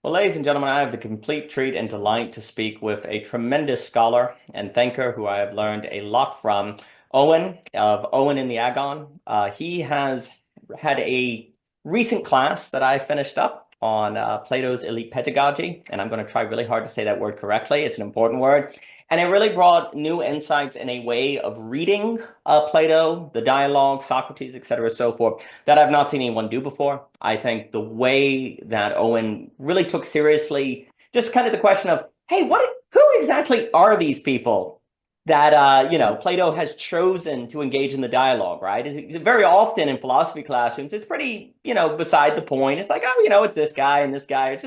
Well, ladies and gentlemen, I have the complete treat and delight to speak with a tremendous scholar and thinker who I have learned a lot from, Owen of Owen in the Agon. He has had a recent class that I finished up on Plato's elite pedagogy, and I'm going to try really hard to say that word correctly. It's an important word. And it really brought new insights in a way of reading Plato, the dialogue, Socrates, etc., so forth, that I've not seen anyone do before. I think the way that Owen really took seriously just kind of the question of, hey, who exactly are these people that Plato has chosen to engage in the dialogue, right? Very often in philosophy classrooms, it's pretty, beside the point. It's like, oh, it's this guy and this guy.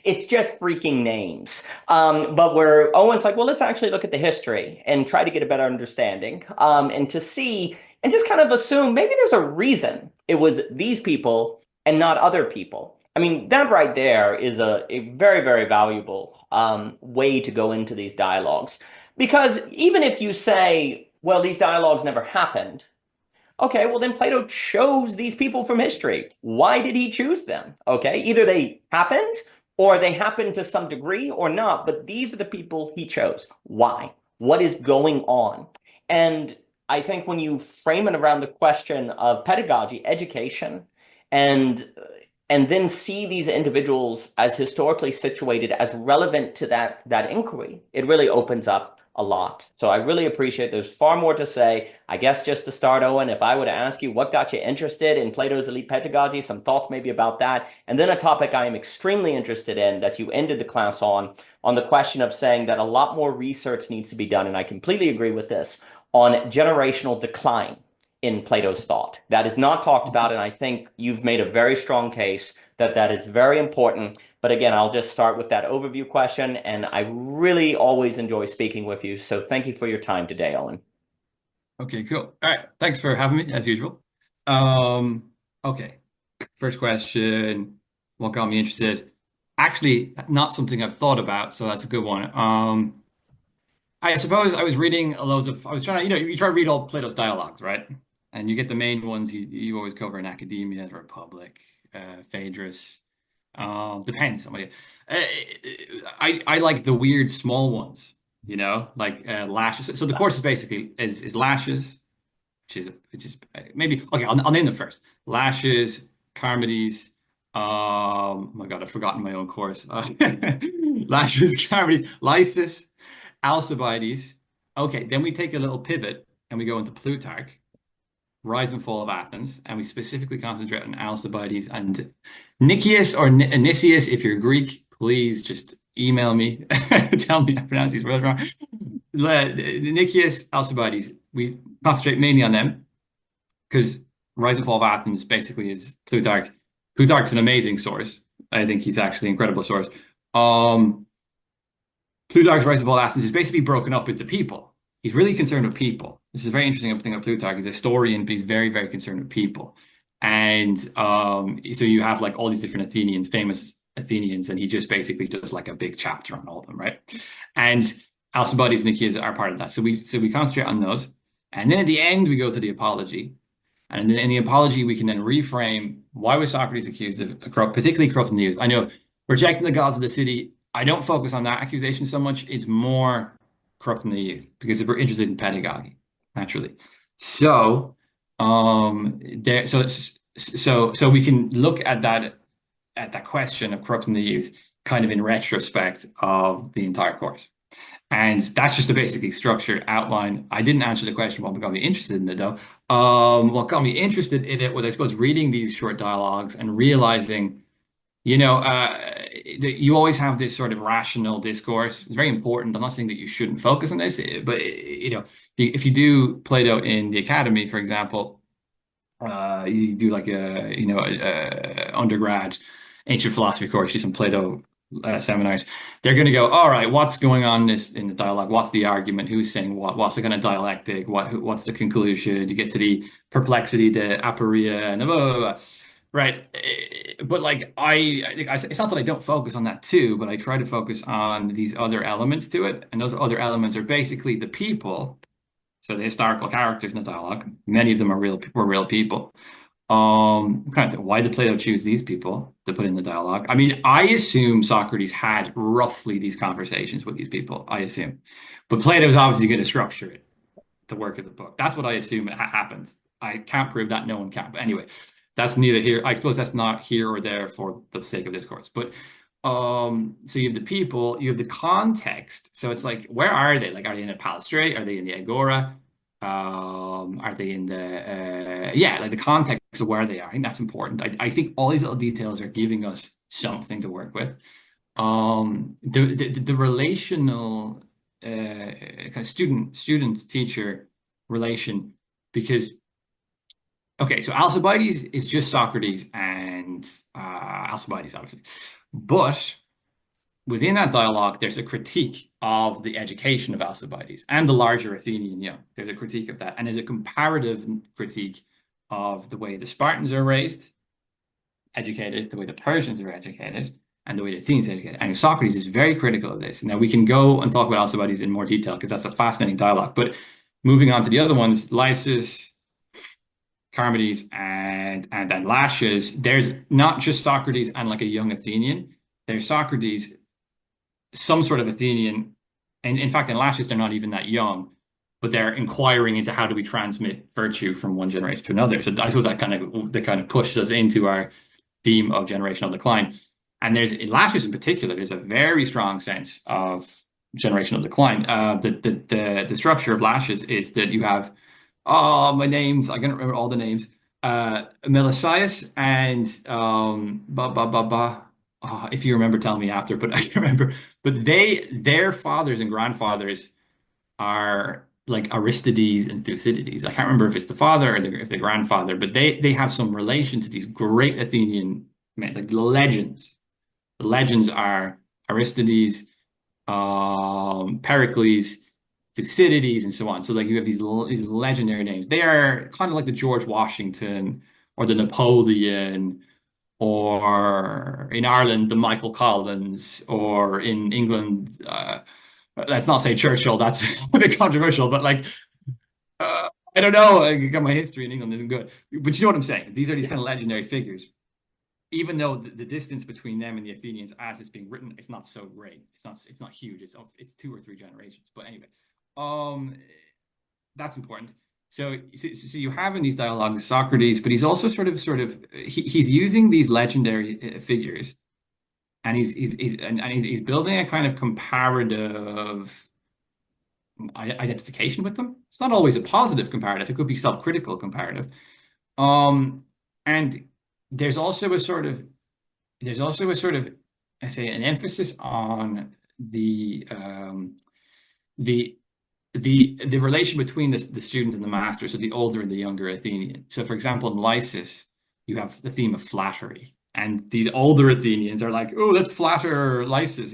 It's just freaking names. But where Owen's like, well, let's actually look at the history and try to get a better understanding, and to see and just kind of assume maybe there's a reason it was these people and not other people. I mean, that right there is a very, very valuable way to go into these dialogues. Because even if you say, well, these dialogues never happened, okay, well, then Plato chose these people from history. Why did he choose them? Okay, either they happened or they happened to some degree or not, but these are the people he chose. Why? What is going on? And I think when you frame it around the question of pedagogy, education, and and then see these individuals as historically situated as relevant to that inquiry, it really opens up a lot. So I really appreciate there's far more to say. I guess just to start, Owen, if I were to ask you what got you interested in Plato's elite pedagogy, some thoughts maybe about that, and then a topic I am extremely interested in that you ended the class on the question of saying that a lot more research needs to be done, and I completely agree with this, on generational decline in Plato's thought. That is not talked about, and I think you've made a very strong case that that is very important. But again, I'll just start with that overview question, and I really always enjoy speaking with you. So thank you for your time today, Owen. Okay, cool. All right. Thanks for having me, as usual. Okay. First question, what got me interested? Actually, not something I've thought about, so that's a good one. I suppose I was reading I was trying to, you try to read all Plato's dialogues, right? And you get the main ones you always cover in academia, the Republic, Phaedrus. Depends. I like the weird small ones, like Laches. So the course is basically is Laches, which is maybe okay. I'll name them first. Laches, Charmides. Oh my God, I've forgotten my own course. Laches, Charmides, Lysis, Alcibiades. Okay, then we take a little pivot and we go into Plutarch, Rise and Fall of Athens, and we specifically concentrate on Alcibiades and Nicias or Nicias. If you're Greek, please just email me. Tell me I pronounce these words wrong. Nicias, Alcibiades. We concentrate mainly on them because Rise and Fall of Athens basically is Plutarch. Plutarch's an amazing source. I think he's actually an incredible source. Um, Plutarch's Rise and Fall of Athens is basically broken up into people. He's really concerned with people. This is very interesting thing about Plutarch. He's a historian, but he's very, very concerned with people. And so you have like all these different Athenians, famous Athenians, and he just basically does like a big chapter on all of them, right? And Alcibiades and Nicias are part of that. So we concentrate on those. And then at the end, we go to the apology. And in the apology, we can then reframe why was Socrates accused of particularly corrupting the youth. I know rejecting the gods of the city. I don't focus on that accusation so much. It's more corrupting the youth because we're interested in pedagogy, naturally. So, there. So we can look at that question of corrupting the youth kind of in retrospect of the entire course. And that's just a basically structured outline. I didn't answer the question what got me interested in it though. What got me interested in it was, I suppose, reading these short dialogues and realizing, that you always have this sort of rational discourse. It's very important. I'm not saying that you shouldn't focus on this, but if you do Plato in the academy, for example, you do like a undergrad ancient philosophy course, do some Plato seminars, they're going to go, all right, what's going on in the dialogue? What's the argument? Who's saying what? What's the kind of dialectic? What's the conclusion? You get to the perplexity, the aporia, and blah, blah, blah, blah. Right. But like it's not that I don't focus on that too, but I try to focus on these other elements to it. And those other elements are basically the people. So the historical characters in the dialogue, many of them were real people. I'm trying to think, why did Plato choose these people to put in the dialogue? I mean, I assume Socrates had roughly these conversations with these people, I assume. But Plato's obviously going to structure it to work as a book. That's what I assume happens. I can't prove that, no one can. But anyway, that's neither here. I suppose that's not here or there for the sake of discourse. But so you have the people, you have the context. So it's like, where are they? Like, are they in a palastrate? Are they in the agora? Are they in the yeah, like the context of where they are? I think that's important. I think all these little details are giving us something to work with. The relational kind of student teacher relation, because okay, so Alcibiades is just Socrates and Alcibiades, obviously, but within that dialogue, there's a critique of the education of Alcibiades and the larger Athenian young. There's a critique of that, and there's a comparative critique of the way the Spartans are raised, educated, the way the Persians are educated, and the way the Athenians are educated. And Socrates is very critical of this. Now, we can go and talk about Alcibiades in more detail because that's a fascinating dialogue. But moving on to the other ones, Lysis, Charmides, and then Laches, there's not just Socrates and like a young Athenian. There's Socrates, some sort of Athenian, and in fact, in Laches, they're not even that young, but they're inquiring into how do we transmit virtue from one generation to another. So I suppose that kind of pushes us into our theme of generational decline. And there's in Laches in particular, there's a very strong sense of generational decline. The structure of Laches is that you have my names, I can't remember all the names. Melisias and if you remember, tell me after, but I can't remember. But their fathers and grandfathers are like Aristides and Thucydides. I can't remember if it's the father or if the grandfather, but they have some relation to these great Athenian men, like the legends. The legends are Aristides, Pericles, Thucydides, and so on. So like you have these legendary names. They are kind of like the George Washington or the Napoleon, or in Ireland the Michael Collins, or in England. Let's not say Churchill. That's a bit controversial, but like I don't know. My history in England isn't good, but you know what I'm saying. These are these kind of legendary figures. Even though the distance between them and the Athenians, as it's being written, it's not so great. It's not huge. It's two or three generations. But anyway, um, that's important. So you have in these dialogues Socrates, but he's also he's using these legendary figures, and he's building a kind of comparative identification with them. It's not always a positive comparative. It could be self-critical comparative. And there's also a sort of I say an emphasis on the the relation between the student and the master, so the older and the younger Athenian. So, for example, in Lysis, you have the theme of flattery, and these older Athenians are like, "Oh, let's flatter Lysis,"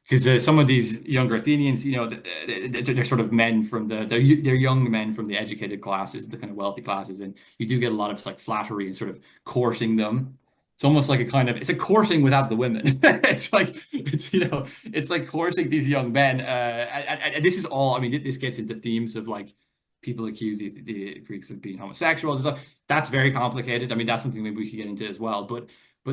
because some of these younger Athenians, they're sort of men from they're young men from the educated classes, the kind of wealthy classes, and you do get a lot of like flattery and sort of courting them. It's almost like it's a courting without the women. It's like courting these young men. And this is all, I mean, this gets into themes of like people accuse the Greeks of being homosexuals and stuff. That's very complicated. I mean, that's something maybe we could get into as well. But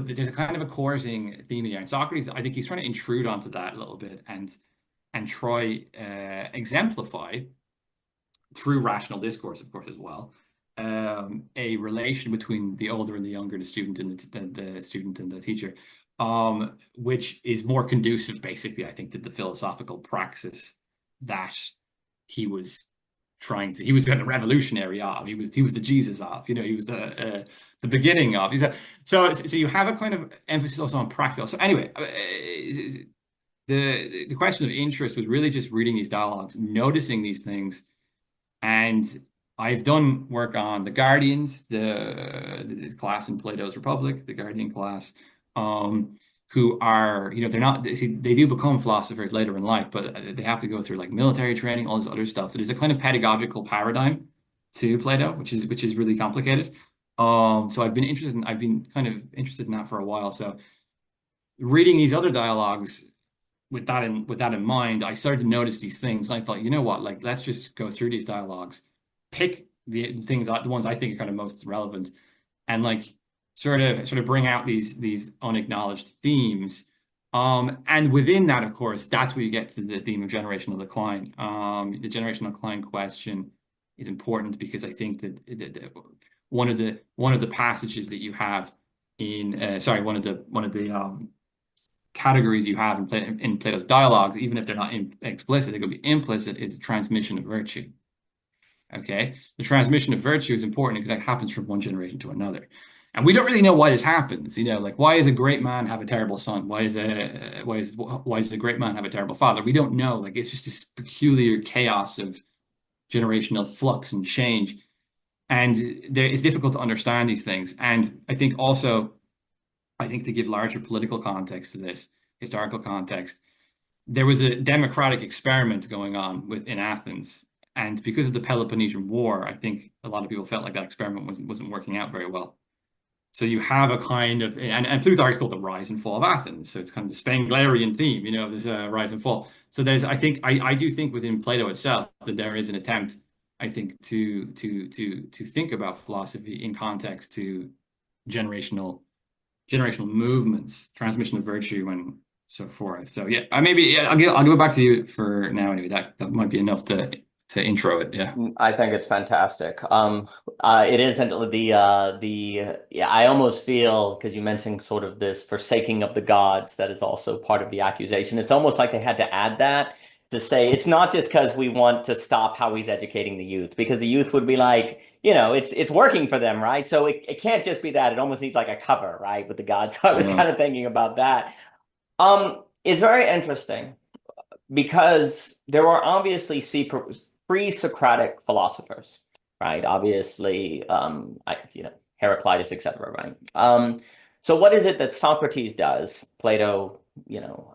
there's a kind of a courting theme here. And Socrates, I think he's trying to intrude onto that a little bit and try exemplify through rational discourse, of course, as well, a relation between the older and the younger, the student and the student and the teacher, which is more conducive, basically, I think, to the philosophical praxis that he was he was kind of revolutionary of. He was the Jesus of, he was the beginning of. So you have a kind of emphasis also on practical. So anyway, the question of interest was really just reading these dialogues, noticing these things, and I've done work on the Guardians, the class in Plato's Republic, the Guardian class, who are, they're not, they do become philosophers later in life, but they have to go through like military training, all this other stuff. So there's a kind of pedagogical paradigm to Plato, which is really complicated. So I've been kind of interested in that for a while. So reading these other dialogues with that in mind, I started to notice these things. And I thought, you know what, like let's just go through these dialogues, pick the ones I think are kind of most relevant, and like sort of bring out these unacknowledged themes. And within that, of course, that's where you get to the theme of generational decline. The generational decline question is important because I think that one of the passages that you have in one of the categories you have in Plato's dialogues, even if they're not explicit, they could be implicit, is the transmission of virtue. Okay, the transmission of virtue is important because that happens from one generation to another. And we don't really know why this happens. Like why does a great man have a terrible son? Why does a great man have a terrible father? We don't know. Like it's just this peculiar chaos of generational flux and change. And it's difficult to understand these things. And I think to give larger political context to this, historical context, there was a democratic experiment going on in Athens. And because of the Peloponnesian War, I think a lot of people felt like that experiment wasn't working out very well. So you have a kind of, and Plutarch called the rise and fall of Athens. So it's kind of the Spenglerian theme, there's a rise and fall. So I do think within Plato itself that there is an attempt, I think, to think about philosophy in context to generational movements, transmission of virtue, and so forth. So yeah, I'll go back to you for now. Anyway, that might be enough to intro it. Yeah. I think it's fantastic. It isn't the yeah, I almost feel because you mentioned sort of this forsaking of the gods that is also part of the accusation. It's almost like they had to add that to say it's not just because we want to stop how he's educating the youth, because the youth would be like, it's working for them, right? So it can't just be that. It almost needs like a cover, right, with the gods. So I was kind of thinking about that. It's very interesting because there are obviously pre-Socratic philosophers, right? Obviously, Heraclitus, etc., right? So what is it that Socrates does, Plato,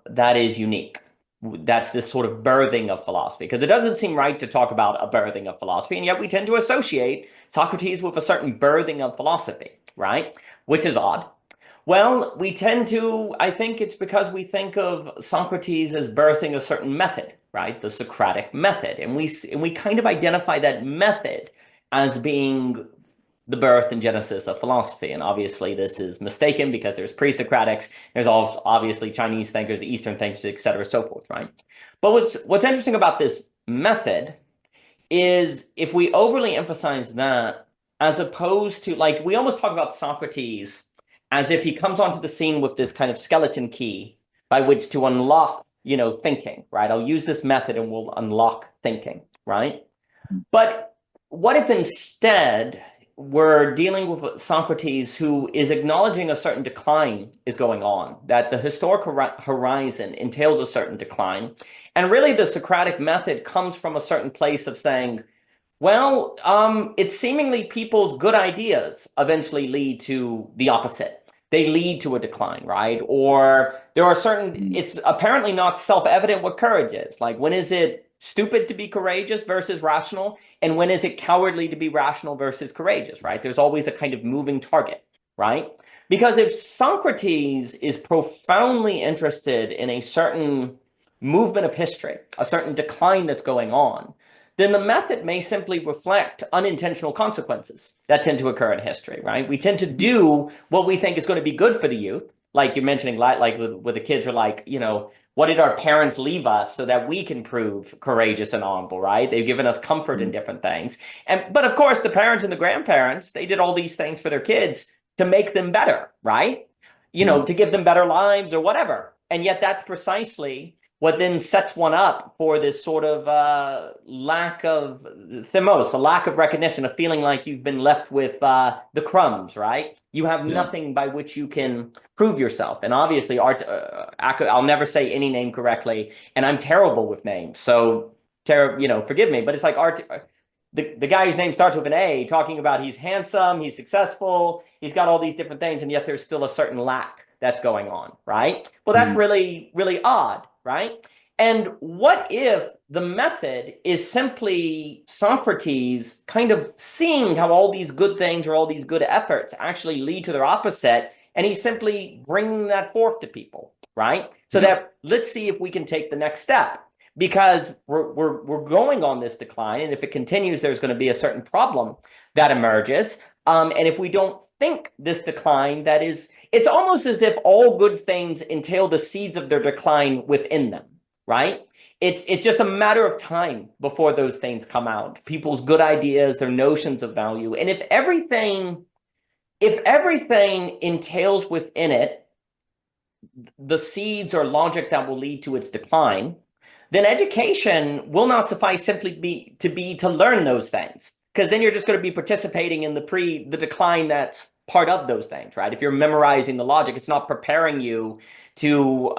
that is unique? That's this sort of birthing of philosophy, because it doesn't seem right to talk about a birthing of philosophy, and yet we tend to associate Socrates with a certain birthing of philosophy, right? Which is odd. Well, we tend to, I think it's because we think of Socrates as birthing a certain method, right? The Socratic method. And we kind of identify that method as being the birth and genesis of philosophy. And obviously this is mistaken because there's pre-Socratics, there's also obviously Chinese thinkers, Eastern thinkers, et cetera, so forth, right? But what's interesting about this method is if we overly emphasize that, as opposed to, like, we almost talk about Socrates as if he comes onto the scene with this kind of skeleton key by which to unlock, thinking, right? I'll use this method and we'll unlock thinking, right? But what if instead we're dealing with Socrates who is acknowledging a certain decline is going on, that the historic horizon entails a certain decline, and really the Socratic method comes from a certain place of saying, well, it's seemingly people's good ideas eventually lead to the opposite. They lead to a decline, right? Or there are it's apparently not self-evident what courage is. Like, when is it stupid to be courageous versus rational? And when is it cowardly to be rational versus courageous, right? There's always a kind of moving target, right? Because if Socrates is profoundly interested in a certain movement of history, a certain decline that's going on, then the method may simply reflect unintentional consequences that tend to occur in history, right? We tend to do what we think is going to be good for the youth, like you're mentioning, like with the kids are like, what did our parents leave us so that we can prove courageous and honorable, right? They've given us comfort in different things. But of course, the parents and the grandparents, they did all these things for their kids to make them better, right? To give them better lives or whatever. And yet that's precisely what then sets one up for this sort of lack of themos, a lack of recognition, a feeling like you've been left with the crumbs, right? You have nothing by which you can prove yourself. And obviously, I'll never say any name correctly, and I'm terrible with names. So, forgive me, but it's like the guy whose name starts with an A, talking about he's handsome, he's successful, he's got all these different things, and yet there's still a certain lack that's going on, right? Well, that's really, really odd, right? And what if the method is simply Socrates kind of seeing how all these good things or all these good efforts actually lead to their opposite, and he's simply bringing that forth to people, right? So that let's see if we can take the next step. because we're going on this decline, and if it continues, there's going to be a certain problem that emerges. And if we don't think this decline, that is, it's almost as if all good things entail the seeds of their decline within them, right? It's just a matter of time before those things come out. People's good ideas, their notions of value, and if everything entails within it the seeds or logic that will lead to its decline, then education will not suffice simply to learn those things, because then you're just going to be participating in the decline that's part of those things, right? If you're memorizing the logic, it's not preparing you to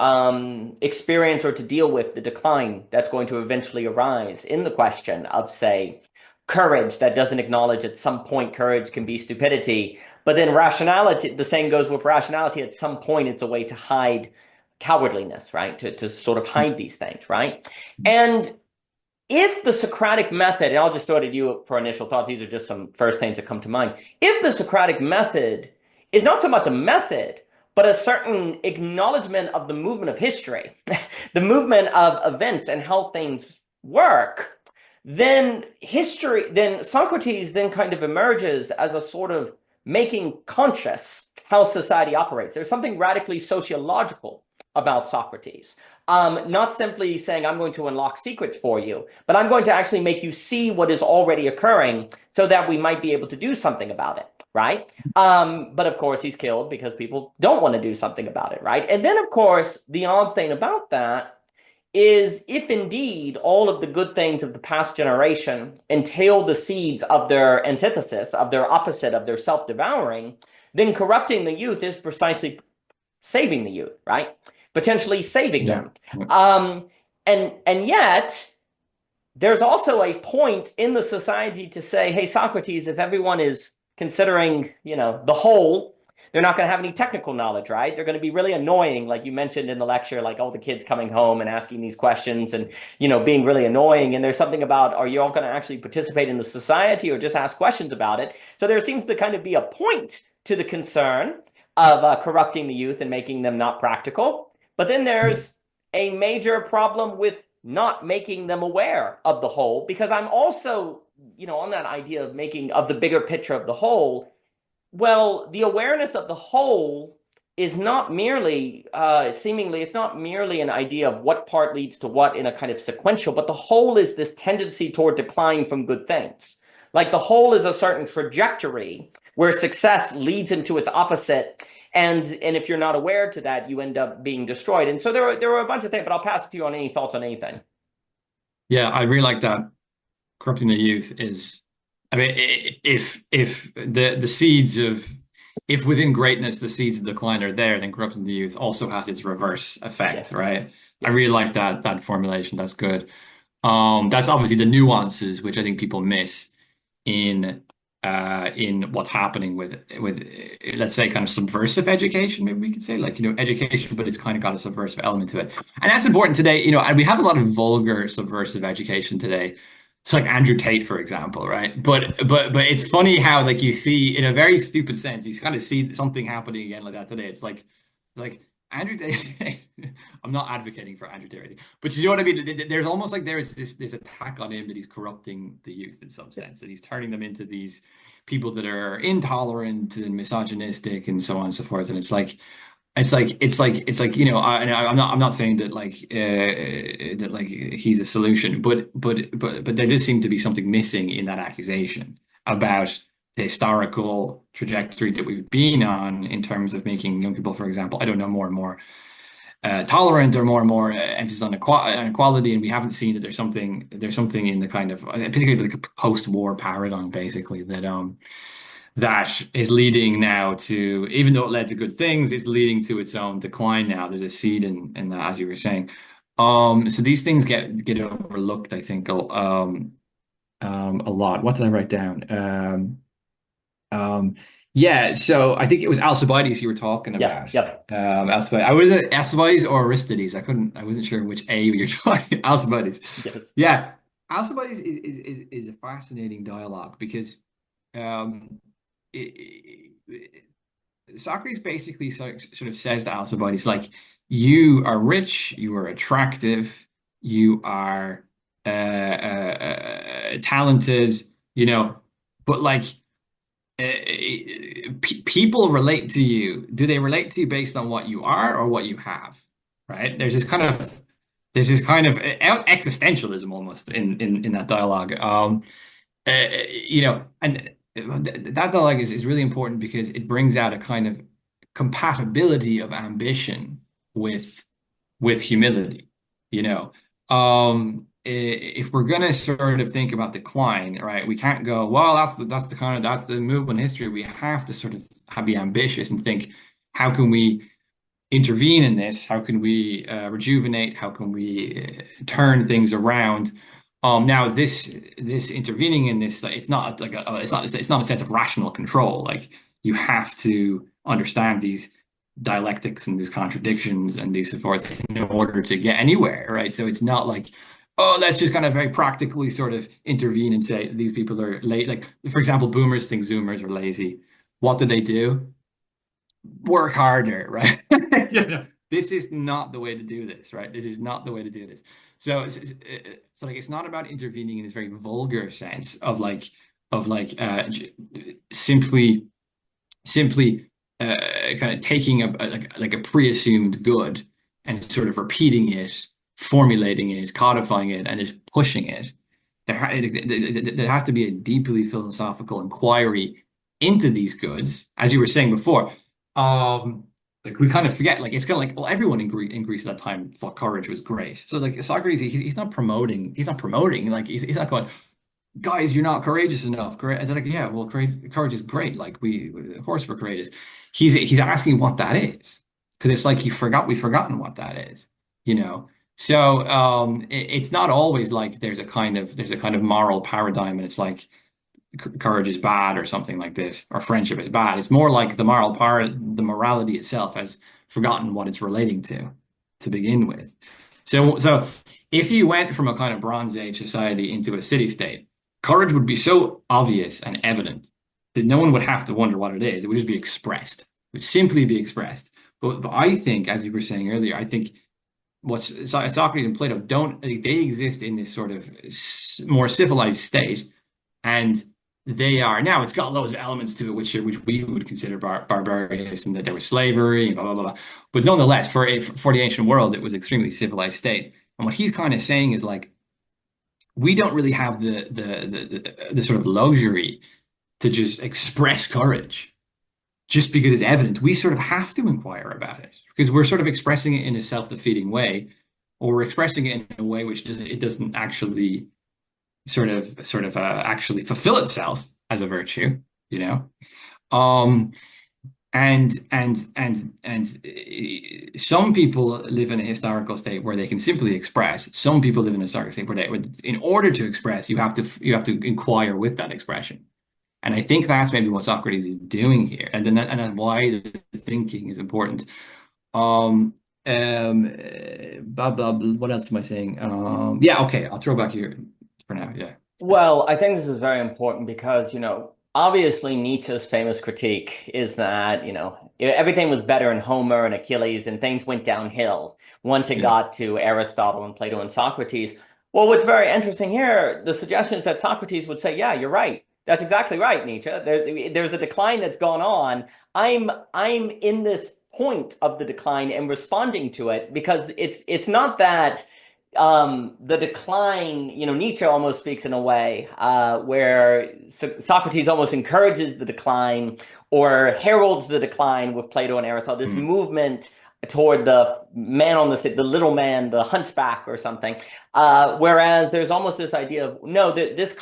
experience or to deal with the decline that's going to eventually arise in the question of, say, courage that doesn't acknowledge at some point courage can be stupidity. But then rationality, the same goes with rationality. At some point, it's a way to hide cowardliness, right? To sort of hide these things, right? And if the Socratic method, and I'll just throw it at you for initial thoughts, these are just some first things that come to mind. If the Socratic method is not so much a method, but a certain acknowledgement of the movement of history, the movement of events and how things work, then Socrates then kind of emerges as a sort of making conscious how society operates. There's something radically sociological about Socrates. Not simply saying, I'm going to unlock secrets for you, but I'm going to actually make you see what is already occurring so that we might be able to do something about it, right? But of course, he's killed because people don't want to do something about it, right? And then, of course, the odd thing about that is if indeed all of the good things of the past generation entail the seeds of their antithesis, of their opposite, of their self-devouring, then corrupting the youth is precisely saving the youth, right? Potentially saving Yeah. them. And yet there's also a point in the society to say, hey, Socrates, if everyone is considering, the whole, they're not going to have any technical knowledge, right? They're going to be really annoying, like you mentioned in the lecture, like all the kids coming home and asking these questions and, being really annoying. And there's something about, are you all going to actually participate in the society or just ask questions about it? So there seems to kind of be a point to the concern of corrupting the youth and making them not practical. But then there's a major problem with not making them aware of the whole, because I'm also, on that idea of making of the bigger picture of the whole. Well, the awareness of the whole is not merely, seemingly, it's not merely an idea of what part leads to what in a kind of sequential, but the whole is this tendency toward decline from good things. Like the whole is a certain trajectory where success leads into its opposite. And if you're not aware to that, you end up being destroyed. And so there are a bunch of things, but I'll pass it to you on any thoughts on anything. Yeah, I really like that. Corrupting the youth is, I mean, if the seeds of, if within greatness the seeds of decline are there, then corrupting the youth also has its reverse effect, Yes. right? I Yes. really like that formulation. That's good. That's obviously the nuances which I think people miss in what's happening with let's say kind of subversive education, maybe we could say, like, education, but it's kind of got a subversive element to it. And that's important today, and we have a lot of vulgar subversive education today. It's like Andrew Tate, for example, right? But it's funny how, like, you see in a very stupid sense, you kind of see something happening again like that today. It's like Andrew Tate. I'm not advocating for Andrew Tate, or anything, but you know what I mean? There's almost like there's this attack on him that he's corrupting the youth in some sense, and he's turning them into these people that are intolerant and misogynistic and so on and so forth. And and I'm not saying that like he's a solution, but there does seem to be something missing in that accusation about the historical trajectory that we've been on in terms of making young people, for example, I don't know, more and more tolerant, or more and more emphasis on equality, and we haven't seen that there's something in the kind of, particularly the post-war paradigm, basically, that is leading now to, even though it led to good things, it's leading to its own decline now. There's a seed in that, as you were saying. So these things get overlooked, I think, a lot. What did I write down? Yeah, so I think it was Alcibiades you were talking Yep. about. Yep. Alcibiades. I was it Alcibiades or Aristides? I wasn't sure which A you're talking. Alcibiades. Yes. Yeah, Alcibiades is a fascinating dialogue because um, Socrates basically sort of says to Alcibiades, like, you are rich, you are attractive, you are talented, you know, but like people relate to you. Do they relate to you based on what you are or what you have? Right? There's this kind of existentialism almost in that dialogue. And that dialogue is really important because it brings out a kind of compatibility of ambition with humility. You know, if we're gonna sort of think about decline, right, we can't go, well, that's the movement history. We have to sort of be ambitious and think, how can we intervene in this? How can we rejuvenate? How can we turn things around? Now this intervening in this, like, it's not like it's not a sense of rational control. Like you have to understand these dialectics and these contradictions and these so forth in order to get anywhere, right? So it's not like, oh, let's just kind of very practically sort of intervene and say these people are late. Like, for example, boomers think Zoomers are lazy. What do? Work harder, right? This is not the way to do this, right? This is not the way to do this. So it's like it's not about intervening in this very vulgar sense of simply kind of taking like a pre-assumed good and sort of repeating it, formulating it, codifying it, and just pushing it. There has to be a deeply philosophical inquiry into these goods, as you were saying before. Like we kind of forget, like it's kind of like, well, everyone in Greece at that time thought courage was great. So like Socrates, he's not promoting, like he's not going, guys, you're not courageous enough. Great. And they're like, yeah, well, courage is great. Like of course we're courageous. He's asking what that is. Because it's like we've forgotten what that is, you know. So it's not always like there's a kind of moral paradigm and it's like courage is bad or something like this, or friendship is bad. It's more like the morality itself has forgotten what it's relating to begin with. So if you went from a kind of Bronze Age society into a city state, courage would be so obvious and evident that no one would have to wonder what it is. It would just be expressed. It would simply be expressed. But I think, as you were saying earlier, I think Socrates and Plato don't, they exist in this sort of more civilized state, and they are now. It's got those elements to it, which we would consider barbarous, and that there was slavery, and blah blah blah. But nonetheless, for the ancient world, it was an extremely civilized state. And what he's kind of saying is like, we don't really have the sort of luxury to just express courage just because it's evident. We sort of have to inquire about it because we're sort of expressing it in a self-defeating way, or we're expressing it in a way which doesn't actually actually fulfill itself as a virtue, you know. Um, and some people live in a historical state where they can simply express. Some people live in a historical state where in order to express, you have to inquire with that expression. And I think that's maybe what Socrates is doing here, and that's why the thinking is important. Blah, blah, blah, what else am I saying? Yeah, okay, I'll throw back here for now. Yeah. Well, I think this is very important because, obviously Nietzsche's famous critique is that, everything was better in Homer and Achilles and things went downhill once it Yeah. got to Aristotle and Plato and Socrates. Well, what's very interesting here, the suggestion is that Socrates would say, yeah, you're right. That's exactly right, Nietzsche. There's a decline that's gone on. I'm in this point of the decline and responding to it because it's not that the decline, Nietzsche almost speaks in a way where Socrates almost encourages the decline or heralds the decline with Plato and Aristotle, this Mm. movement toward the man on the little man, the hunchback or something. Whereas there's almost this idea of, no, this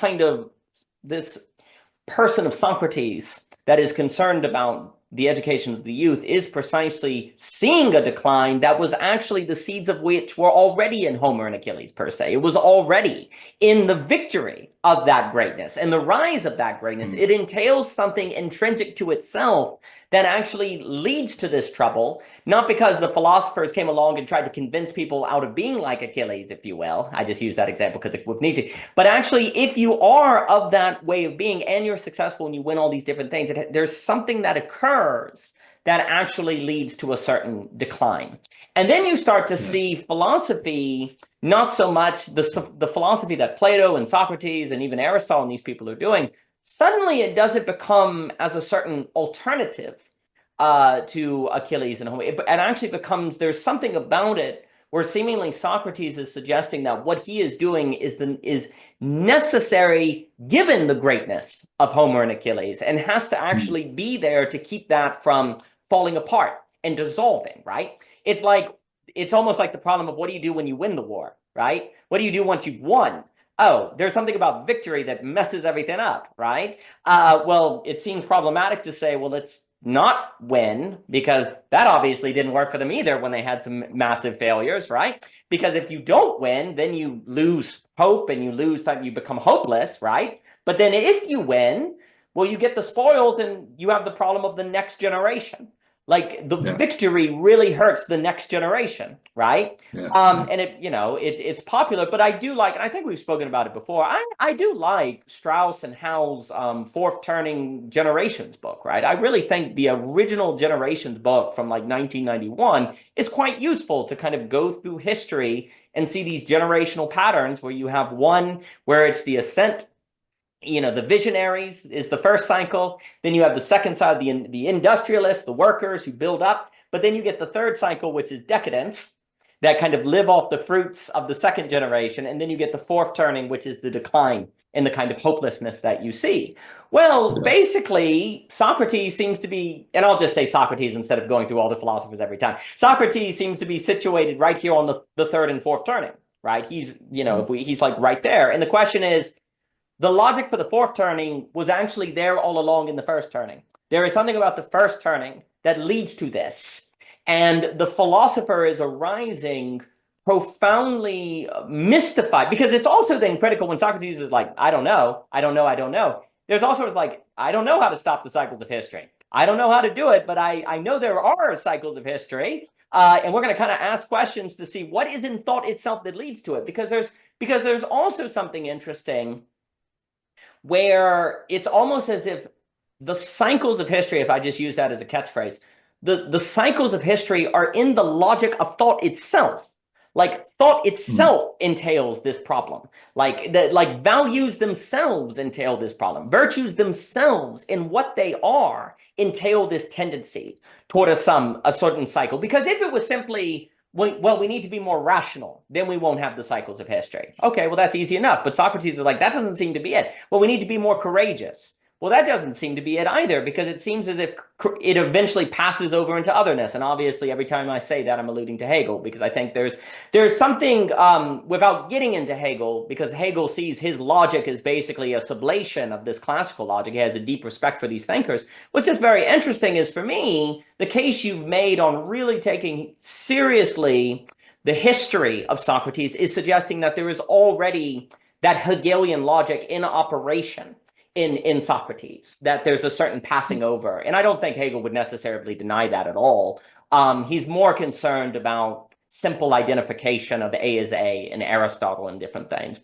person of Socrates that is concerned about the education of the youth is precisely seeing a decline that was actually the seeds of which were already in Homer and Achilles, per se. It was already in the victory of that greatness and the rise of that greatness. Mm. It entails something intrinsic to itself that actually leads to this trouble, not because the philosophers came along and tried to convince people out of being like Achilles, if you will. I just use that example because with Nietzsche. But actually, if you are of that way of being and you're successful and you win all these different things, there's something that occurs that actually leads to a certain decline. And then you start to Yeah. see philosophy, not so much the philosophy that Plato and Socrates and even Aristotle and these people are doing. Suddenly it doesn't become as a certain alternative to Achilles and Homer. It actually becomes, there's something about it where seemingly Socrates is suggesting that what he is doing is necessary given the greatness of Homer and Achilles, and has to Mm. actually be there to keep that from falling apart and dissolving, right? It's like, it's almost like the problem of what do you do when you win the war, right? What do you do once you've won? Oh, there's something about victory that messes everything up, right? Well, it seems problematic to say, well, let's not win, because that obviously didn't work for them either when they had some massive failures, right? Because if you don't win, then you lose hope and you lose time, you become hopeless, right? But then if you win, well, you get the spoils and you have the problem of the next generation. Like the Yeah. victory really hurts the next generation, right? Yeah. Yeah. And it's popular, but I do like, and I think we've spoken about it before. I do like Strauss and Howell's Fourth Turning Generations book, right? I really think the original Generations book from like 1991 is quite useful to kind of go through history and see these generational patterns where you have one where it's the ascent, the visionaries is the first cycle. Then you have the second side, the industrialists, the workers who build up. But then you get the third cycle, which is decadence, that kind of live off the fruits of the second generation. And then you get the fourth turning, which is the decline and the kind of hopelessness that you see. Well, Yeah. basically, Socrates seems to be, and I'll just say Socrates instead of going through all the philosophers every time. Socrates seems to be situated right here on the third and fourth turning, right? He's, Mm. he's like right there. And the question is, the logic for the fourth turning was actually there all along in the first turning. There is something about the first turning that leads to this. And the philosopher is arising profoundly mystified, because it's also then critical when Socrates is like, I don't know, I don't know, I don't know. There's also like, I don't know how to stop the cycles of history. I don't know how to do it, but I know there are cycles of history. And we're going to kind of ask questions to see what is in thought itself that leads to it. Because there's also something interesting where it's almost as if the cycles of history, if I just use that as a catchphrase, the cycles of history are in the logic of thought itself. Like thought Mm. itself entails this problem. Like values themselves entail this problem. Virtues themselves in what they are entail this tendency toward a certain cycle. Because if it was simply, well, we need to be more rational, then we won't have the cycles of history. Okay, well, that's easy enough. But Socrates is like, that doesn't seem to be it. Well, we need to be more courageous. Well, that doesn't seem to be it either, because it seems as if it eventually passes over into otherness. And obviously, every time I say that, I'm alluding to Hegel, because I think there's something, without getting into Hegel, because Hegel sees his logic as basically a sublation of this classical logic. He has a deep respect for these thinkers. What's just very interesting is, for me, the case you've made on really taking seriously the history of Socrates is suggesting that there is already that Hegelian logic in operation in Socrates, that there's a certain passing over. And I don't think Hegel would necessarily deny that at all. He's more concerned about simple identification of A as A in Aristotle and different things.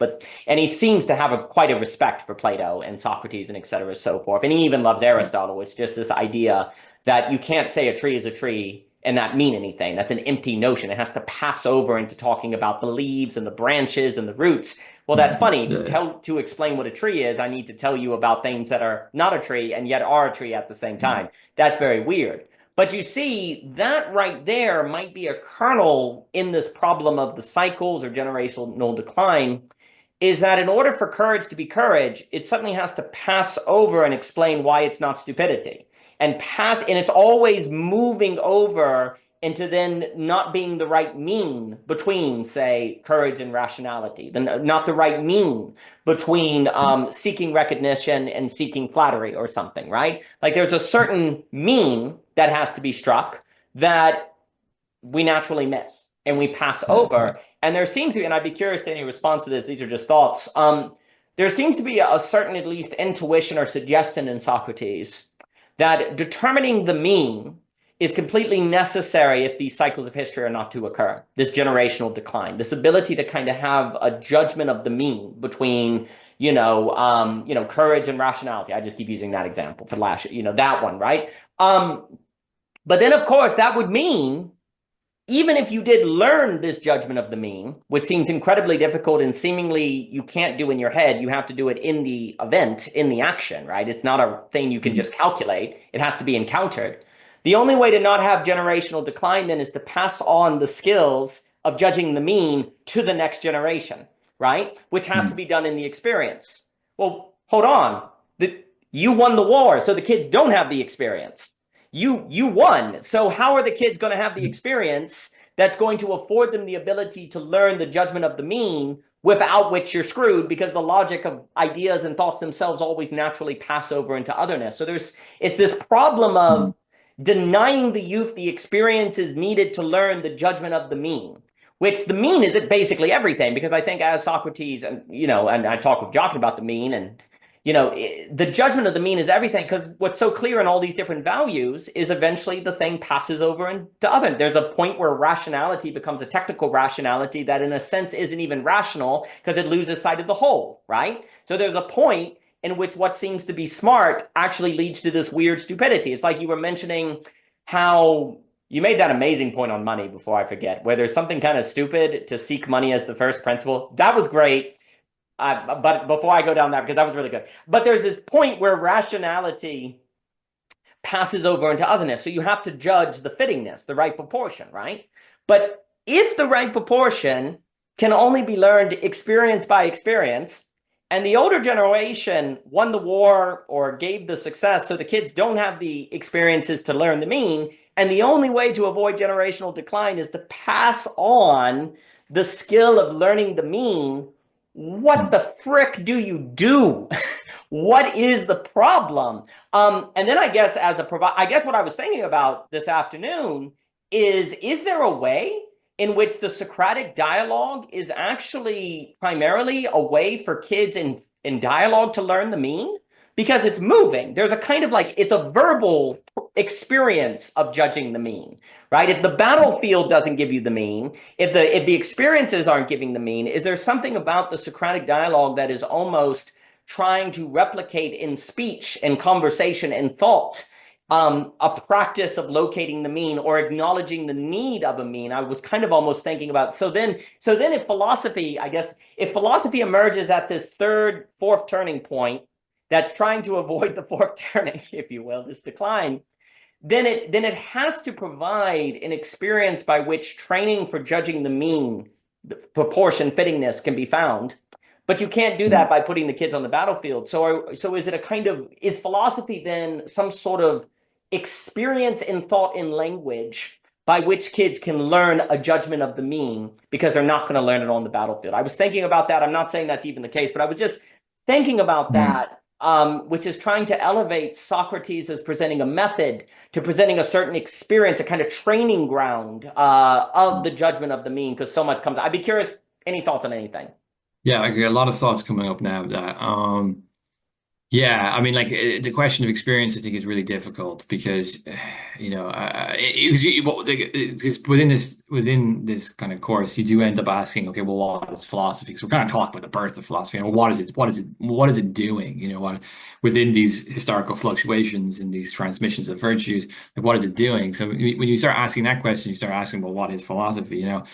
And he seems to have quite a respect for Plato and Socrates and et cetera, so forth. And he even loves Aristotle. It's just this idea that you can't say a tree is a tree and not mean anything. That's an empty notion. It has to pass over into talking about the leaves and the branches and the roots. Well, that's Mhm. funny. Yeah. To explain what a tree is, I need to tell you about things that are not a tree and yet are a tree at the same Mm. time. That's very weird. But you see, that right there might be a kernel in this problem of the cycles or generational decline, is that in order for courage to be courage, it suddenly has to pass over and explain why it's not stupidity. And it's always moving over into then not being the right mean between, say, courage and rationality, not the right mean between seeking recognition and seeking flattery or something, right? Like there's a certain mean that has to be struck that we naturally miss and we pass Yeah. Yeah. over. And there seems to be, and I'd be curious to any response to this, these are just thoughts. There seems to be a certain, at least, intuition or suggestion in Socrates that determining the mean is completely necessary if these cycles of history are not to occur. This generational decline, this ability to kind of have a judgment of the mean between, courage and rationality. I just keep using that example for Laches, that one, right? But then, of course, that would mean even if you did learn this judgment of the mean, which seems incredibly difficult and seemingly you can't do in your head, you have to do it in the event, in the action, right? It's not a thing you can just calculate. It has to be encountered. The only way to not have generational decline then is to pass on the skills of judging the mean to the next generation, right? Which has to be done in the experience. Well, hold on. You won the war, so the kids don't have the experience. You won. So how are the kids going to have the experience that's going to afford them the ability to learn the judgment of the mean, without which you're screwed, because the logic of ideas and thoughts themselves always naturally pass over into otherness. So it's this problem of denying the youth the experiences needed to learn the judgment of the mean, which the mean is basically everything. Because I think as Socrates, and and I talk with Jochen about the mean, and the judgment of the mean is everything, because what's so clear in all these different values is eventually the thing passes over into other. There's a point where rationality becomes a technical rationality that in a sense isn't even rational because it loses sight of the whole, right? So there's a point in which what seems to be smart actually leads to this weird stupidity. It's like you were mentioning how you made that amazing point on money, before I forget, where there's something kind of stupid to seek money as the first principle. That was great. But before I go down that, because that was really good. But there's this point where rationality passes over into otherness. So you have to judge the fittingness, the right proportion, right? But if the right proportion can only be learned experience by experience, and the older generation won the war or gave the success, so the kids don't have the experiences to learn the mean, and the only way to avoid generational decline is to pass on the skill of learning the mean, what the frick do you do? What is the problem? And then I guess I guess what I was thinking about this afternoon is there a way in which the Socratic dialogue is actually primarily a way for kids in dialogue to learn the mean? Because it's moving. There's a kind of like, it's a verbal experience of judging the mean, right? If the battlefield doesn't give you the mean, if the experiences aren't giving the mean, is there something about the Socratic dialogue that is almost trying to replicate in speech and conversation and thought a practice of locating the mean or acknowledging the need of a mean? I was kind of almost thinking about, so then if philosophy, I guess, if philosophy emerges at this fourth turning point that's trying to avoid the fourth turning, if you will, this decline, then it has to provide an experience by which training for judging the mean, the proportion, fittingness can be found. But you can't do that by putting the kids on the battlefield. So is it a kind of, is philosophy then some sort of experience in thought in language by which kids can learn a judgment of the mean, because they're not going to learn it on the battlefield? I was thinking about that. I'm not saying that's even the case, but I was just thinking about that, which is trying to elevate Socrates as presenting a method to presenting a certain experience, a kind of training ground of the judgment of the mean, because so much comes. I'd be curious, any thoughts on anything? Yeah, I agree. A lot of thoughts coming up now. That yeah, I mean, like the question of experience, I think, is really difficult because because within this kind of course, you do end up asking, okay, well, what is philosophy? Because we're kind of talking about the birth of philosophy, and what is it? What is it doing? What within these historical fluctuations and these transmissions of virtues, like what is it doing? So when you start asking that question, you start asking, well, what is philosophy? And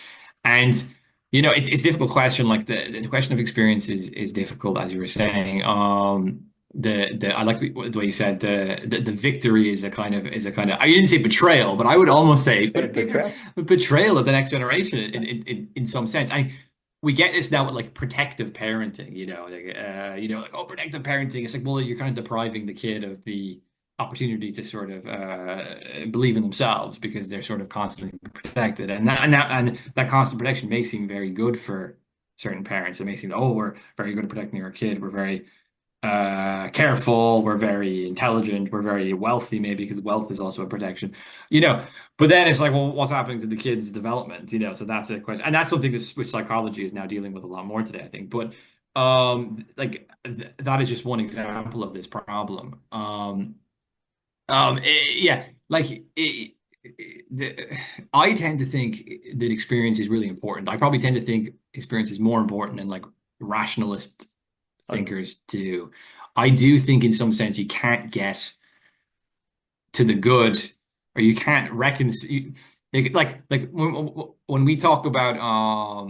it's a difficult question. Like the question of experience is difficult, as you were saying. The I like the way you said the victory is a kind of I didn't say betrayal, but I would almost say betrayal of the next generation in some sense. We get this now with like protective parenting, like oh, protective parenting. It's like, well, you're kind of depriving the kid of the opportunity to sort of believe in themselves because they're sort of constantly protected, and that constant protection may seem very good for certain parents. It may seem, oh, we're very good at protecting our kid. We're very careful. We're very intelligent. We're very wealthy, maybe because wealth is also a protection, But then it's like, well, what's happening to the kid's development, So that's a question, and that's something which psychology is now dealing with a lot more today, I think. But that is just one example of this problem. Yeah, like I tend to think that experience is really important. I probably tend to think experience is more important than like rationalist thinkers do. I do think in some sense you can't get to the good or you can't reconcile. Like when we talk about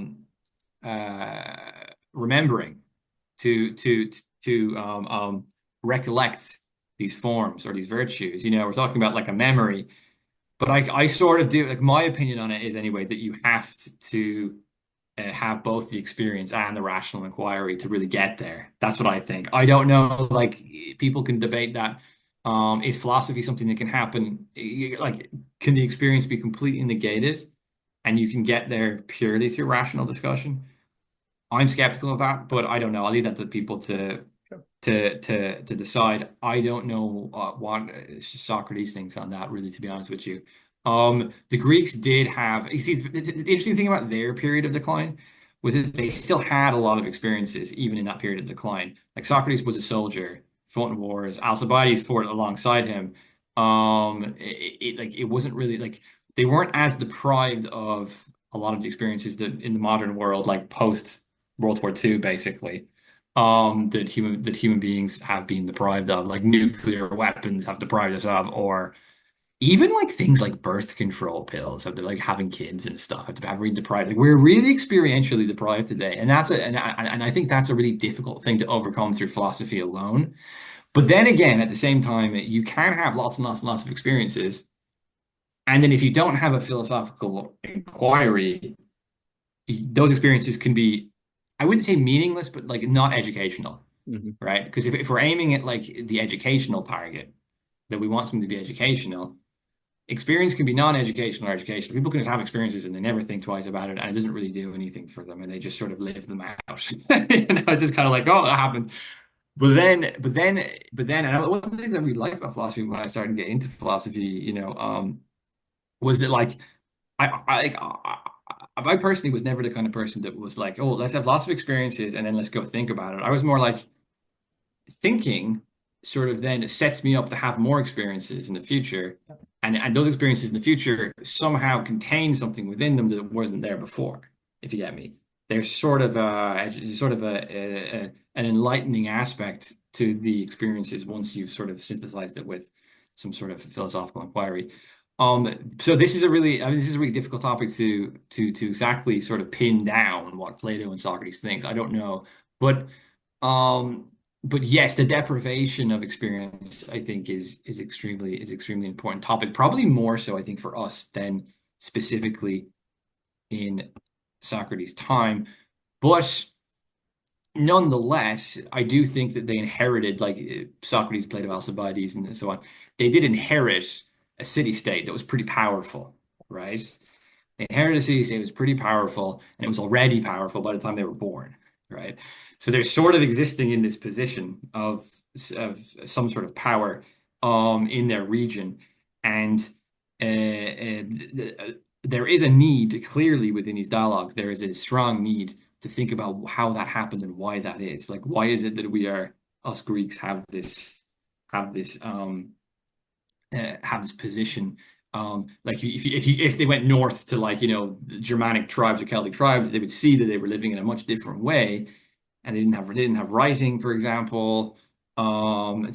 remembering to recollect these forms or these virtues, we're talking about like a memory. But I sort of do, like, my opinion on it is anyway that you have to have both the experience and the rational inquiry to really get there. That's what I think. I don't know, like, people can debate that. Is philosophy something that can happen? Like, can the experience be completely negated and you can get there purely through rational discussion? I'm skeptical of that, but I don't know. I'll leave that to people to decide. I don't know what Socrates thinks on that, really, to be honest with you. The Greeks did have, you see, the interesting thing about their period of decline was that they still had a lot of experiences, even in that period of decline. Like Socrates was a soldier, fought in wars. Alcibiades fought alongside him. Like it wasn't really like they weren't as deprived of a lot of the experiences that in the modern world, like post World War II, basically that human beings have been deprived of, like nuclear weapons have deprived us of, or even like things like birth control pills, have like having kids and stuff, have really deprived. Like we're really experientially deprived today, and I think that's a really difficult thing to overcome through philosophy alone. But then again, at the same time, you can have lots and lots and lots of experiences, and then if you don't have a philosophical inquiry, those experiences can be, I wouldn't say meaningless, but like not educational, Hmm. right? Because if we're aiming at like the educational target, that we want something to be educational, experience can be non-educational or educational. People can just have experiences and they never think twice about it, and it doesn't really do anything for them, and they just sort of live them out. It's just kind of like, oh, that happened. And one of the things I really liked about philosophy when I started to get into philosophy, was that like I personally was never the kind of person that was like, oh, let's have lots of experiences and then let's go think about it. I was more like thinking sort of then sets me up to have more experiences in the future. And those experiences in the future somehow contain something within them that wasn't there before, if you get me. There's an enlightening aspect to the experiences once you've sort of synthesized it with some sort of philosophical inquiry. So this is a really difficult topic to exactly sort of pin down what Plato and Socrates thinks. I don't know, but um, but yes, the deprivation of experience, I think, is extremely important topic. Probably more so, I think, for us than specifically in Socrates' time. But nonetheless, I do think that they inherited, like Socrates, Plato, Alcibiades, and so on. They did inherit a city-state that was pretty powerful, right? They inherited a city-state that was pretty powerful, and it was already powerful by the time they were born, right? So they're sort of existing in this position of some sort of power in their region, and there is a need clearly within these dialogues. There is a strong need to think about how that happened and why that is. Like, why is it that us Greeks have this have this position? Like if they went north to like the Germanic tribes or Celtic tribes, they would see that they were living in a much different way, and they didn't have writing, for example. So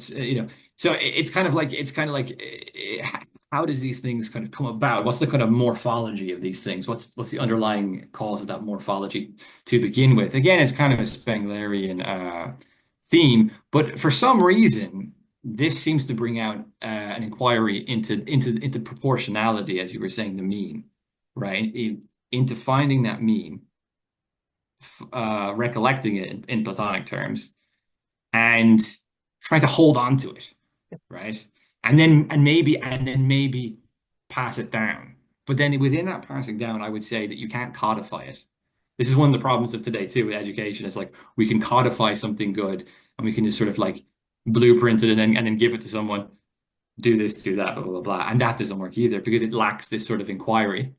how does these things kind of come about? What's the kind of morphology of these things? What's the underlying cause of that morphology to begin with? Again, it's kind of a Spenglerian theme, but for some reason, this seems to bring out an inquiry into proportionality, as you were saying, the mean, right? Into finding that mean, recollecting it in Platonic terms, and trying to hold on to it, right? And then maybe pass it down. But then within that passing down, I would say that you can't codify it. This is one of the problems of today too with education. It's like we can codify something good and we can just sort of like blueprint it and then give it to someone, do this, do that, blah, blah, blah, blah. And that doesn't work either because it lacks this sort of inquiry.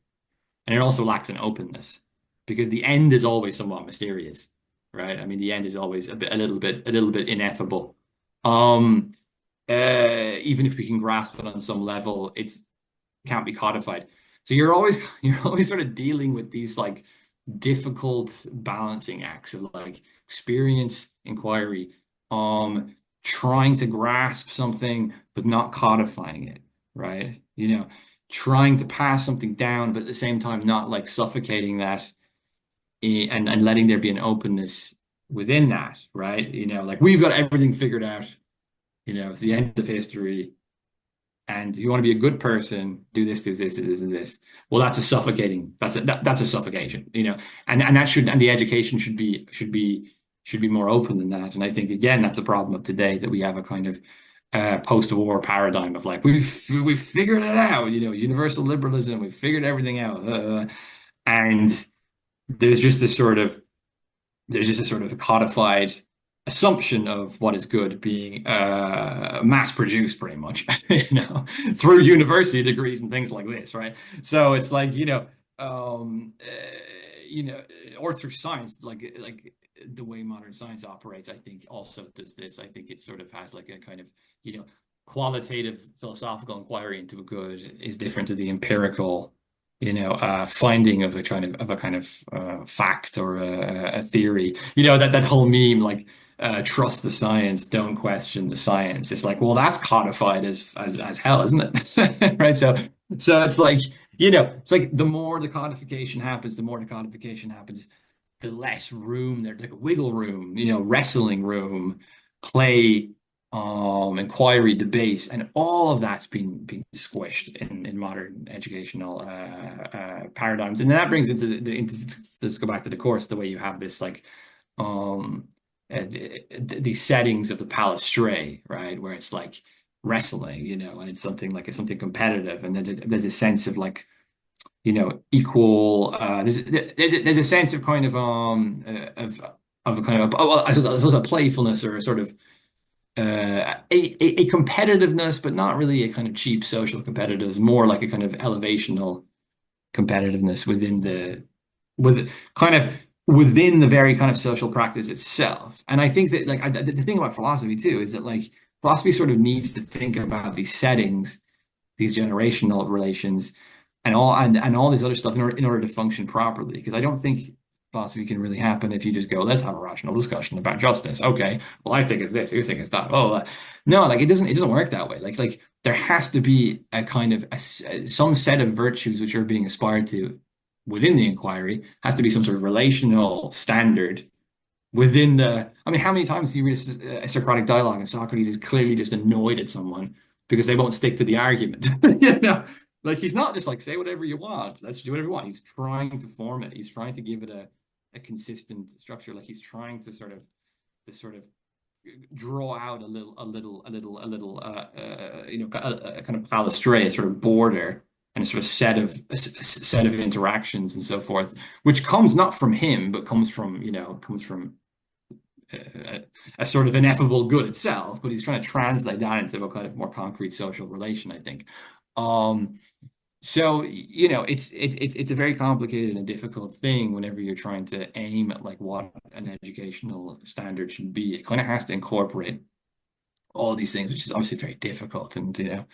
And it also lacks an openness because the end is always somewhat mysterious, right? I mean, the end is always a little bit ineffable. Um, Even if we can grasp it on some level, it can't be codified. So you're always sort of dealing with these like difficult balancing acts of like experience, inquiry, trying to grasp something but not codifying it, right? you know, trying to pass something down, but at the same time not like suffocating that and letting there be an openness within that, right? Like we've got everything figured out, it's the end of history. And if you want to be a good person, do this, and this. Well, that's a suffocating. That's a suffocation, and and the education should be more open than that. And I think again, that's a problem of today that we have a kind of post-war paradigm of like we've figured it out, universal liberalism, we've figured everything out, and there's just this sort of a codified assumption of what is good being mass produced pretty much, through university degrees and things like this, right? So it's like, um, uh, you know, or through science, like the way modern science operates, I think also does this. I think it sort of has like a kind of, qualitative philosophical inquiry into a good is different to the empirical finding of a kind of fact or a theory. That whole meme, like trust the science, don't question the science. It's like, well, that's codified as hell, isn't it? Right. So it's like the more the codification happens, the less room there's like wiggle room, wrestling room, play, inquiry, debate, and all of that's been squished in modern educational paradigms. And then that brings let's go back to the course, the way you have this like these settings of the palæstra, right, where it's like wrestling, and it's something competitive, and then there's a sense of like equal. There's a sense of kind of a kind of I suppose a playfulness or a sort of a competitiveness, but not really a kind of cheap social competitiveness, more like a kind of elevational competitiveness within the very kind of social practice itself. And I think that like the thing about philosophy too is that like philosophy sort of needs to think about these settings, these generational relations, and all this other stuff in order to function properly. Because I don't think philosophy can really happen if you just go, let's have a rational discussion about justice. Okay, well, I think it's this, you think it's that. Oh, no, like it doesn't work that way. Like there has to be a kind of some set of virtues which are being aspired to within the inquiry. Has to be some sort of relational standard within the. I mean, how many times do you read a Socratic dialogue and Socrates is clearly just annoyed at someone because they won't stick to the argument? Like he's not just like say whatever you want. Let's do whatever you want. He's trying to form it. He's trying to give it a consistent structure. Like he's trying to sort of draw out a kind of palæstra, a sort of border, and a set of interactions and so forth, which comes not from him, but comes from a sort of ineffable good itself. But he's trying to translate that into a kind of more concrete social relation, I think. Um, so, it's a very complicated and difficult thing whenever you're trying to aim at like what an educational standard should be. It kind of has to incorporate all these things, which is obviously very difficult, and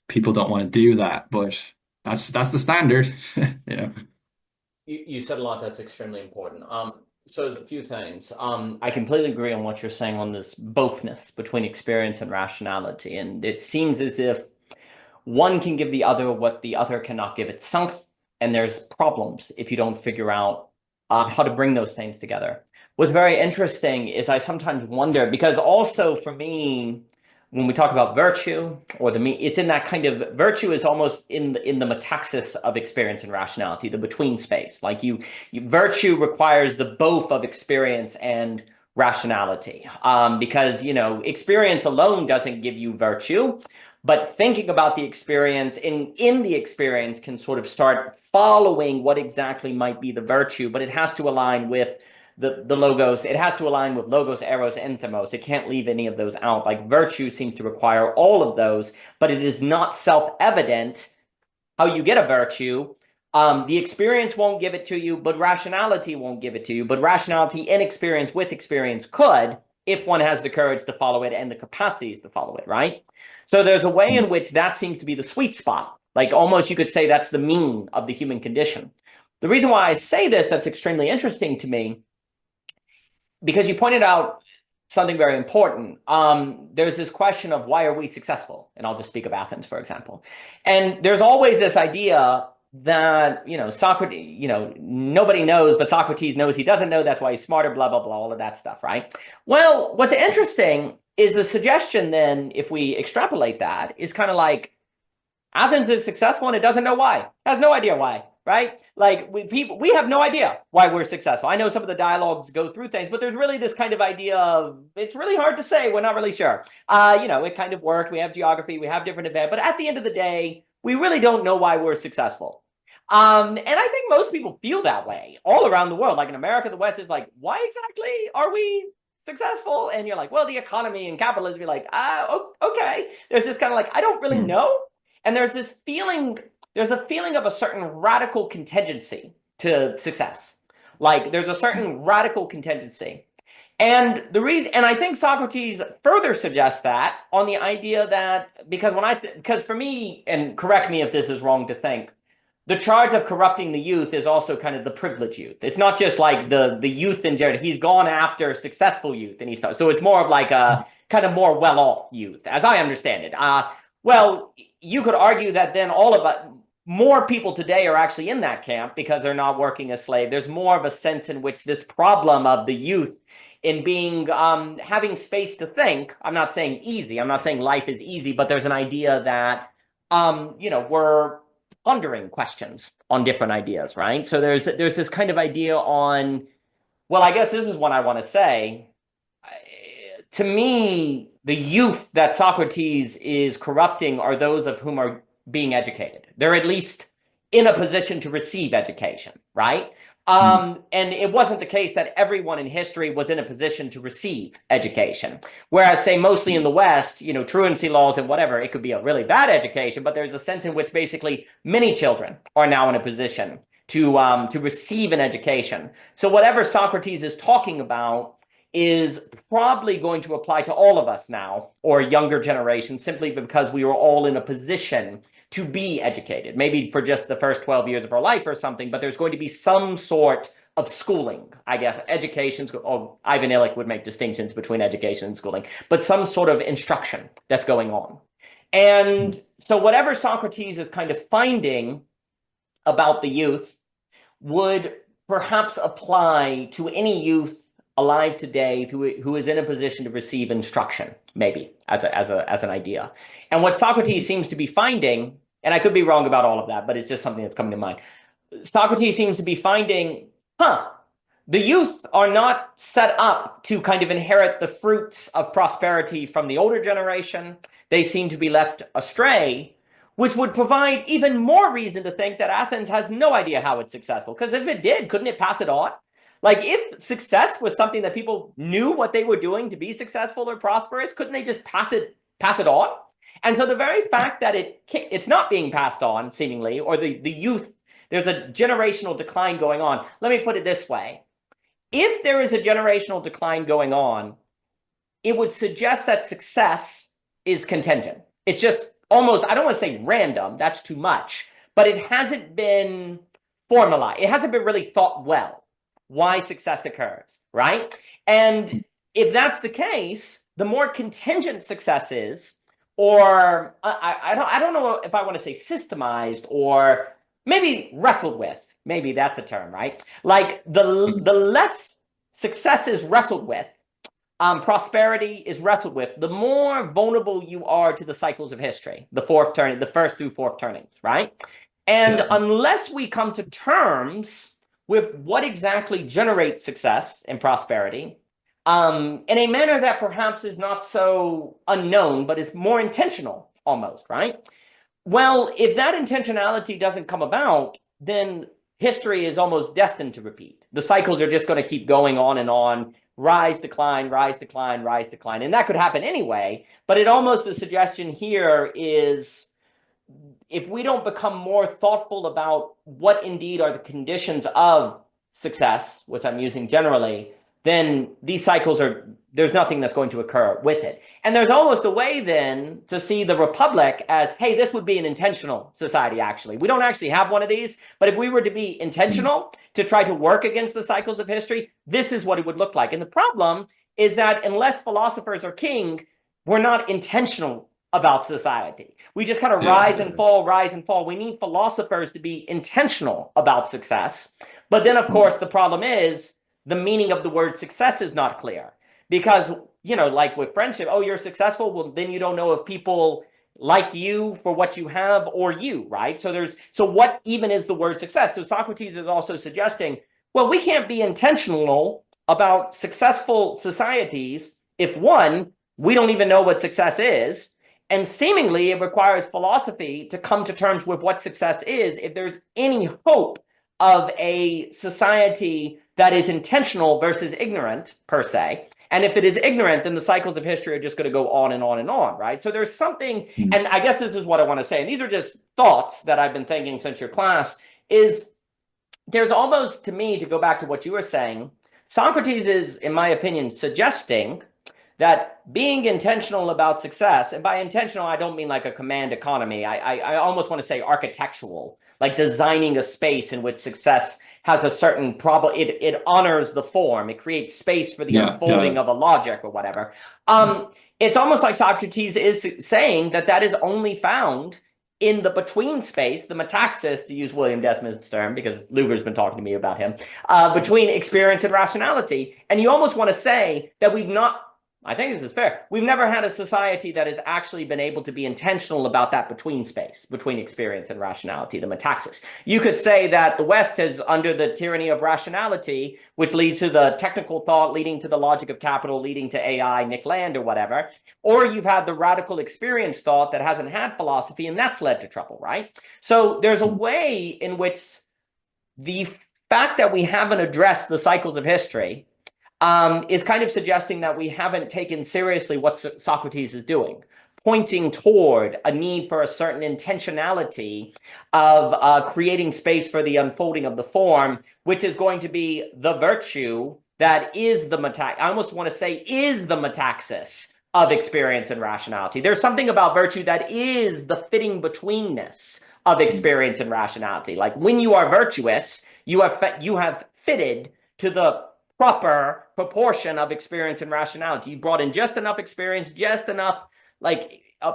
people don't want to do that, but that's the standard, you know. You said a lot that's extremely important. So there's a few things. I completely agree on what you're saying on this bothness between experience and rationality. And it seems as if one can give the other what the other cannot give itself, and there's problems if you don't figure out how to bring those things together. What's very interesting is I sometimes wonder, because also for me, when we talk about virtue or the me, it's in that kind of virtue is almost in the metaxis of experience and rationality, the between space. Like virtue requires the both of experience and rationality, because experience alone doesn't give you virtue, but thinking about the experience in the experience can sort of start following what exactly might be the virtue, but it has to align with the logos. It has to align with logos, eros, and enthymos. It can't leave any of those out. Like virtue seems to require all of those, but it is not self-evident how you get a virtue. The experience won't give it to you, but rationality won't give it to you. But rationality in experience with experience could, if one has the courage to follow it and the capacities to follow it, right? So there's a way in which that seems to be the sweet spot. Like almost you could say that's the mean of the human condition. The reason why I say this, that's extremely interesting to me, because you pointed out something very important. There's this question of why are we successful? And I'll just speak of Athens, for example. And there's always this idea that, Socrates, nobody knows, but Socrates knows he doesn't know. That's why he's smarter, blah, blah, blah, all of that stuff, right? Well, what's interesting is the suggestion then, if we extrapolate that, is kind of like Athens is successful and it doesn't know why, has no idea why, right? Like we have no idea why we're successful. I know some of the dialogues go through things, but there's really this kind of idea of it's really hard to say. We're not really sure. It kind of worked. We have geography, we have different events, but at the end of the day, we really don't know why we're successful. And I think most people feel that way all around the world. Like in America, the West is like, why exactly are we successful? And you're like, well, the economy and capitalism. You're like, okay. There's this kind of like, I don't really know. And there's a feeling of a certain radical contingency to success. Like there's a certain radical contingency. And I think Socrates further suggests that on the idea that, because for me, and correct me if this is wrong to think, the charge of corrupting the youth is also kind of the privileged youth. It's not just like the youth in general. He's gone after successful youth, and so it's more of like a kind of more well-off youth, as I understand it. Well, you could argue that then more people today are actually in that camp because they're not working as slaves. There's more of a sense in which this problem of the youth in being having space to think. I'm not saying easy. I'm not saying life is easy, but there's an idea that we're pondering questions on different ideas, right? So there's this kind of idea on, well, I guess this is what I want to say. To me, the youth that Socrates is corrupting are those of whom are being educated. They're at least in a position to receive education, right? And it wasn't the case that everyone in history was in a position to receive education. Whereas, say, mostly in the West, truancy laws and whatever, it could be a really bad education, but there's a sense in which basically many children are now in a position to receive an education. So whatever Socrates is talking about is probably going to apply to all of us now, or younger generations, simply because we were all in a position to be educated, maybe for just the first 12 years of our life or something, but there's going to be some sort of schooling, I guess, education, or Ivan Illich would make distinctions between education and schooling, but some sort of instruction that's going on. And so whatever Socrates is kind of finding about the youth would perhaps apply to any youth alive today who is in a position to receive instruction, maybe as an idea. And what Socrates seems to be finding, and I could be wrong about all of that, but it's just something that's coming to mind. Socrates seems to be finding, the youth are not set up to kind of inherit the fruits of prosperity from the older generation. They seem to be left astray, which would provide even more reason to think that Athens has no idea how it's successful. Because if it did, couldn't it pass it on? Like if success was something that people knew what they were doing to be successful or prosperous, couldn't they just pass it on? And so the very fact that it's not being passed on, seemingly, or the youth, there's a generational decline going on. Let me put it this way. If there is a generational decline going on, it would suggest that success is contingent. It's just almost, I don't want to say random, that's too much, but it hasn't been formalized. It hasn't been really thought well why success occurs, right? And if that's the case, the more contingent success is, or I don't know if I want to say systemized or maybe wrestled with. Maybe that's a term, right? Like the less success is wrestled with, prosperity is wrestled with, the more vulnerable you are to the cycles of history, the first through fourth turnings, right? And unless we come to terms with what exactly generates success and prosperity, in a manner that perhaps is not so unknown, but is more intentional almost, right? Well, if that intentionality doesn't come about, then history is almost destined to repeat. The cycles are just going to keep going on, rise, decline, rise, decline, rise, decline. And that could happen anyway, but the suggestion here is, if we don't become more thoughtful about what indeed are the conditions of success, which I'm using generally, then these cycles there's nothing that's going to occur with it. And there's almost a way then to see the Republic as, hey, this would be an intentional society, actually. We don't actually have one of these, but if we were to be intentional to try to work against the cycles of history, this is what it would look like. And the problem is that unless philosophers are king, we're not intentional about society. We just kind of Yeah. rise and fall, rise and fall. We need philosophers to be intentional about success. But then, of course, the problem is the meaning of the word success is not clear. Because, like with friendship, oh, you're successful. Well, then you don't know if people like you for what you have or you, right? So what even is the word success? So Socrates is also suggesting, well, we can't be intentional about successful societies if one, we don't even know what success is, and seemingly it requires philosophy to come to terms with what success is if there's any hope of a society that is intentional versus ignorant per se. And if it is ignorant, then the cycles of history are just going to go on and on and on, right? So there's something, and I guess this is what I want to say, and these are just thoughts that I've been thinking since your class, is there's almost, to me, to go back to what you were saying, Socrates is, in my opinion, suggesting that being intentional about success, and by intentional, I don't mean like a command economy. I almost want to say architectural, like designing a space in which success has a certain problem. It honors the form. It creates space for the unfolding of a logic or whatever. It's almost like Socrates is saying that is only found in the between space, the metaxis, to use William Desmond's term, because Luger's been talking to me about him, between experience and rationality. And you almost want to say that we've not, I think this is fair, we've never had a society that has actually been able to be intentional about that between space, between experience and rationality, the metaxis. You could say that the West is under the tyranny of rationality, which leads to the technical thought, leading to the logic of capital, leading to AI, Nick Land or whatever. Or you've had the radical experience thought that hasn't had philosophy, and that's led to trouble, right? So there's a way in which the fact that we haven't addressed the cycles of history is kind of suggesting that we haven't taken seriously what Socrates is doing, pointing toward a need for a certain intentionality of creating space for the unfolding of the form, which is going to be the virtue that is the I almost want to say is the metaxis of experience and rationality. There's something about virtue that is the fitting betweenness of experience and rationality. Like when you are virtuous, you have fitted to the proper proportion of experience and rationality. You brought in just enough experience, just enough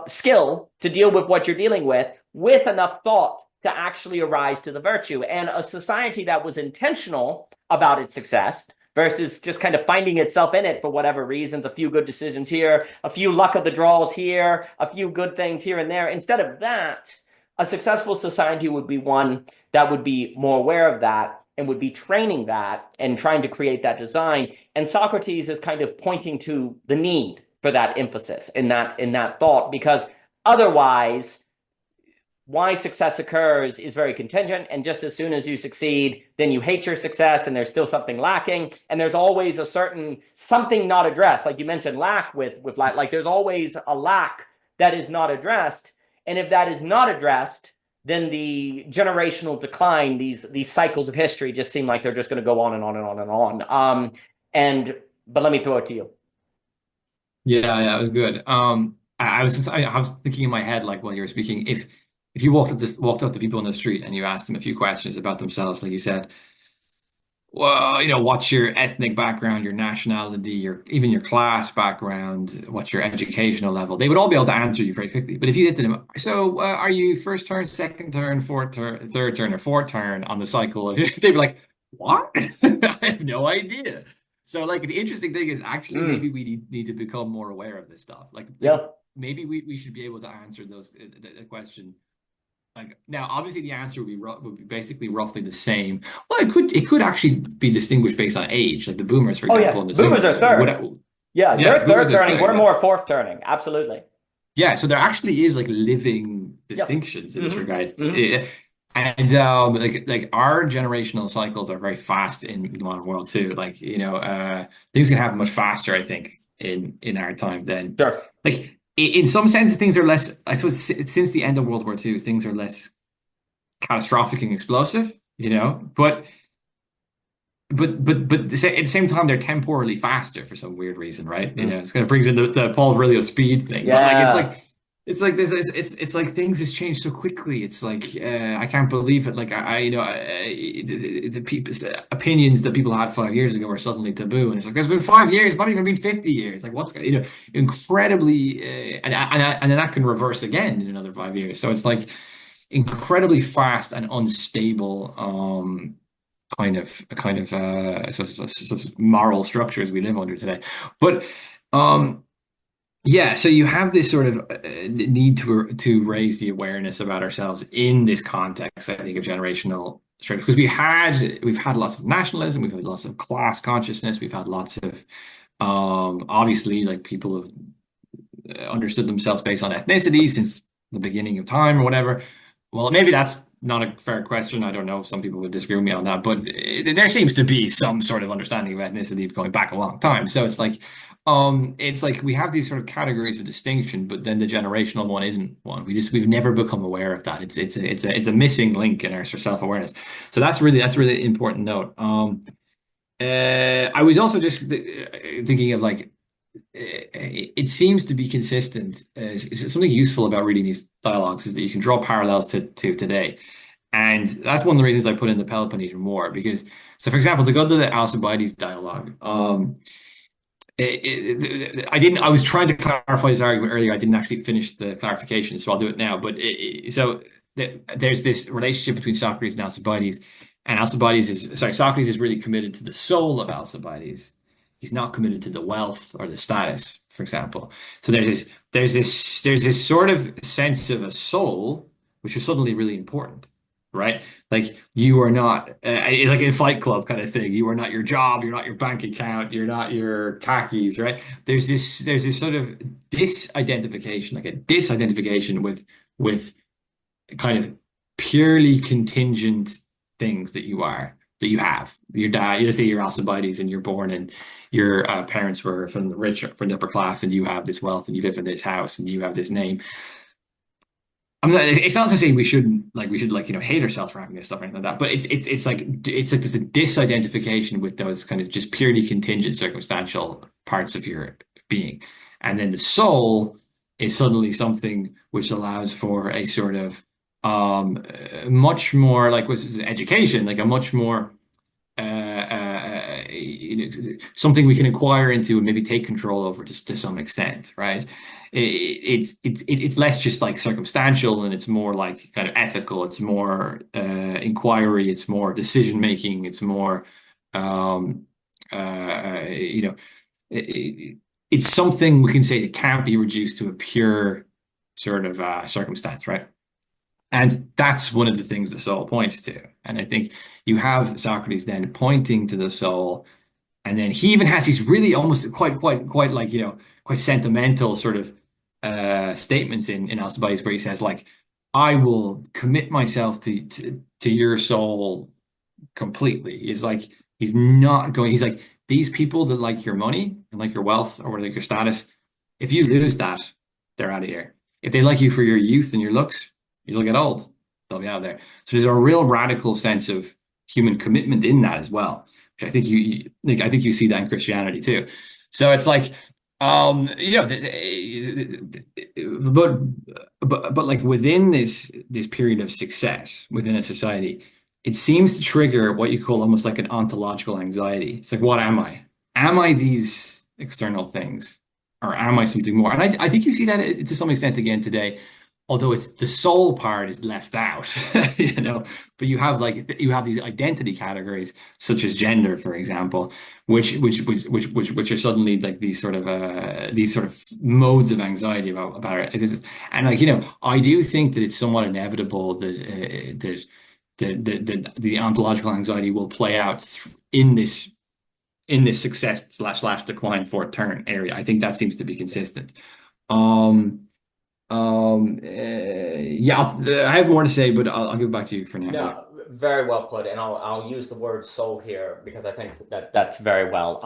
skill to deal with what you're dealing with enough thought to actually arise to the virtue. And a society that was intentional about its success versus just kind of finding itself in it for whatever reasons, a few good decisions here, a few luck of the draws here, a few good things here and there. Instead of that, a successful society would be one that would be more aware of that and would be training that and trying to create that design. And Socrates is kind of pointing to the need for that emphasis in that thought, because otherwise, why success occurs is very contingent. And just as soon as you succeed, then you hate your success and there's still something lacking. And there's always a certain something not addressed. Like you mentioned lack with lack, like there's always a lack that is not addressed. And if that is not addressed, then the generational decline, these cycles of history just seem like they're just going to go on and on and on and on. But let me throw it to you. Yeah, it was good. I was thinking in my head, like while you were speaking, if you walked up to people on the street and you asked them a few questions about themselves, like you said, well, what's your ethnic background, your nationality, even your class background, what's your educational level? They would all be able to answer you very quickly. But if you said to them, so are you first turn, second turn, fourth turn, third turn, or fourth turn on the cycle? They'd be like, what? I have no idea. So like the interesting thing is actually maybe we need to become more aware of this stuff. Like maybe we should be able to answer the question. Like now, obviously, the answer would be basically roughly the same. Well, it could actually be distinguished based on age. Like the boomers, for example, and the boomers are third. They're third turning. We're more fourth turning. Absolutely. Yeah, so there actually is like living distinctions in this regard. And like our generational cycles are very fast in the modern world too. Like things can happen much faster, I think, in our time than like. In some sense, things are less, I suppose, since the end of World War II, things are less catastrophic and explosive, but at the same time, they're temporally faster for some weird reason, right? It kind of brings in the Paul Virilio speed thing. Yeah. But like, It's like this. It's like things has changed so quickly. It's like I can't believe it. Like the people's opinions that people had 5 years ago are suddenly taboo, and it's like there's been 5 years, it's not even been 50 years. Like what's incredibly, and then that can reverse again in another 5 years. So it's like incredibly fast and unstable. Moral structures we live under today, but. Um, yeah, so you have this sort of need to raise the awareness about ourselves in this context, I think, of generational strength, because we've had lots of nationalism, we've had lots of class consciousness, we've had lots of obviously like people have understood themselves based on ethnicity since the beginning of time or whatever. Well, maybe that's not a fair question. I don't know if some people would disagree with me on that, but there seems to be some sort of understanding of ethnicity going back a long time. So it's like we have these sort of categories of distinction, but then the generational one isn't one. We've never become aware of that. It's a missing link in our self-awareness. So that's really important note. I was also just thinking of like it seems to be consistent. Something useful about reading these dialogues is that you can draw parallels to today. And that's one of the reasons I put in the Peloponnesian War, because, so for example, to go to the Alcibiades dialogue, I was trying to clarify this argument earlier. I didn't actually finish the clarification, so I'll do it now. But there's this relationship between Socrates and Alcibiades, and Socrates is really committed to the soul of Alcibiades. He's not committed to the wealth or the status, for example. So there's this sort of sense of a soul, which is suddenly really important, right? Like you are not like in Fight Club kind of thing. You are not your job. You're not your bank account. You're not your khakis, right? There's this sort of disidentification, like a disidentification with kind of purely contingent things that you have. Your dad, let's say you're Alcibiades and you're born and your parents were from from the upper class, and you have this wealth and you live in this house and you have this name. It's not to say we should hate ourselves for having this stuff or anything like that, but it's like there's a disidentification with those kind of just purely contingent circumstantial parts of your being. And then the soul is suddenly something which allows for a sort of much more like was education, like a much more something we can inquire into and maybe take control over to some extent, right? It's less just like circumstantial, and it's more like kind of ethical. It's more inquiry. It's more decision making. It's more um, you know, it's something we can say it can't be reduced to a pure sort of circumstance, right? And that's one of the things the soul points to. And I think you have Socrates then pointing to the soul, and then he even has these really almost quite like, quite sentimental sort of statements in Alcibiades where he says, like, I will commit myself to your soul completely. He's like, these people that like your money and like your wealth or like your status, if you lose that, they're out of here. If they like you for your youth and your looks, you'll get old. They'll be out there. So there's a real radical sense of human commitment in that as well, which I think I think you see that in Christianity too. So it's like, but like within this period of success within a society, it seems to trigger what you call almost like an ontological anxiety. It's like, what am I? Am I these external things, or am I something more? And I think you see that to some extent again today, although it's the soul part is left out, but you have these identity categories such as gender, for example, which are suddenly like these sort of modes of anxiety about it. And like, I do think that it's somewhat inevitable that the ontological anxiety will play out in this success slash decline fourth turn area. I think that seems to be consistent. Um, yeah, I have more to say, but I'll give it back to you for now. Yeah. No, very well put, and I'll use the word soul here because I think that that's very well.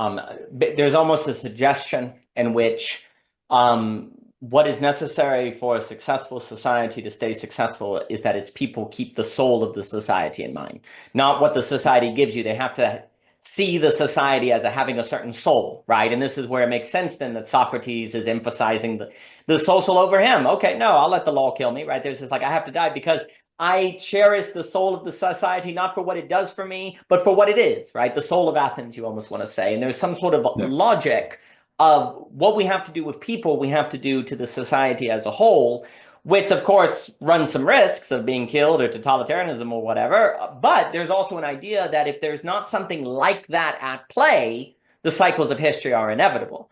There's almost a suggestion in which what is necessary for a successful society to stay successful is that its people keep the soul of the society in mind, not what the society gives you. They have to see the society as having a certain soul, right? And this is where it makes sense then that Socrates is emphasizing the social over him. Okay, no, I'll let the law kill me, right? There's this like, I have to die because I cherish the soul of the society, not for what it does for me, but for what it is, right? The soul of Athens, you almost want to say. And there's some sort of Yeah. logic of what we have to do with people, we have to do to the society as a whole, which of course runs some risks of being killed or totalitarianism or whatever. But there's also an idea that if there's not something like that at play, the cycles of history are inevitable.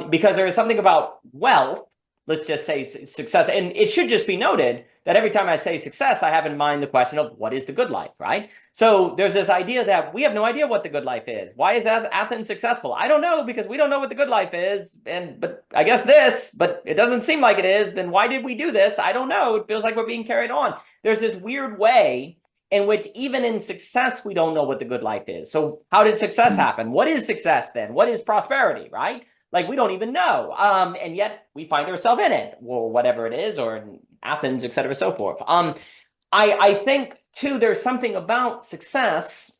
Because there is something about wealth, let's just say success, and it should just be noted that every time I say success, I have in mind the question of what is the good life, right? So there's this idea that we have no idea what the good life is. Why is Athens successful? I don't know, because we don't know what the good life is. But I guess but it doesn't seem like it is. Then why did we do this? I don't know. It feels like we're being carried on. There's this weird way in which even in success, we don't know what the good life is. So how did success happen? What is success then? What is prosperity, right? Like we don't even know. And yet we find ourselves in it, or whatever it is, or in Athens, et cetera, so forth. I think too, there's something about success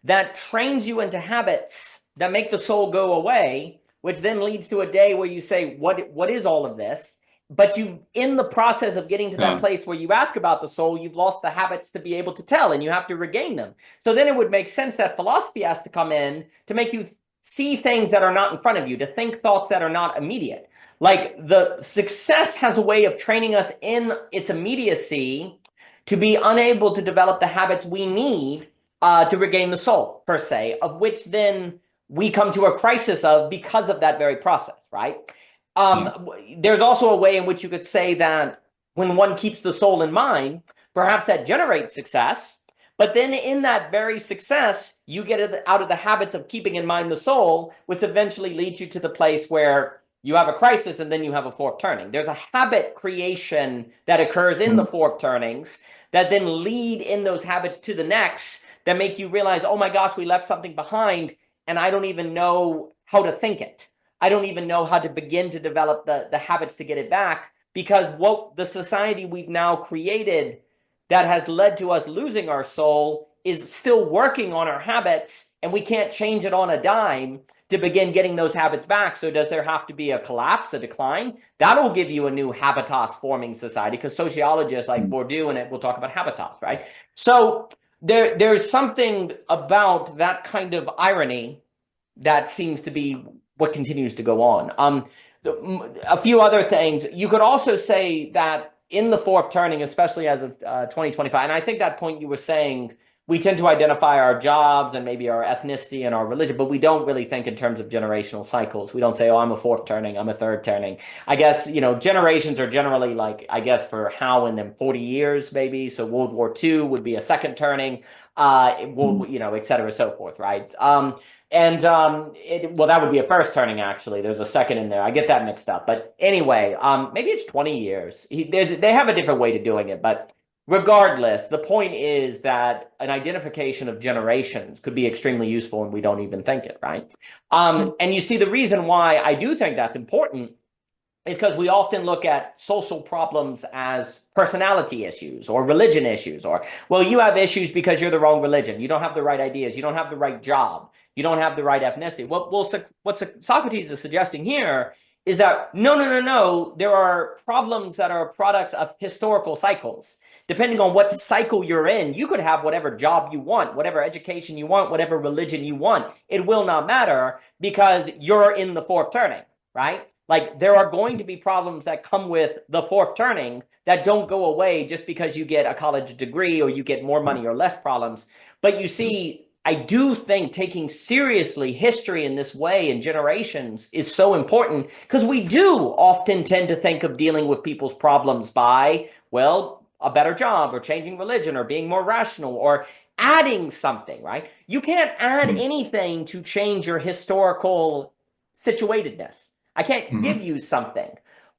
that trains you into habits that make the soul go away, which then leads to a day where you say, what is all of this? But you, in the process of getting to that place where you ask about the soul, you've lost the habits to be able to tell, and you have to regain them. So then it would make sense that philosophy has to come in to make you see things that are not in front of you, to think thoughts that are not immediate. Like the success has a way of training us in its immediacy to be unable to develop the habits we need to regain the soul, per se, of which then we come to a crisis of because of that very process, right? There's also a way in which you could say that when one keeps the soul in mind, perhaps that generates success, but then in that very success, you get out of the habits of keeping in mind the soul, which eventually leads you to the place where you have a crisis and then you have a fourth turning. There's a habit creation that occurs in the fourth turnings that then lead in those habits to the next that make you realize, oh my gosh, we left something behind and I don't even know how to think it. I don't even know how to begin to develop the habits to get it back, because what the society we've now created that has led to us losing our soul is still working on our habits, and we can't change it on a dime to begin getting those habits back. So does there have to be a collapse, a decline? That'll give you a new habitus forming society, because sociologists like Bourdieu and it will talk about habitus, right? So there's something about that kind of irony that seems to be what continues to go on. A few other things. You could also say that in the fourth turning, especially as of 2025, and I think that point you were saying, we tend to identify our jobs and maybe our ethnicity and our religion, but we don't really think in terms of generational cycles. We don't say, oh, I'm a fourth turning, I'm a third turning. I guess, generations are generally like, I guess for Howe in them 40 years, maybe. So World War II would be a second turning, et cetera, so forth, right? Well, that would be a first turning, actually. There's a second in there. I get that mixed up. But anyway, maybe it's 20 years. They have a different way to doing it, but regardless, the point is that an identification of generations could be extremely useful, and we don't even think it, right? And you see, the reason why I do think that's important is because we often look at social problems as personality issues or religion issues, or, well, you have issues because you're the wrong religion. You don't have the right ideas. You don't have the right job. You don't have the right ethnicity. What Socrates is suggesting here is that no. There are problems that are products of historical cycles. Depending on what cycle you're in, you could have whatever job you want, whatever education you want, whatever religion you want. It will not matter because you're in the fourth turning, right? Like there are going to be problems that come with the fourth turning that don't go away just because you get a college degree or you get more money or less problems. But you see, I do think taking seriously history in this way in generations is so important, because we do often tend to think of dealing with people's problems by, well, a better job or changing religion or being more rational or adding something, right? You can't add anything to change your historical situatedness. I can't give you something.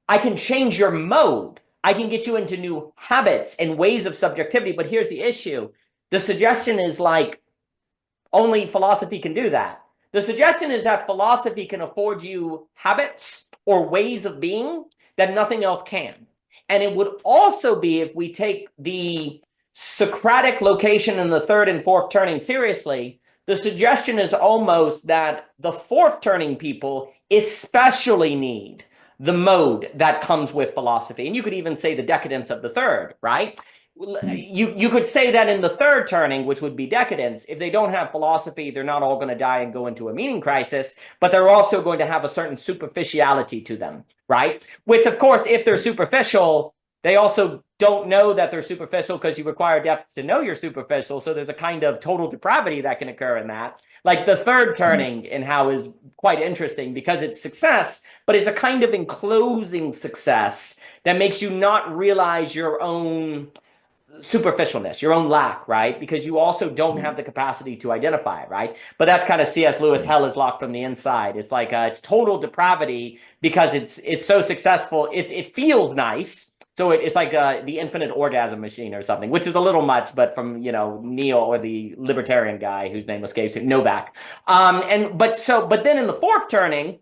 I can change your mode. I can get you into new habits and ways of subjectivity. But here's the issue. The suggestion is like, only philosophy can do that. The suggestion is that philosophy can afford you habits or ways of being that nothing else can. And it would also be, if we take the Socratic location in the third and fourth turning seriously, The suggestion is almost that the fourth turning people especially need the mode that comes with philosophy. And you could even say the decadence of the third, right? You could say that in the third turning, which would be decadence, if they don't have philosophy, they're not all going to die and go into a meaning crisis, but they're also going to have a certain superficiality to them, right? Which, of course, if they're superficial, they also don't know that they're superficial because you require depth to know you're superficial. So there's a kind of total depravity that can occur in that. Like the third turning in how is quite interesting because it's success, but it's a kind of enclosing success that makes you not realize your own superficialness, your own lack, right? Because you also don't have the capacity to identify, right? But that's kind of C.S. Lewis, hell is locked from the inside. It's like it's total depravity because it's so successful. It feels nice. So it's like the infinite orgasm machine or something, which is a little much, but from, Neil or the libertarian guy whose name escapes him, Novak. But then in the fourth turning,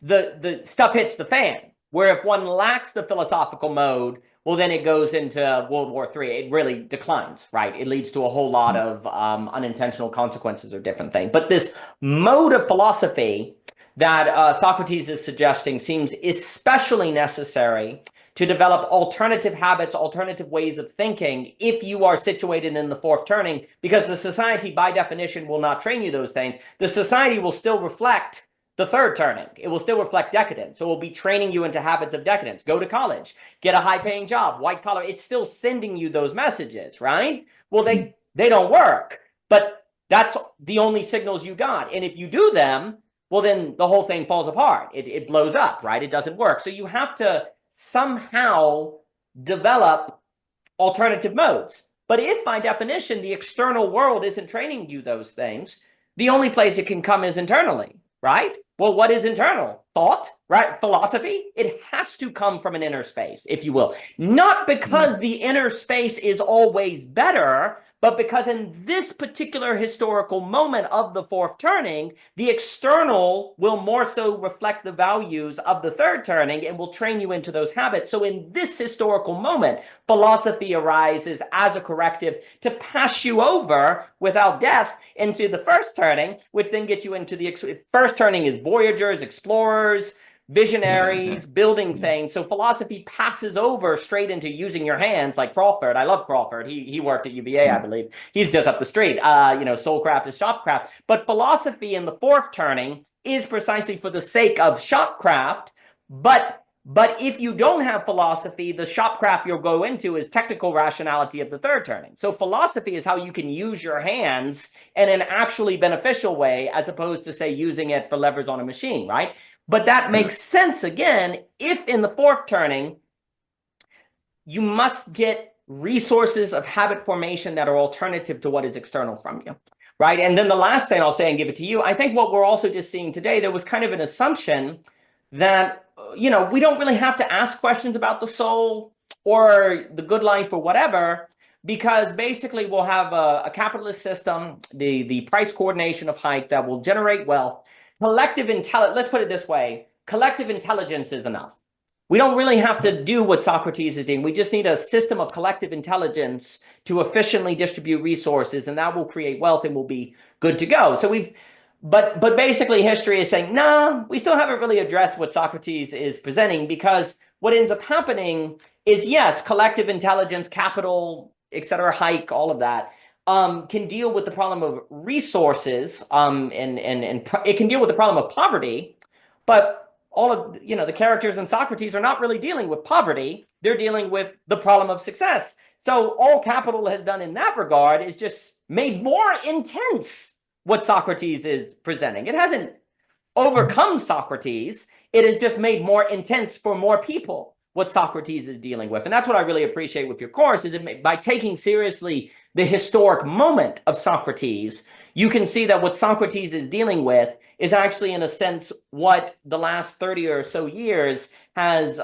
the stuff hits the fan, where if one lacks the philosophical mode, well, then it goes into World War III. It really declines, right? It leads to a whole lot of unintentional consequences or different things. But this mode of philosophy that Socrates is suggesting seems especially necessary to develop alternative habits, alternative ways of thinking if you are situated in the fourth turning, because the society, by definition, will not train you those things. The society will still reflect the third turning. It will still reflect decadence. So it will be training you into habits of decadence. Go to college, get a high-paying job, white collar. It's still sending you those messages, right? Well, they don't work, but that's the only signals you got. And if you do them, well, then the whole thing falls apart. It blows up, right? It doesn't work. So you have to somehow develop alternative modes. But if by definition the external world isn't training you those things, the only place it can come is internally, right? Well, what is internal? Thought, right? Philosophy? It has to come from an inner space, if you will. Not because the inner space is always better, but because in this particular historical moment of the fourth turning, the external will more so reflect the values of the third turning and will train you into those habits. So in this historical moment, philosophy arises as a corrective to pass you over without death into the first turning, which then gets you into the first turning is voyagers, explorers, visionaries, building things. So philosophy passes over straight into using your hands, like Crawford. I love Crawford. He worked at UVA, I believe. He's just up the street. Soulcraft is shopcraft. But philosophy in the fourth turning is precisely for the sake of shopcraft. But if you don't have philosophy, the shopcraft you'll go into is technical rationality of the third turning. So philosophy is how you can use your hands in an actually beneficial way, as opposed to, say, using it for levers on a machine, right? But that makes sense, again, if in the fourth turning, you must get resources of habit formation that are alternative to what is external from you, right? And then the last thing I'll say and give it to you, I think what we're also just seeing today, there was kind of an assumption that, we don't really have to ask questions about the soul or the good life or whatever, because basically we'll have a capitalist system, the price coordination of height that will generate wealth. Collective intelligence, let's put it this way, collective intelligence is enough. We don't really have to do what Socrates is doing. We just need a system of collective intelligence to efficiently distribute resources, and that will create wealth and we'll be good to go. So but basically history is saying, nah, we still haven't really addressed what Socrates is presenting, because what ends up happening is, yes, collective intelligence, capital, etc., hike, all of that, can deal with the problem of resources, and it can deal with the problem of poverty, but all of the characters in Socrates are not really dealing with poverty. They're dealing with the problem of success. So all capital has done in that regard is just made more intense what Socrates is presenting. It hasn't overcome Socrates. It has just made more intense for more people what Socrates is dealing with. And that's what I really appreciate with your course, is by taking seriously the historic moment of Socrates, you can see that what Socrates is dealing with is actually, in a sense, what the last 30 or so years has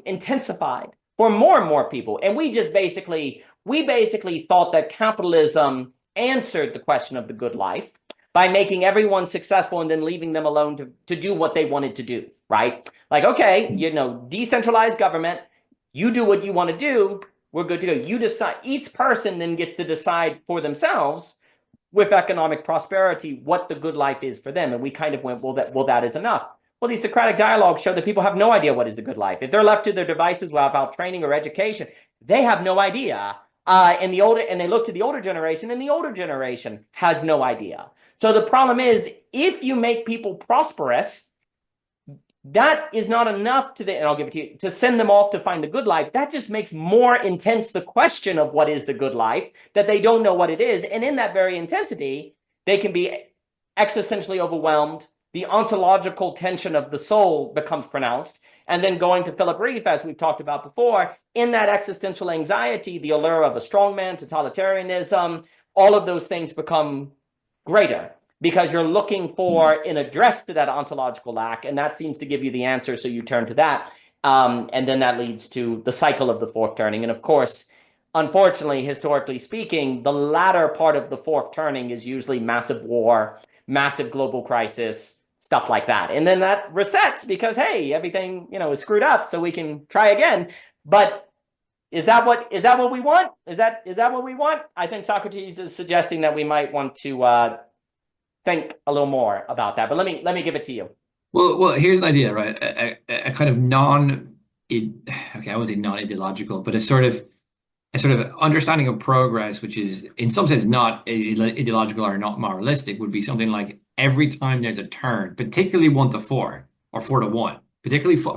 intensified for more and more people. And we basically thought that capitalism answered the question of the good life by making everyone successful and then leaving them alone to do what they wanted to do, right? Like, okay, decentralized government, you do what you want to do, we're good to go. You decide, each person then gets to decide for themselves with economic prosperity what the good life is for them. And we kind of went, well, that is enough. Well, these Socratic dialogues show that people have no idea what is the good life. If they're left to their devices without training or education, they have no idea. And they look to the older generation, and the older generation has no idea. So the problem is, if you make people prosperous, that is not enough and I'll give it to you, to send them off to find the good life. That just makes more intense the question of what is the good life, that they don't know what it is. And in that very intensity, they can be existentially overwhelmed. The ontological tension of the soul becomes pronounced. And then going to Philip Reef, as we've talked about before, in that existential anxiety, the allure of a strongman, totalitarianism, all of those things become greater, because you're looking for an address to that ontological lack, and that seems to give you the answer, so you turn to that. And then that leads to the cycle of the fourth turning. And of course, unfortunately, historically speaking, the latter part of the fourth turning is usually massive war, massive global crisis, stuff like that. And then that resets because, hey, everything, is screwed up, so we can try again. But is that what we want? Is that what we want? I think Socrates is suggesting that we might want to think a little more about that. But let me give it to you. Well, here's an idea, right? A kind of okay, I won't say non-ideological, but a sort of understanding of progress, which is in some sense not ideological or not moralistic, would be something like every time there's a turn, particularly 1 to 4 or 4 to 1,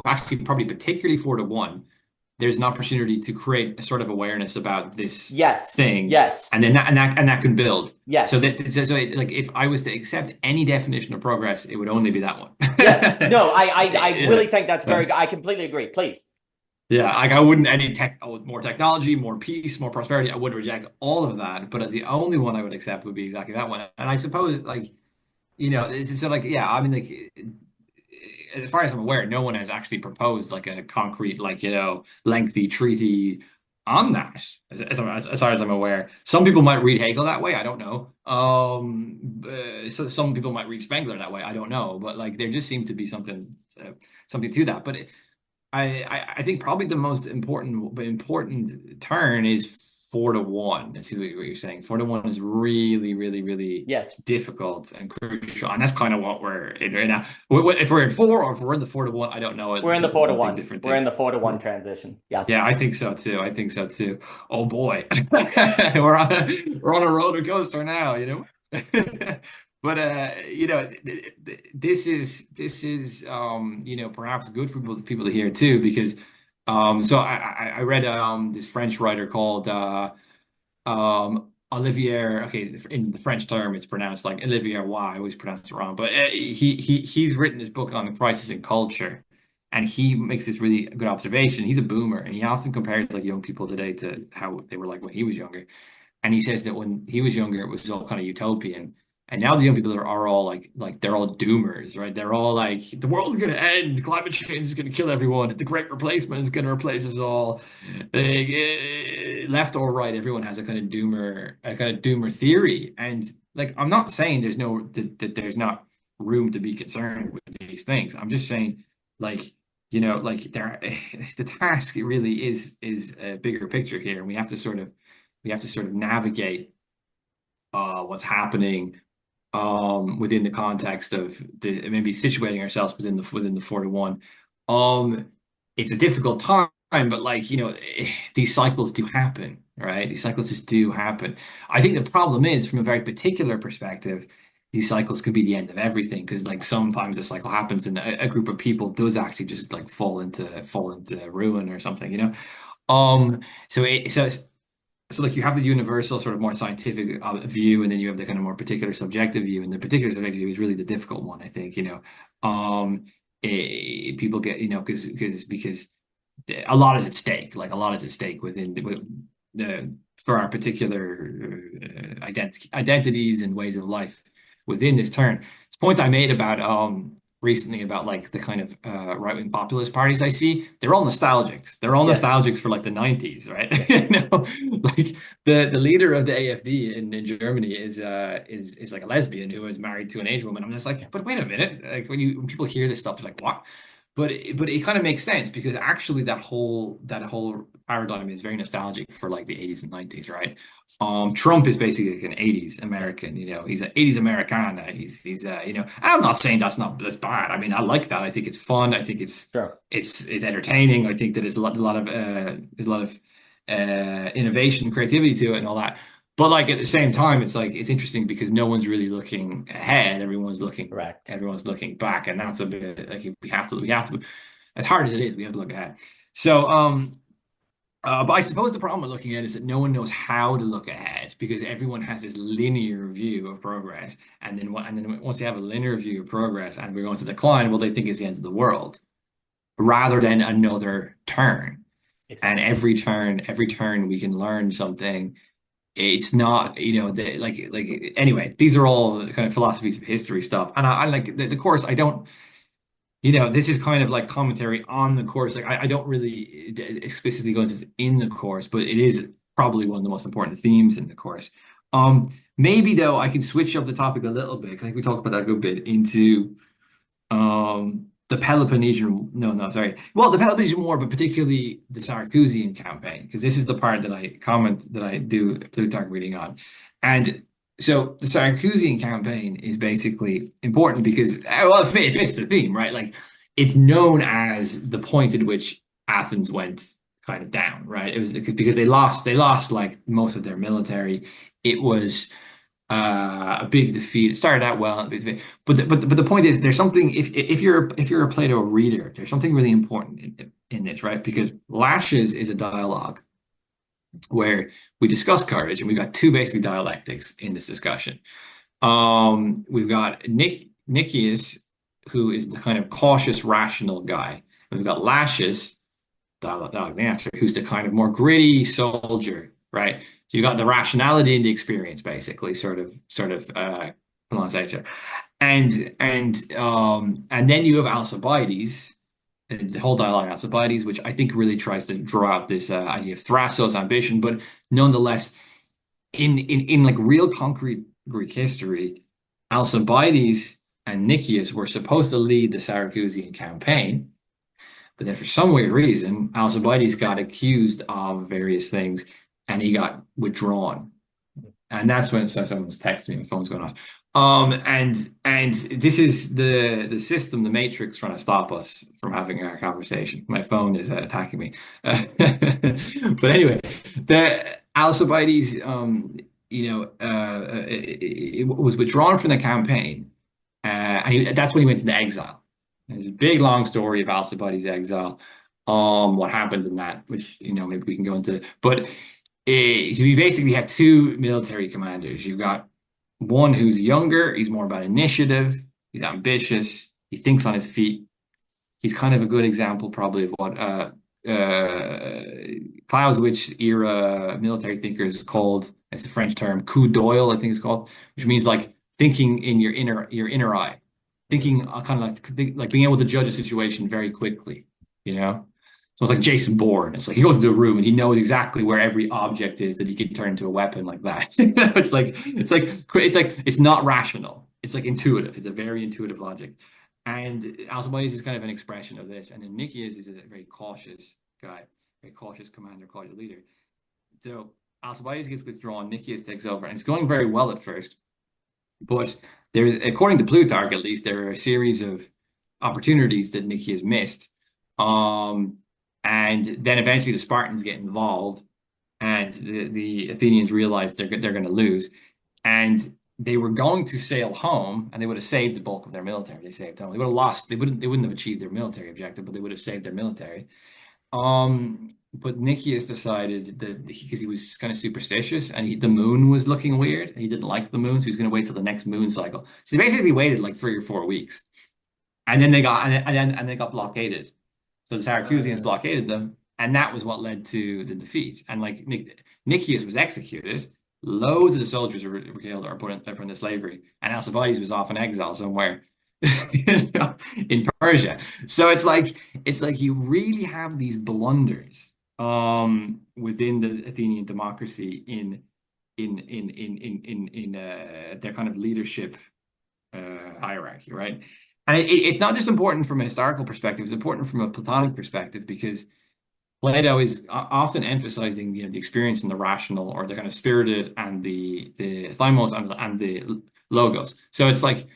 actually probably particularly 4 to 1, there's an opportunity to create a sort of awareness about this Yes. thing, Yes. and then that can build. Yes. Like if I was to accept any definition of progress, it would only be that one. Yes. No, I Yeah. really think that's very good. I completely agree. Please. Yeah, like I wouldn't more technology, more peace, more prosperity. I would reject all of that, but the only one I would accept would be exactly that one. And I suppose, like, it's so like, yeah, I mean, like, as far as I'm aware, no one has actually proposed like a concrete, like, lengthy treaty on that. As far as I'm aware, some people might read Hegel that way. I don't know. So some people might read Spengler that way. I don't know. But like, there just seemed to be something to that. But I think probably the most important turn is 4 to 1. That's what you're saying. 4 to 1 is really, really, really Yes. difficult and crucial, and that's kind of what we're in right now. If we're in 4 or if we're in the 4 to 1, I don't know. We're in the 4 to 1. Different We're in thing. the 4 to 1 transition. Yeah. Yeah, I think so too. I think so too. Oh boy, we're on a roller coaster now. But this is perhaps good for people to hear too, because so I read this French writer called Olivier. Okay, in the French term it's pronounced like Olivier Y. I always pronounce it wrong, but he's written this book on the crisis in culture. And he makes this really good observation. He's a boomer, and he often compares like young people today to how they were like when he was younger. And he says that when he was younger, it was all kind of utopian. And now the young people are all like they're all doomers, right? They're all like the world's going to end, climate change is going to kill everyone, the great replacement is going to replace us all. Like, left or right, everyone has a kind of doomer theory. And like I'm not saying that there's not room to be concerned with these things. I'm just saying like like the task really is a bigger picture here, and we have to sort of navigate what's happening within the context of maybe situating ourselves within the 4 to 1. It's a difficult time, but like these cycles do happen, right? These cycles just do happen. I think the problem is, from a very particular perspective, these cycles could be the end of everything, because like sometimes the cycle happens and a group of people does actually just like fall into ruin or something. Um, so like you have the universal sort of more scientific view, and then you have the kind of more particular subjective view, and the particular subjective view is really the difficult one, I think. People get because a lot is at stake, like a lot is at stake for our particular identities and ways of life within this turn. This point I made about recently about like the kind of right-wing populist parties I see, they're all nostalgics. They're all Yes. nostalgics for like the 90s, right? Yes. Like the leader of the AfD in Germany is like a lesbian who was married to an Asian woman. I'm just like, but wait a minute. Like when people hear this stuff, they're like, what? but it kind of makes sense because actually that whole paradigm is very nostalgic for like the 80s and 90s, right? Trump is basically like an 80s American, he's an 80s Americana. And I'm not saying that's bad. I mean, I like that. I think it's fun. I think it's Sure. it's entertaining. I think that there's a lot of innovation, creativity to it, and all that. But like at the same time, it's like it's interesting because no one's really looking ahead. Correct. Everyone's looking back, and that's a bit like we have to. As hard as it is, we have to look ahead. So, but I suppose the problem with looking ahead is that no one knows how to look ahead because everyone has this linear view of progress, and then once they have a linear view of progress and we're going to decline, well, they think it's the end of the world, rather than another turn. And Exactly. every turn we can learn something. It's not, anyway, these are all kind of philosophies of history stuff. And I like the course, I don't, this is kind of like commentary on the course. Like I don't really explicitly go into this in the course, but it is probably one of the most important themes in the course. Maybe though I can switch up the topic a little bit. I think we talked about that a good bit into the Peloponnesian, no, sorry. Well, the Peloponnesian War, but particularly the Syracusan campaign, because this is the part that I do Plutarch reading on. And so the Syracusan campaign is basically important because, well, it fits the theme, right? Like it's known as the point at which Athens went kind of down, right? It was because they lost like most of their military. It was a big defeat. It started out well, a big defeat. But the point is, there's something if you're a Plato reader, there's something really important in this, right? Because Laches is a dialogue where we discuss courage, and we've got two basic dialectics in this discussion. We've got Nicias, who is the kind of cautious, rational guy, and we've got Laches, dialogue answer, who's the kind of more gritty soldier, right? So you got the rationality and the experience, basically, pronunciation. And then you have Alcibiades, and the whole dialogue Alcibiades, which I think really tries to draw out this idea of Thrasos ambition, but nonetheless, in like real concrete Greek history, Alcibiades and Nicias were supposed to lead the Syracusan campaign. But then for some weird reason, Alcibiades got accused of various things and he got withdrawn. And that's when someone's texting me, my phone's going off. And this is the system, the matrix trying to stop us from having our conversation. My phone is attacking me. But anyway, the Alcibiades, it was withdrawn from the campaign. That's when he went into exile. There's a big long story of Alcibiades' exile. What happened in that, which maybe we can go into. But we basically have two military commanders. You've got one who's younger. He's more about initiative. He's ambitious. He thinks on his feet. He's kind of a good example, probably, of what Clausewitz era military thinkers called, as the French term, coup d'oeil, I think it's called, which means like thinking in your inner eye, Mhm. thinking kind of like being able to judge a situation very quickly, you know? So it's like Jason Bourne. It's like he goes into a room and he knows exactly where every object is that he can turn into a weapon like that. It's not rational. It's like intuitive. It's a very intuitive logic. And Alcibiades is kind of an expression of this. And then Nicias is a very cautious guy, very cautious commander, cautious leader. So Alcibiades gets withdrawn, Nicias takes over, and it's going very well at first. But there's, according to Plutarch, at least, there are a series of opportunities that Nicias missed. Um, and then eventually the Spartans get involved, and the Athenians realize they're going to lose, and they were going to sail home, and they would have saved the bulk of their military. They saved home. They would have lost. They wouldn't have achieved their military objective, but they would have saved their military. But Nicias decided that because he was kind of superstitious and the moon was looking weird, and he didn't like the moon, so he was going to wait till the next moon cycle. So they basically waited like 3 or 4 weeks, and then they got blockaded. So the Syracusans Uh, blockaded them, and that was what led to the defeat. And like Nicias was executed, loads of the soldiers were killed or put into slavery, and Alcibiades was off in exile somewhere, in Persia. So it's like you really have these blunders within the Athenian democracy in their kind of leadership hierarchy, right? And it's not just important from a historical perspective, it's important from a Platonic perspective because Plato is often emphasizing, the experience and the rational, or the kind of spirited, and the thymos, and the logos. So it's like,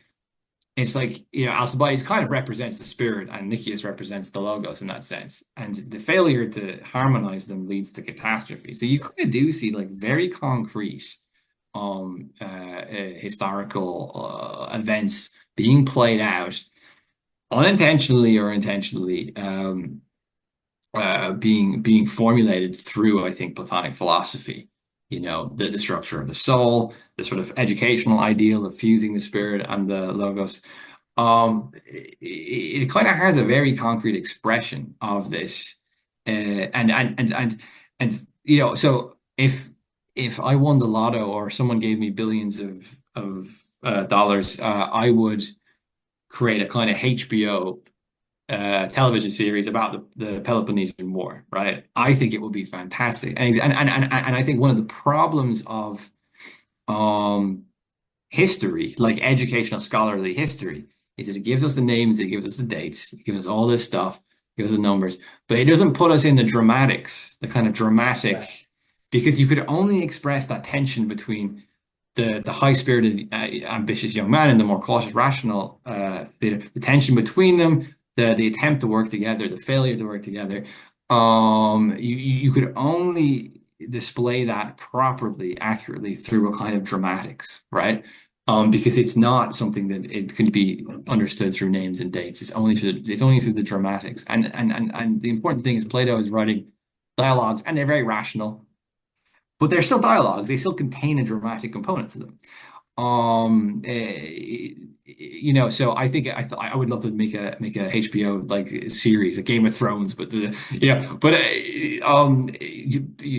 Alcibiades kind of represents the spirit, and Nicias represents the logos in that sense. And the failure to harmonize them leads to catastrophe. So you kind Yes. of do see like very concrete historical events being played out unintentionally or intentionally, being formulated through, I think, Platonic philosophy. The structure of the soul, the sort of educational ideal of fusing the spirit and the logos. It kind of has a very concrete expression of this, so if I won the lotto, or someone gave me billions of dollars, I would create a kind of HBO television series about the Peloponnesian War, right? I think it would be fantastic, and I think one of the problems of um history, like educational scholarly history, is that it gives us the names, it gives us the dates, it gives us all this stuff, it gives us the numbers, but it doesn't put us in the dramatics, the kind of Right. dramatic, because you could only express that tension between the high-spirited, ambitious young man and the more cautious, rational, the tension between them, the attempt to work together, the failure to work together. You could only display that properly, accurately through a kind of dramatics, right? Because it's not something that it can be understood through names and dates. It's only through the dramatics. And the important thing is Plato is writing dialogues, and they're very rational, but they're still dialogue. They still contain a dramatic component to them. So I think I would love to make a HBO like series, a Game of Thrones, but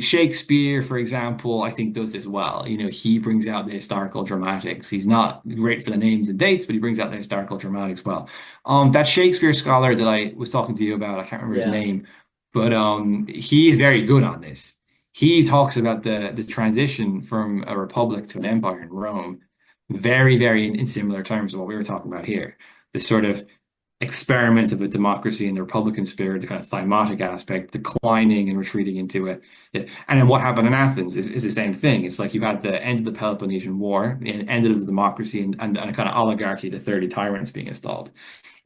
Shakespeare, for example, I think does this well. He brings out the historical dramatics. He's not great for the names and dates, but he brings out the historical dramatics well. That Shakespeare scholar that I was talking to you about, I can't remember his Yeah. name, but he is very good on this. He talks about the transition from a republic to an empire in Rome very, very in similar terms to what we were talking about here. The sort of experiment of a democracy in the Republican spirit, the kind of thymotic aspect, declining and retreating into it. And then what happened in Athens is the same thing. It's like you had the end of the Peloponnesian War, the end of the democracy, and a kind of oligarchy, the 30 tyrants being installed.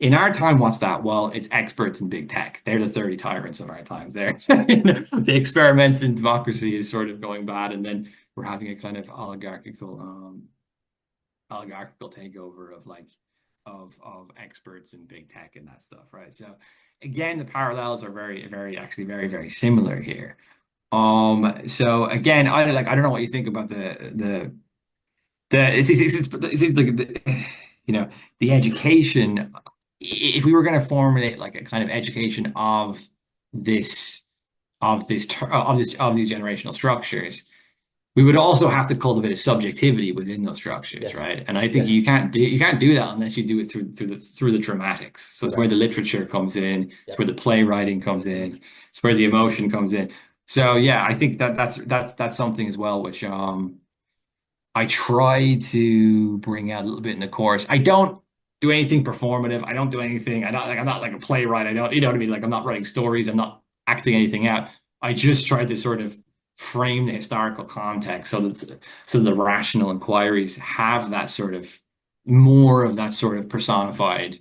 In our time, what's that? Well, it's experts in big tech. They're the 30 tyrants of our time. The experiments in democracy is sort of going bad, and then we're having a kind of oligarchical takeover of like of experts in big tech and that stuff, right? So again, the parallels are very, very, actually very, very similar here. So again, I don't know what you think about the it's like the education. If we were going to formulate like a kind of education this of these generational structures, we would also have to cultivate a subjectivity within those structures, Yes. right? And I think Yes. you can't do that unless you do it through the dramatics. So it's where Right. the literature comes in, it's Yep. where the playwriting comes in, it's where the emotion comes in. So yeah, I think that's something as well, which I try to bring out a little bit in the course. I don't do anything performative. I don't do anything. I'm not like a playwright. I don't, you know what I mean? Like I'm not writing stories. I'm not acting anything out. I just try to sort of frame the historical context so the rational inquiries have that sort of more of that sort of personified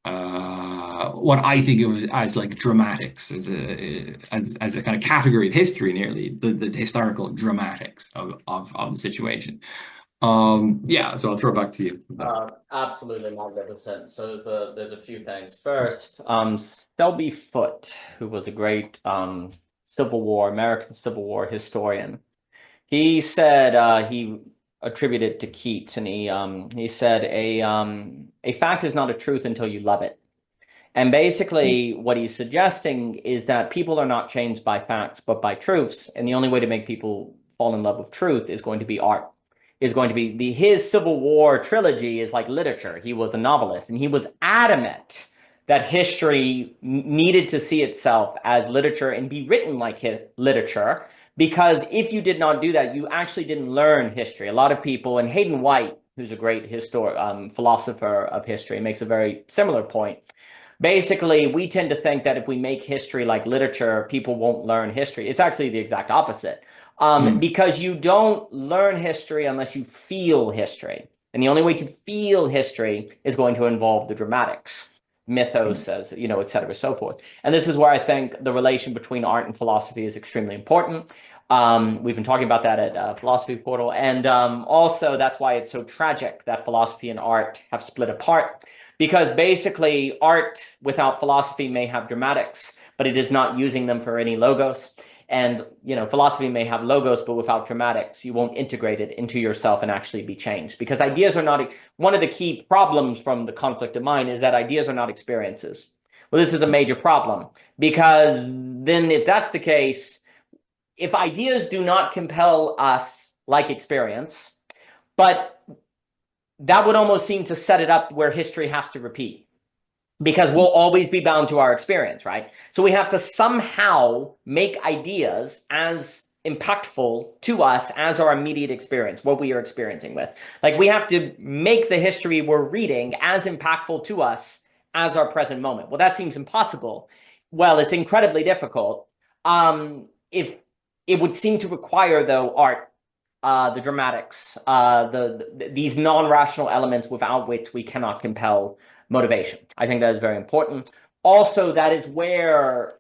what I think of as like dramatics as a kind of category of history, nearly the historical dramatics of the situation. Yeah, so I'll throw it back to you. Absolutely magnificent. So there's a few things. First, Selby Foote, who was a great American Civil War historian, he said he attributed to Keats, and he said a fact is not a truth until you love it. And basically, what he's suggesting is that people are not changed by facts, but by truths. And the only way to make people fall in love with truth is going to be art. Is going to be his Civil War trilogy is like literature. He was a novelist, and he was adamant that history needed to see itself as literature and be written like literature. Because if you did not do that, you actually didn't learn history. A lot of people, and Hayden White who's a great philosopher of history, makes a very similar point. Basically, we tend to think that if we make history like literature, people won't learn history. It's actually the exact opposite. Mm. Because you don't learn history unless you feel history. And the only way to feel history is going to involve the dramatics, mythos, as you know, et cetera, so forth. And this is where I think the relation between art and philosophy is extremely important. We've been talking about that at Philosophy Portal. And also, that's why it's so tragic that philosophy and art have split apart. Because basically, art without philosophy may have dramatics, but it is not using them for any logos. And, you know, philosophy may have logos, but without dramatics, you won't integrate it into yourself and actually be changed. Because ideas are not, one of the key problems from the conflict of mind is that ideas are not experiences. Well, this is a major problem because then if that's the case, if ideas do not compel us like experience, but that would almost seem to set it up where history has to repeat because we'll always be bound to our experience, right? So we have to somehow make ideas as impactful to us as our immediate experience, what we are experiencing with. Like we have to make the history we're reading as impactful to us as our present moment. Well, that seems impossible. Well, it's incredibly difficult. If it would seem to require, though, art, the dramatics, these non-rational elements without which we cannot compel motivation. I think that is very important. Also, that is where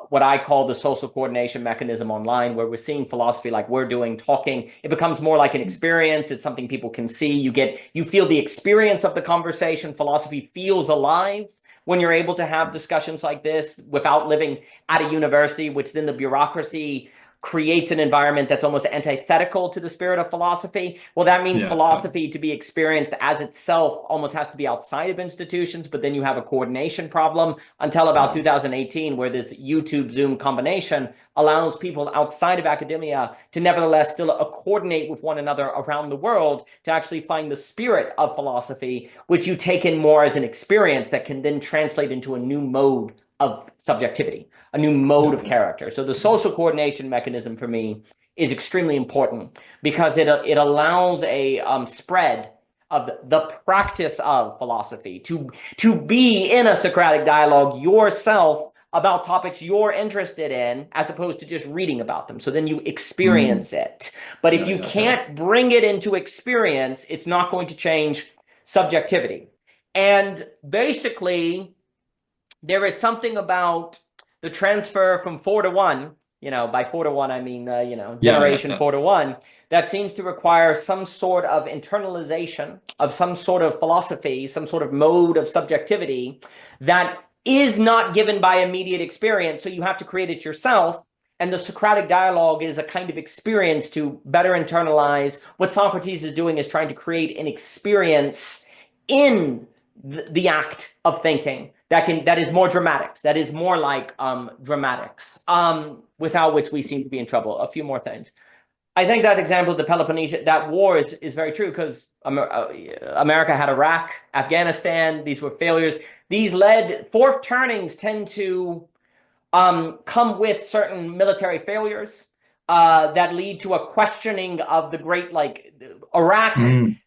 what I call the social coordination mechanism online, where we're seeing philosophy like we're doing, talking, it becomes more like an experience. It's something people can see. You feel the experience of the conversation. Philosophy feels alive when you're able to have discussions like this without living at a university, which then the bureaucracy creates an environment that's almost antithetical to the spirit of philosophy. Well, that means philosophy to be experienced as itself almost has to be outside of institutions, but then you have a coordination problem until about 2018, where this YouTube Zoom combination allows people outside of academia to nevertheless still coordinate with one another around the world to actually find the spirit of philosophy, which you take in more as an experience that can then translate into a new mode of subjectivity, a new mode of character. So the social coordination mechanism for me is extremely important because it allows a spread of the practice of philosophy to be in a Socratic dialogue yourself about topics you're interested in as opposed to just reading about them. So then you experience it. But if you can't bring it into experience, it's not going to change subjectivity. And basically, there is something about the transfer from 4 to 1, you know, by 4 to 1, I mean, generation 4 to 1, that seems to require some sort of internalization of some sort of philosophy, some sort of mode of subjectivity that is not given by immediate experience. So you have to create it yourself. And the Socratic dialogue is a kind of experience to better internalize. What Socrates is doing is trying to create an experience in the act of thinking that is more dramatics, that is more like dramatics, without which we seem to be in trouble. A few more things. I think that example of the Peloponnesian, that war is very true because America had Iraq, Afghanistan. These were failures. These fourth turnings tend to come with certain military failures that lead to a questioning of the great, like Iraq.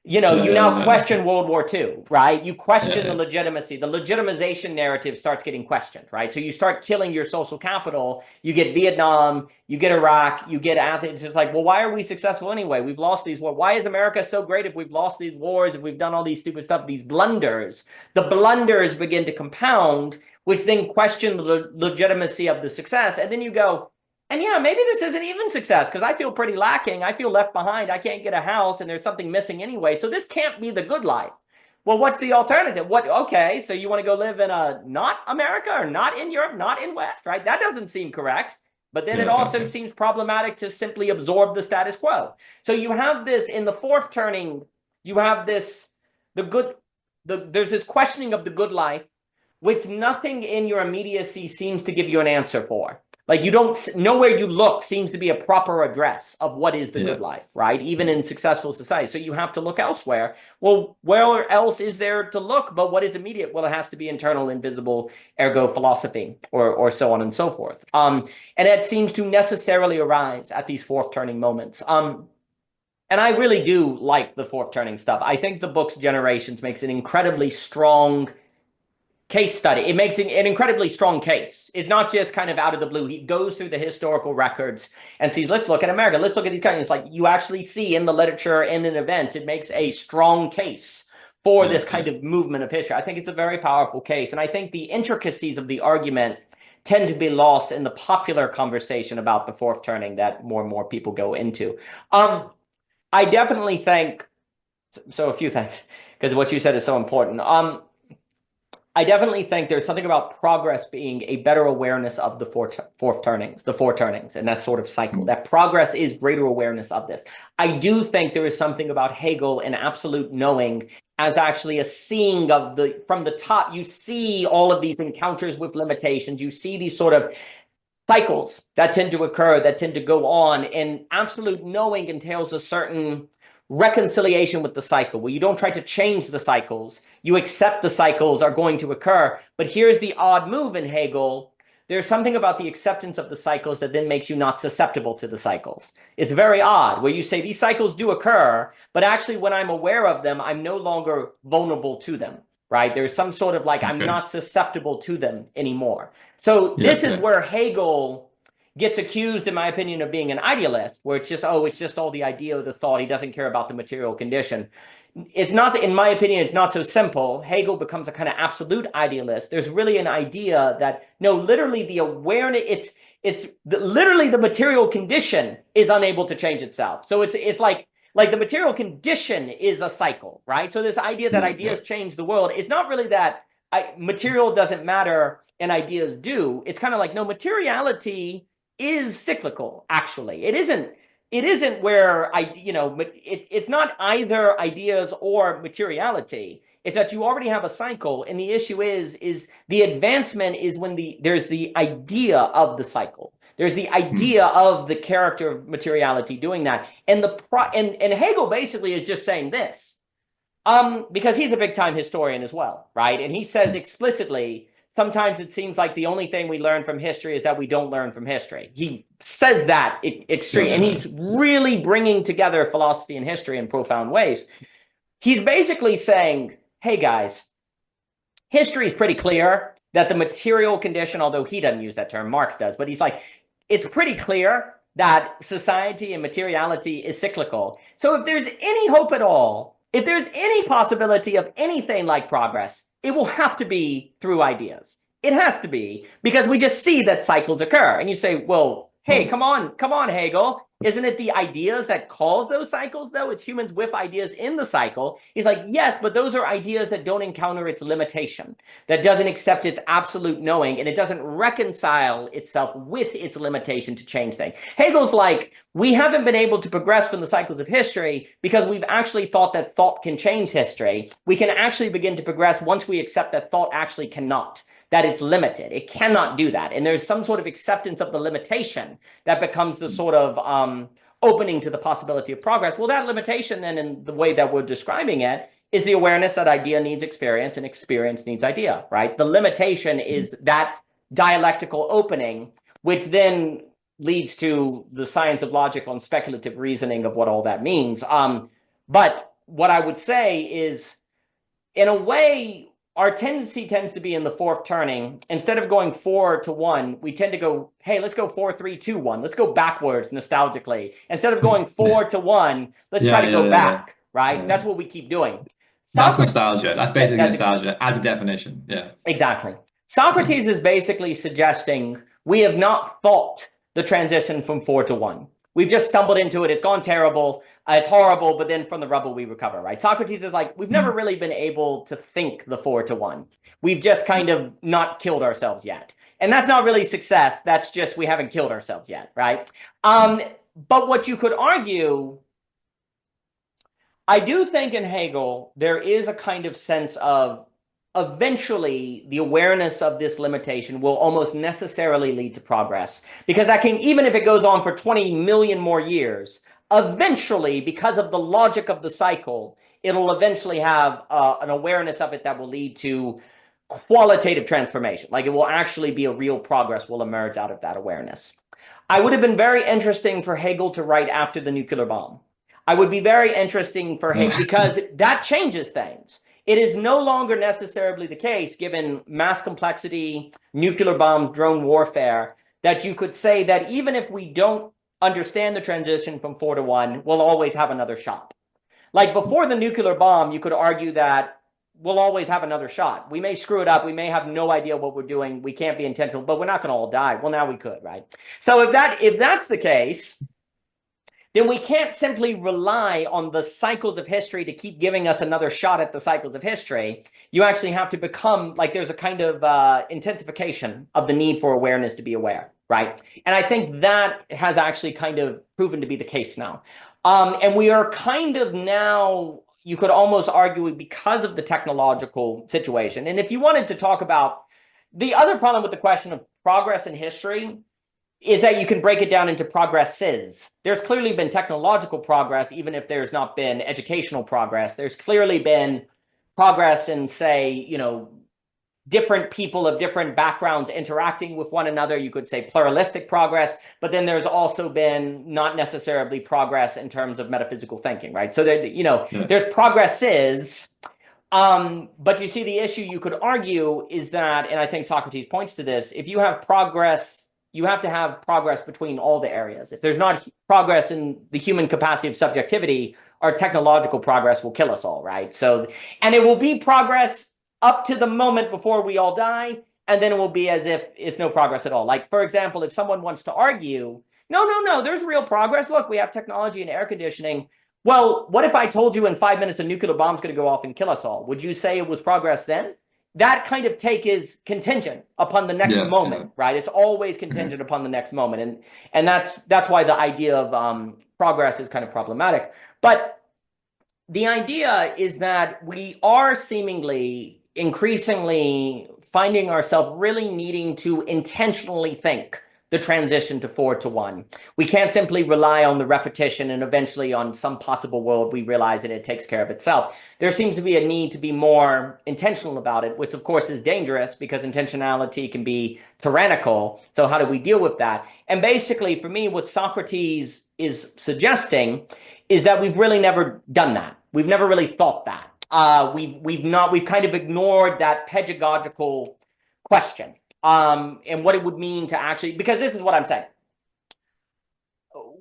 You now question World War II, right? You question the legitimacy. The legitimization narrative starts getting questioned, right? So you start killing your social capital. You get Vietnam, you get Iraq, you get Athens. It's like, well, why are we successful anyway? We've lost these wars. Why is America so great if we've lost these wars, if we've done all these stupid stuff, these blunders? The blunders begin to compound, which then question the legitimacy of the success. And then you go, and yeah, maybe this isn't even success because I feel pretty lacking. I feel left behind. I can't get a house and there's something missing anyway. So this can't be the good life. Well, what's the alternative? Okay, so you want to go live in a not America or not in Europe, not in West, right? That doesn't seem correct. But then it also seems problematic to simply absorb the status quo. So you have this in the fourth turning, you have this, there's this questioning of the good life, which nothing in your immediacy seems to give you an answer for. Like nowhere you look seems to be a proper address of what is the good life, right? Even in successful society. So you have to look elsewhere. Well, where else is there to look? But what is immediate? Well, it has to be internal, invisible, ergo philosophy, or so on and so forth. And it seems to necessarily arise at these fourth turning moments. And I really do like the fourth turning stuff. I think the book's Generations makes an incredibly strong case study. It makes an incredibly strong case. It's not just kind of out of the blue. He goes through the historical records and sees, let's look at America, let's look at these countries. It's like you actually see in the literature and in events, it makes a strong case for Yeah, this kind of movement of history. I think it's a very powerful case. And I think the intricacies of the argument tend to be lost in the popular conversation about the fourth turning that more and more people go into. I definitely think so. A few things, because what you said is so important. I definitely think there's something about progress being a better awareness of the four turnings, and that sort of cycle. That progress is greater awareness of this. I do think there is something about Hegel and absolute knowing as actually a seeing of the from the top. You see all of these encounters with limitations. You see these sort of cycles that tend to occur, that tend to go on, and absolute knowing entails a certain reconciliation with the cycle, where you don't try to change the cycles, you accept the cycles are going to occur. But here's the odd move in Hegel. There's something about the acceptance of the cycles that then makes you not susceptible to the cycles. It's very odd, where you say these cycles do occur, but actually when I'm aware of them, I'm no longer vulnerable to them, right? There's some sort of like, I'm okay. not susceptible to them anymore. So Yeah, this is where Hegel gets accused, in my opinion, of being an idealist, where it's just, oh, it's just all the idea of the thought. He doesn't care about the material condition. It's not, in my opinion, it's not so simple. Hegel becomes a kind of absolute idealist. There's really an idea that, no, literally the awareness, literally the material condition is unable to change itself. So it's like the material condition is a cycle, right? So this idea that yeah, ideas change the world, it's not really that material doesn't matter and ideas do. It's kind of like, no, materiality is cyclical, actually. It isn't where it's not either ideas or materiality. It's that you already have a cycle, and the issue is the advancement is when there's the idea of the cycle. There's the idea of the character of materiality doing that. And Hegel basically is just saying this. Because he's a big time historian as well, right? And he says explicitly, sometimes it seems like the only thing we learn from history is that we don't learn from history. He says that extreme, and he's really bringing together philosophy and history in profound ways. He's basically saying, hey guys, history is pretty clear that the material condition, although he doesn't use that term, Marx does, but he's like, it's pretty clear that society and materiality is cyclical. So if there's any hope at all, if there's any possibility of anything like progress, it will have to be through ideas. It has to be, because we just see that cycles occur. And you say, well, hey, come on, Hegel. Isn't it the ideas that cause those cycles, though? It's humans with ideas in the cycle. He's like, yes, but those are ideas that don't encounter its limitation, that doesn't accept its absolute knowing, and it doesn't reconcile itself with its limitation to change things. Hegel's like, we haven't been able to progress from the cycles of history because we've actually thought that thought can change history. We can actually begin to progress once we accept that thought actually cannot, that it's limited. It cannot do that. And there's some sort of acceptance of the limitation that becomes the sort of opening to the possibility of progress. Well, that limitation then, in the way that we're describing it, is the awareness that idea needs experience and experience needs idea, right? The limitation is that dialectical opening, which then leads to the science of logical and speculative reasoning of what all that means. But what I would say is, in a way, our tendency tends to be in the fourth turning. Instead of going 4-1, we tend to go, hey, let's go 4-3-2-1. Let's go backwards nostalgically. Instead of going 4-1, let's try to go back, right? That's what we keep doing. That's nostalgia. That's basically That's nostalgia as a definition. Yeah. exactly. Socrates is basically suggesting we have not thought the transition from 4-1. We've just stumbled into it. It's gone terrible. It's horrible, but then from the rubble we recover, right? Socrates is like, we've never really been able to think the 4-1. We've just kind of not killed ourselves yet. And that's not really success. That's just we haven't killed ourselves yet, right? But what you could argue, I do think in Hegel, there is a kind of sense of eventually the awareness of this limitation will almost necessarily lead to progress, because that can, even if it goes on for 20 million more years, eventually, because of the logic of the cycle, it'll eventually have an awareness of it that will lead to qualitative transformation. Like it will actually be a real progress will emerge out of that awareness. I would have been very interesting for Hegel to write after the nuclear bomb. I would be very interesting for him because that changes things. It is no longer necessarily the case, given mass complexity, nuclear bombs, drone warfare, that you could say that even if we don't understand the transition from 4 to 1, we'll always have another shot. Like before the nuclear bomb, you could argue that we'll always have another shot. We may screw it up. We may have no idea what we're doing. We can't be intentional, but we're not going to all die. Well, now we could, right? So if that's the case, then we can't simply rely on the cycles of history to keep giving us another shot at the cycles of history. You actually have to become like there's a kind of intensification of the need for awareness to be aware, right? And I think that has actually kind of proven to be the case now. And we are kind of now, you could almost argue, because of the technological situation. And if you wanted to talk about the other problem with the question of progress in history, is that you can break it down into progresses. There's clearly been technological progress, even if there's not been educational progress. There's clearly been progress in, say, different people of different backgrounds interacting with one another. You could say pluralistic progress, but then there's also been not necessarily progress in terms of metaphysical thinking, right? So there's progresses. But you see, the issue you could argue is that, and I think Socrates points to this, if you have progress, you have to have progress between all the areas. If there's not progress in the human capacity of subjectivity, our technological progress will kill us all, right? So, and it will be progress up to the moment before we all die, and then it will be as if it's no progress at all. Like, for example, if someone wants to argue, no, there's real progress. Look, we have technology and air conditioning. Well, what if I told you in 5 minutes a nuclear bomb's going to go off and kill us all? Would you say it was progress then? That kind of take is contingent upon the next moment, right? It's always contingent upon the next moment. And that's why the idea of progress is kind of problematic. But the idea is that we are seemingly increasingly finding ourselves really needing to intentionally think the transition to 4 to 1. We can't simply rely on the repetition and eventually on some possible world we realize that it takes care of itself. There seems to be a need to be more intentional about it, which of course is dangerous because intentionality can be tyrannical. So how do we deal with that? And basically, for me, what Socrates is suggesting is that we've really never done that. We've never really thought that. We've kind of ignored that pedagogical question. And what it would mean to actually, because this is what I'm saying.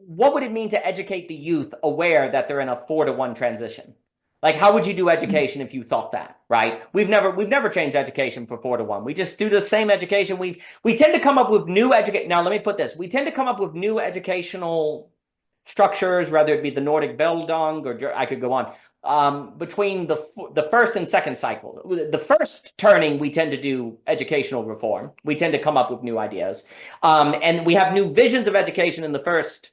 What would it mean to educate the youth aware that they're in a 4 to 1 transition? Like, how would you do education if you thought that, right? We've never changed education for 4 to 1. We just do the same education. We tend to come up with new education. Now, let me put this. We tend to come up with new educational structures, whether it be the Nordic Bildung, or I could go on, between the first and second cycle. The first turning, we tend to do educational reform. We tend to come up with new ideas. And we have new visions of education in the first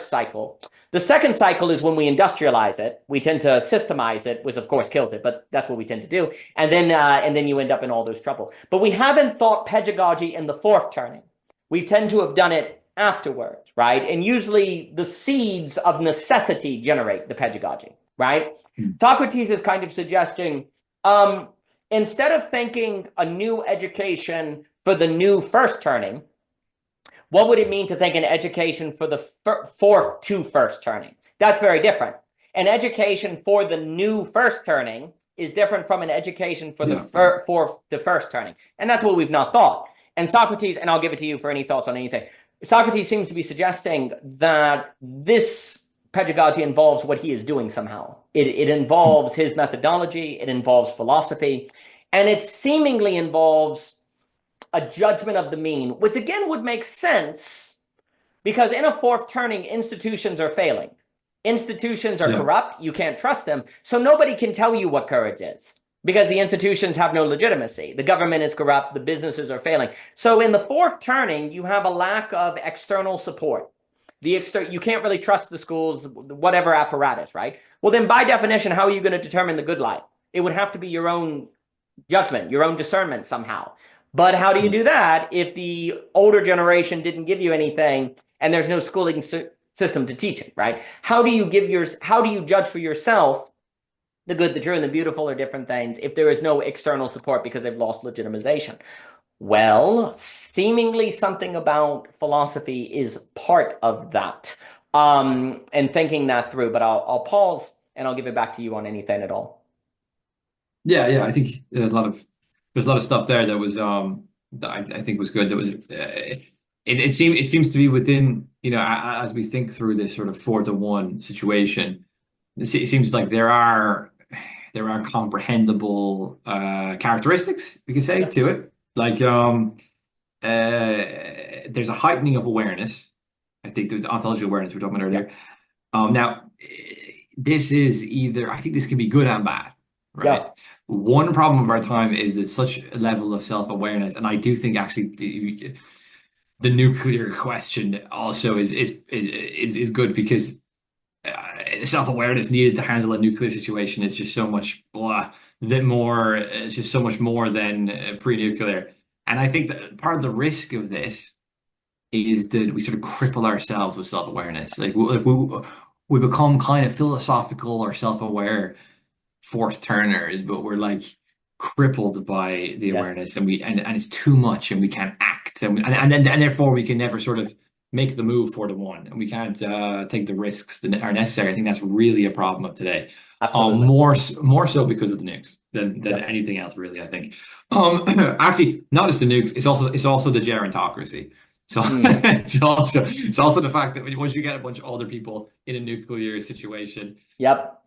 cycle. The second cycle is when we industrialize it. We tend to systemize it, which of course kills it, but that's what we tend to do. And then you end up in all those trouble. But we haven't thought pedagogy in the fourth turning. We tend to have done it afterwards, right? And usually the seeds of necessity generate the pedagogy, right? Socrates is kind of suggesting, instead of thinking a new education for the new first turning, what would it mean to think an education for the fourth to first turning? That's very different. An education for the new first turning is different from an education for the first turning. And that's what we've not thought. And Socrates, and I'll give it to you for any thoughts on anything. Socrates seems to be suggesting that this pedagogy involves what he is doing somehow. It involves his methodology, it involves philosophy, and it seemingly involves a judgment of the mean, which again would make sense because in a fourth turning, institutions are failing. Institutions are corrupt, you can't trust them, so nobody can tell you what courage is. Because the institutions have no legitimacy. The government is corrupt, the businesses are failing. So in the fourth turning, you have a lack of external support. You can't really trust the schools, whatever apparatus, right? Well, then by definition, how are you going to determine the good life? It would have to be your own judgment, your own discernment somehow. But how do you do that if the older generation didn't give you anything and there's no schooling system to teach it, right? How do you judge for yourself the good, the true, and the beautiful are different things if there is no external support because they've lost legitimization? Well, seemingly something about philosophy is part of that. and thinking that through. But I'll pause and I'll give it back to you on anything at all. Yeah, yeah. I think there's a lot of stuff there that was that I think was good. That was it seems to be within, as we think through this sort of 4-to-1 situation, it seems like there are comprehensible characteristics we could say Yep. to it. Like there's a heightening of awareness. I think the ontological awareness we were talking about earlier. Yep. Now, this is either, I think this can be good and bad, right? Yep. One problem of our time is that such a level of self-awareness, and I do think actually the nuclear question also is good because self-awareness needed to handle a nuclear situation is just so much it's just so much more than pre-nuclear. And I think that part of the risk of this is that we sort of cripple ourselves with self-awareness. We become kind of philosophical or self-aware fourth turners, but we're like crippled by the Yes. awareness, and it's too much, and we can't act, and therefore we can never sort of make the move 4-to-1, and we can't take the risks that are necessary. I think that's really a problem of today. Absolutely. More so because of the nukes than Yep. anything else, really. I think. Actually, not just the nukes. It's also the gerontocracy. So Mm. it's also the fact that once you get a bunch of older people in a nuclear situation, Yep.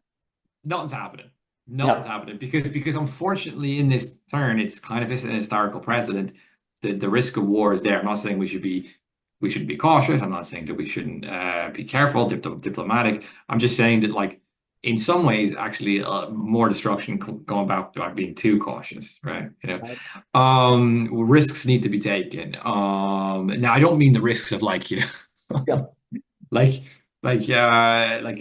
nothing's happening. Nothing's Yep. happening because unfortunately in this turn it's kind of an historical precedent. The risk of war is there. I'm not saying we should be cautious. I'm not saying that we shouldn't be careful, diplomatic. I'm just saying that like in some ways actually more destruction going about by being too cautious, right? Right. Risks need to be taken. Now I don't mean the risks of like Yep. like like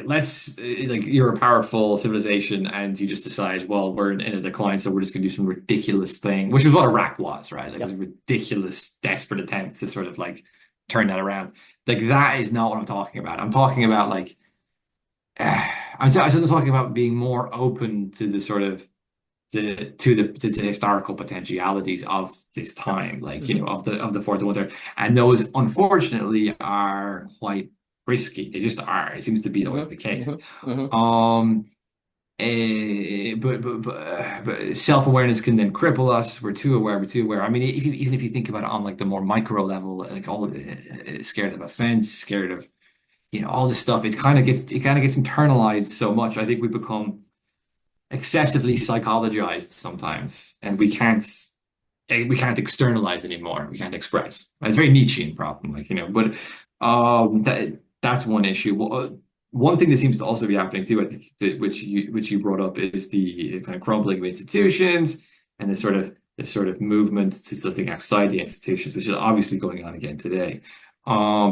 let's like you're a powerful civilization and you just decide, well, we're in a decline, so we're just gonna do some ridiculous thing, which is what Iraq was, right? Like it was Yep. a ridiculous, desperate attempt to sort of like turn that around. Like that is not what I'm talking about. I'm talking about like I'm sort of talking about being more open to the sort of the historical potentialities of this Yep. time, like Hmm. of the fourth winter, and those unfortunately are quite risky. They just are. It seems to be Hmm. always the Hmm. case. Hmm. Um, but self-awareness can then cripple us. We're too aware. We're too aware. I mean, even if you think about it on like the more micro level, like all scared of offense, scared of all this stuff, it kind of gets internalized so much. I think we become excessively psychologized sometimes, and we can't externalize anymore. We can't express. It's a very Nietzschean problem, like But that's one issue. One thing that seems to also be happening too, I think, which you brought up, is the kind of crumbling of institutions and the sort of movement to something outside the institutions, which is obviously going on again today.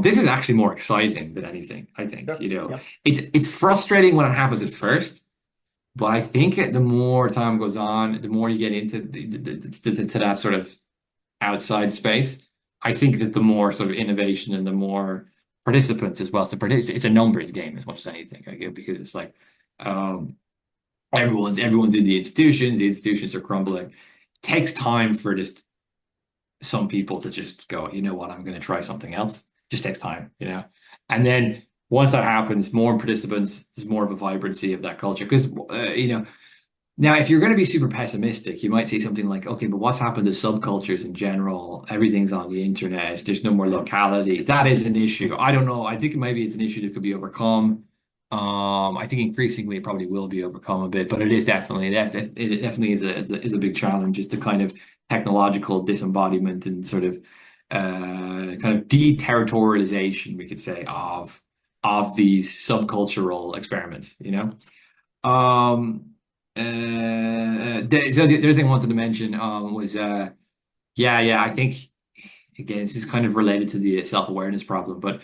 This is actually more exciting than anything, I think. Sure. Yep. It's frustrating when it happens at first. But I think the more time goes on, the more you get into to that sort of outside space, I think that the more sort of innovation and the more participants as well. So it's a numbers game as much as anything, because it's like um, everyone's in the institutions. The institutions are crumbling. It takes time for just some people to just go, you know what, I'm going to try something else. Just takes time. And then once that happens, more participants, there's more of a vibrancy of that culture. Because, now if you're going to be super pessimistic, you might say something like, okay, but what's happened to subcultures in general? Everything's on the internet. There's no more locality. That is an issue. I don't know. I think maybe it's an issue that could be overcome. I think increasingly it probably will be overcome a bit, but it definitely is a big challenge, just the kind of technological disembodiment and sort of kind of deterritorialization, we could say, of these subcultural experiments. Um, so the other thing I wanted to mention was yeah, I think again this is kind of related to the self-awareness problem, but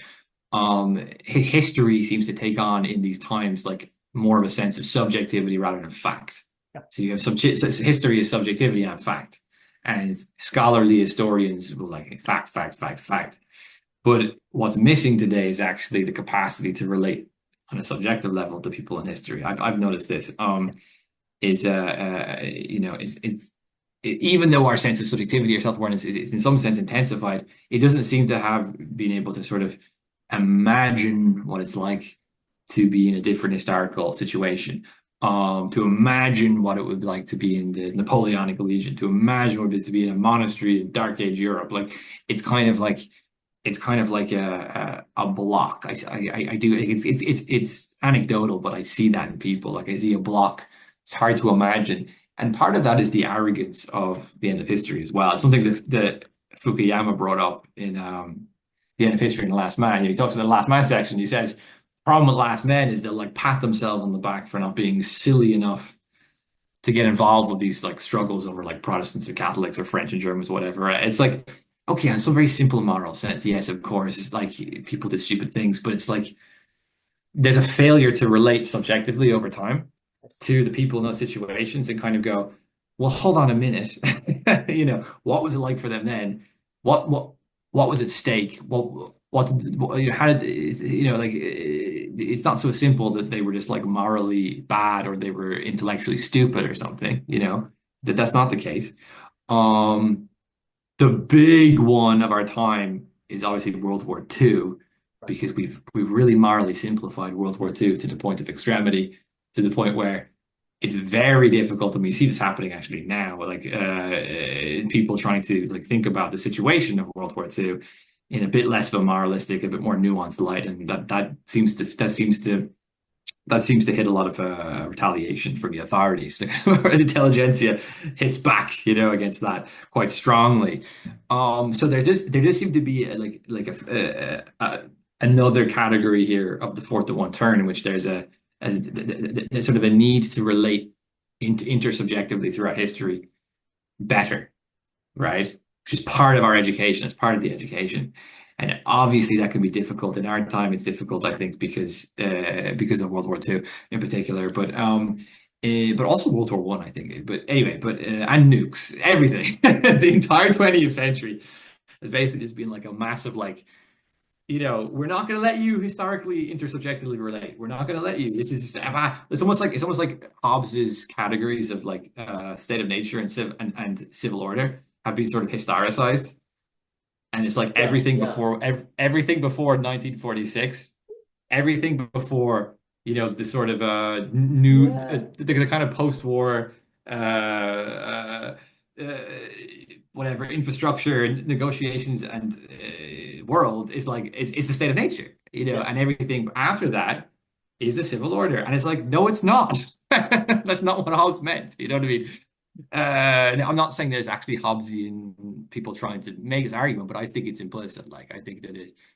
history seems to take on in these times like more of a sense of subjectivity rather than fact. Yep. So you have history is subjectivity and fact, and scholarly historians will like fact, fact, fact, fact. But what's missing today is actually the capacity to relate on a subjective level to people in history. I've noticed this. Is even though our sense of subjectivity or self-awareness is in some sense intensified, it doesn't seem to have been able to sort of imagine what it's like to be in a different historical situation, to imagine what it would be like to be in the Napoleonic Legion, to imagine what it would be to be in a monastery in Dark Age Europe. Like it's kind of like a block. I do it's anecdotal, but I see that in people. Like I see a block. It's hard to imagine, and part of that is the arrogance of the end of history as well. It's something that Fukuyama brought up in the end of history in The Last Man. He talks in the Last Man section. He says, problem with Last Men is they'll like pat themselves on the back for not being silly enough to get involved with these like struggles over like Protestants and Catholics or French and Germans, whatever. It's like, okay, in some very simple moral sense, yes, of course, like people do stupid things, but it's like there's a failure to relate subjectively over time to the people in those situations and kind of go, well, hold on a minute. What was it like for them then? What was at stake? How did, like it's not so simple that they were just like morally bad or they were intellectually stupid or something, that's not the case. Um, the big one of our time is obviously World War II, Right. because we've really morally simplified World War II to the point of extremity, to the point where it's very difficult. I mean, you see this happening actually now, like people trying to like think about the situation of World War II in a bit less of a moralistic, a bit more nuanced light, and that seems to hit a lot of retaliation from the authorities. The intelligentsia hits back, against that quite strongly. So there just seemed to be another category here of the 4-to-1 turn in which there's sort of a need to relate intersubjectively throughout history better, right? Which is part of our education. It's part of the education. And obviously that can be difficult. In our time, it's difficult, I think, because of World War II in particular, but also World War One, I think. But anyway, and nukes, everything. The entire 20th century has basically just been like a massive like, we're not going to let you historically intersubjectively relate. We're not going to let you. This is just it's almost like Hobbes's categories of like state of nature and civil order have been sort of historicized, and it's like Yeah, everything yeah, before everything before 1946, everything before the sort of new yeah, the kind of post-war uh, uh, whatever infrastructure and negotiations and world is like is the state of nature, yeah. and everything after that is the civil order, and it's like no, it's not. That's not what Hobbes meant. You know what I mean? I'm not saying there's actually Hobbesian people trying to make this argument, but I think it's implicit. Like I think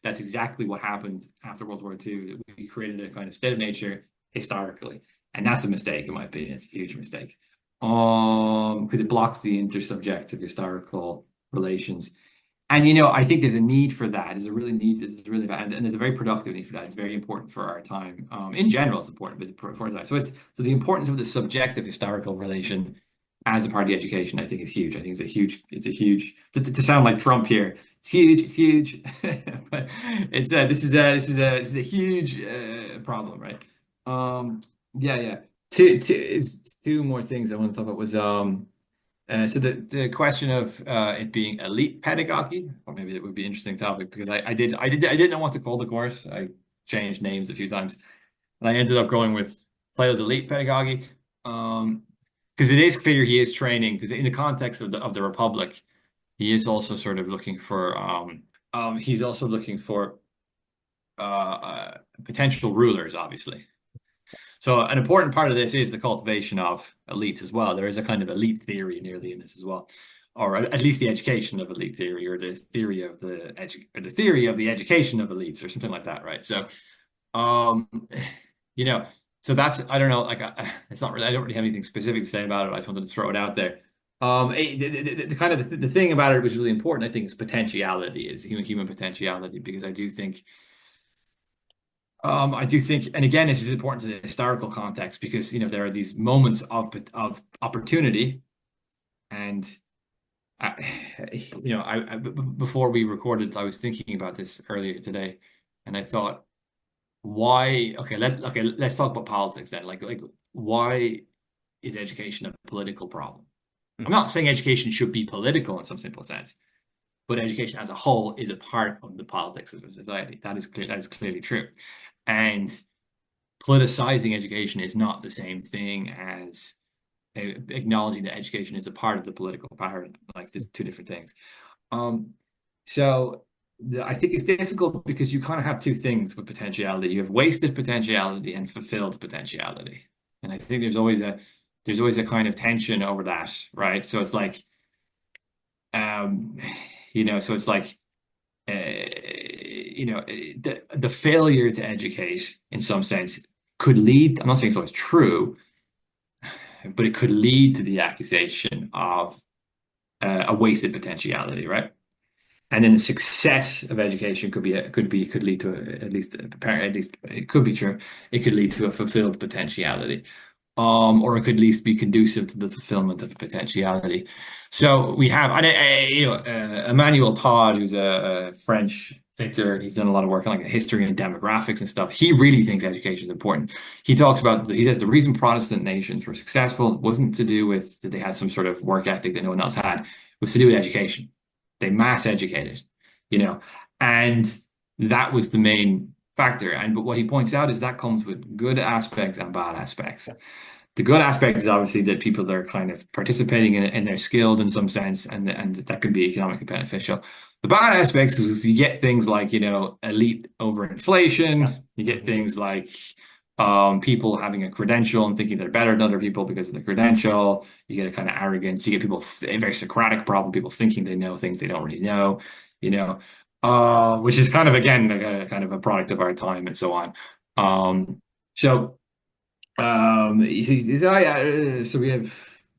that's exactly what happened after World War II. That we created a kind of state of nature historically, and that's a mistake in my opinion. It's a huge mistake. Because it blocks the intersubjective historical relations. And I think there's a need for that. There's a really need. And there's a very productive need for that. It's very important for our time. In general, it's important, but it's for that. So the importance of the subjective historical relation as a part of the education, I think, is huge. I think it's a huge. To sound like Trump here, it's huge. But this is a huge problem, right? Yeah, yeah. Two more things I want to talk about was so the question of it being elite pedagogy, or maybe it would be an interesting topic because I didn't know what to call the course. I changed names a few times, and I ended up going with Plato's elite pedagogy. Because it is clear he is training, because in the context of the Republic, he is also sort of looking for he's also looking for potential rulers, obviously. So an important part of this is the cultivation of elites as well. There is a kind of elite theory nearly in this as well, or at least the education of elite theory, or the theory of the theory of the education of elites, or something like that, right? So, um, you know, so that's I don't know, like it's not really I don't really have anything specific to say about it. I just wanted to throw it out there. The kind of the thing about it which is really important, I think, is potentiality, is human potentiality, because I do think, and again, this is important to the historical context because there are these moments of opportunity, and I, before we recorded, I was thinking about this earlier today, and I thought, why? Let's talk about politics then. Like, why is education a political problem? I'm Mhm. not saying education should be political in some simple sense, but education as a whole is a part of the politics of society. That is clear. That is clearly true. And politicizing education is not the same thing as acknowledging that education is a part of the political paradigm. Like there's two different things. Um, so I think it's difficult because you kind of have two things with potentiality. You have wasted potentiality and fulfilled potentiality. And I think there's always a kind of tension over that, right? So it's like, um, so it's like, the failure to educate in some sense could lead, I'm not saying it's always true, but it could lead to the accusation of a wasted potentiality, right? And then the success of education could lead to at least it could be true. It could lead to a fulfilled potentiality, or it could at least be conducive to the fulfillment of potentiality. So we have, Emmanuel Todd, who's a French thinker. He's done a lot of work on like history and demographics and stuff. He really thinks education is important. He says the reason Protestant nations were successful wasn't to do with that they had some sort of work ethic that no one else had. It was to do with education. They mass educated, and that was the main factor. But what he points out is that comes with good aspects and bad aspects. The good aspect is obviously that people are kind of participating in it and they're skilled in some sense, and that could be economically beneficial. The bad aspects is you get things like, elite overinflation. You get things like people having a credential and thinking they're better than other people because of the credential. You get a kind of arrogance. You get people, a very Socratic problem, people thinking they know things they don't really know, which is kind of, again, kind of a product of our time and so on. So we have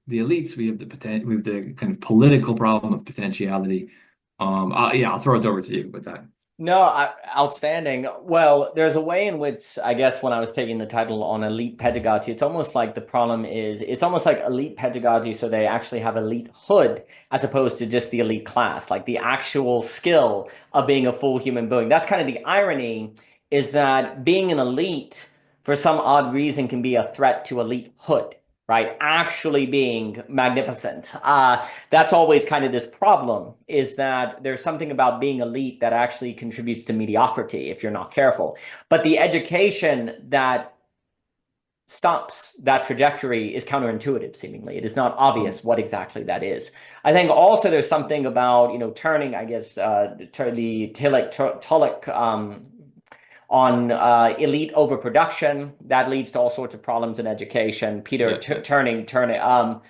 the elites, we have the kind of political problem of potentiality. I'll throw it over to you with that. No, outstanding. Well, there's a way in which, I guess, when I was taking the title on elite pedagogy, it's almost like the problem is, it's almost like elite pedagogy, so they actually have elite hood as opposed to just the elite class, like the actual skill of being a full human being. That's kind of the irony, is that being an elite, for some odd reason, can be a threat to elite hood. Right, actually being magnificent. That's always kind of this problem, is that there's something about being elite that actually contributes to mediocrity if you're not careful. But the education that stops that trajectory is counterintuitive, seemingly. It is not obvious what exactly that is. I think also there's something about, turning, I guess, the Tulloch on elite overproduction that leads to all sorts of problems in education. Turning. Turner.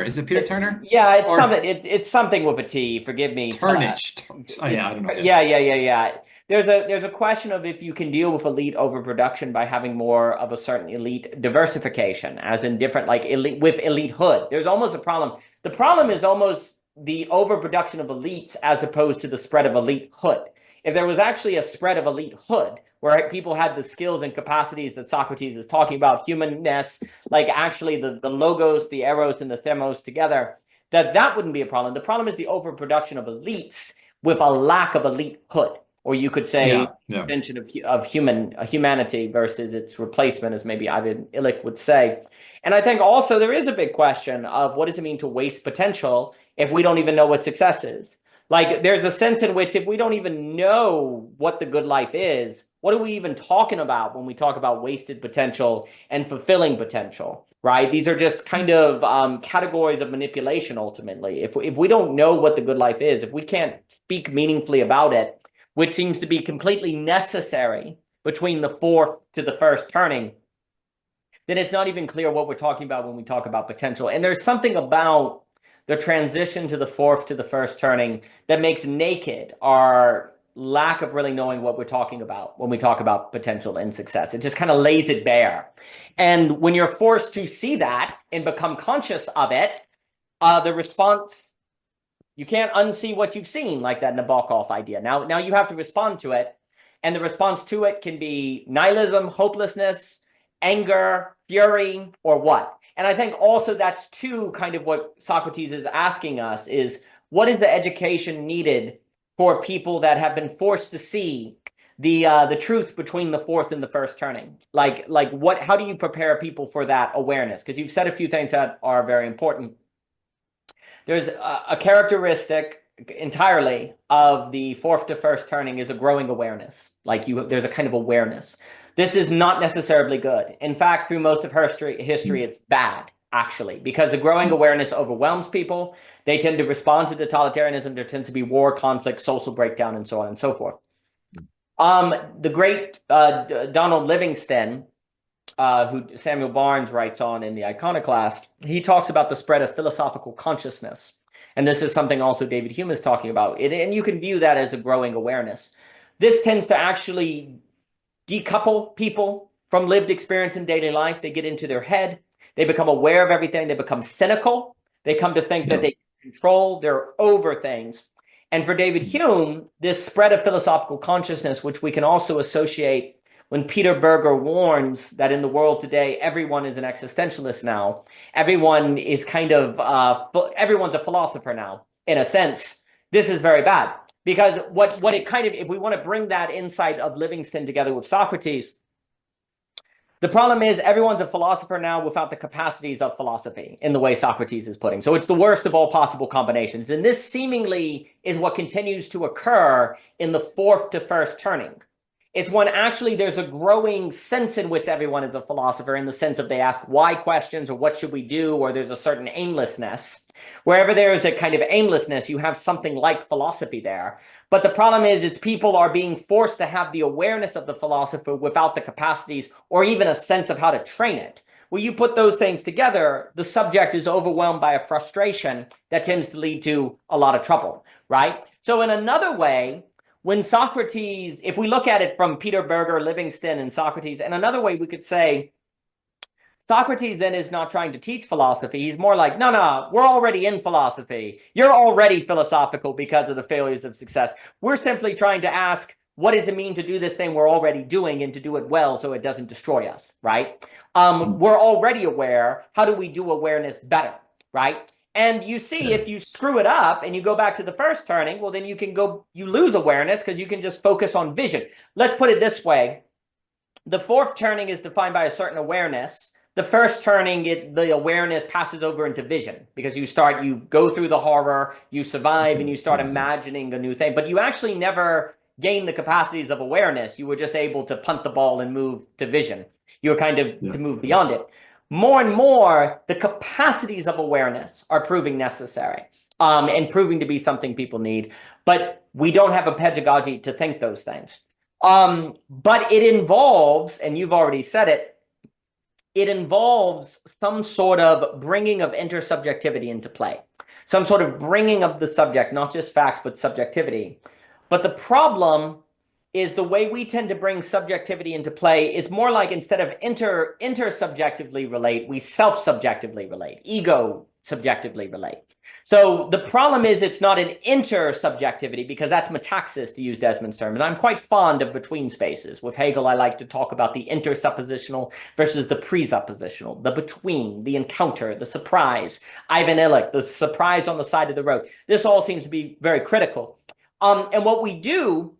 Is it Peter Turner? Yeah, it's something. It's something with a T. Forgive me. Turnage. I don't know. Yeah. There's a question of if you can deal with elite overproduction by having more of a certain elite diversification, as in different, like elite with elite hood. There's almost a problem. The problem is almost the overproduction of elites as opposed to the spread of elite hood. If there was actually a spread of elite hood, where people had the skills and capacities that Socrates is talking about, humanness, like actually the logos, the eros, and the themos together, that wouldn't be a problem. The problem is the overproduction of elites with a lack of elite hood, or you could say extension of humanity versus its replacement, as maybe Ivan Illich would say. And I think also there is a big question of what does it mean to waste potential if we don't even know what success is? Like, there's a sense in which if we don't even know what the good life is, what are we even talking about when we talk about wasted potential and fulfilling potential, right? These are just kind of categories of manipulation, ultimately. If we don't know what the good life is, if we can't speak meaningfully about it, which seems to be completely necessary between the fourth to the first turning, then it's not even clear what we're talking about when we talk about potential. And there's something about the transition to the fourth to the first turning that makes naked our lack of really knowing what we're talking about when we talk about potential and success. It just kind of lays it bare. And when you're forced to see that and become conscious of it, the response, you can't unsee what you've seen, like that Nabokov idea. Now you have to respond to it. And the response to it can be nihilism, hopelessness, anger, fury, or what? And I think also that's too kind of what Socrates is asking us is, what is the education needed for people that have been forced to see the truth between the fourth and the first turning? Like what? How do you prepare people for that awareness? Because you've said a few things that are very important. There's a characteristic entirely of the fourth to first turning is a growing awareness. Like there's a kind of awareness. This is not necessarily good. In fact, through most of history, it's bad, actually, because the growing awareness overwhelms people. They tend to respond to totalitarianism. There tends to be war, conflict, social breakdown, and so on and so forth. The great Donald Livingston, who Samuel Barnes writes on in The Iconoclast, he talks about the spread of philosophical consciousness. And this is something also David Hume is talking about. And you can view that as a growing awareness. This tends to actually decouple people from lived experience in daily life. They get into their head. They become aware of everything. They become cynical. They come to think that they can control. They're over things. And for David Hume, this spread of philosophical consciousness, which we can also associate when Peter Berger warns that in the world today, everyone is an existentialist now. Everyone is kind of, everyone's a philosopher now, in a sense. This is very bad. Because what it kind of, if we want to bring that insight of Livingston together with Socrates, the problem is everyone's a philosopher now without the capacities of philosophy in the way Socrates is putting. So it's the worst of all possible combinations. And this seemingly is what continues to occur in the fourth to first turning. It's when actually there's a growing sense in which everyone is a philosopher, in the sense of they ask why questions or what should we do, or there's a certain aimlessness. Wherever there is a kind of aimlessness, you have something like philosophy there. But the problem is, it's people are being forced to have the awareness of the philosopher without the capacities or even a sense of how to train it. When you put those things together, the subject is overwhelmed by a frustration that tends to lead to a lot of trouble, right? So in another way, when Socrates, if we look at it from Peter Berger, Livingston, and Socrates, in another way we could say, Socrates then is not trying to teach philosophy. He's more like, no, we're already in philosophy. You're already philosophical because of the failures of success. We're simply trying to ask, what does it mean to do this thing we're already doing and to do it well so it doesn't destroy us, right? We're already aware. How do we do awareness better, right? And you see, if you screw it up and you go back to the first turning, well, then you lose awareness because you can just focus on vision. Let's put it this way. The fourth turning is defined by a certain awareness. The first turning, the awareness passes over into vision because you go through the horror, you survive, and you start imagining a new thing. But you actually never gain the capacities of awareness. You were just able to punt the ball and move to vision. You were kind of to move beyond it. More and more, the capacities of awareness are proving necessary and proving to be something people need. But we don't have a pedagogy to think those things. But it involves, and you've already said it, it involves some sort of bringing of intersubjectivity into play. Some sort of bringing of the subject, not just facts, but subjectivity. But the problem is the way we tend to bring subjectivity into play is more like, instead of intersubjectively relate, we self-subjectively relate, ego-subjectively relate. So the problem is it's not an intersubjectivity, because that's metaxis, to use Desmond's term. And I'm quite fond of between spaces. With Hegel, I like to talk about the intersuppositional versus the presuppositional, the between, the encounter, the surprise. Ivan Illich, the surprise on the side of the road. This all seems to be very critical. And what we do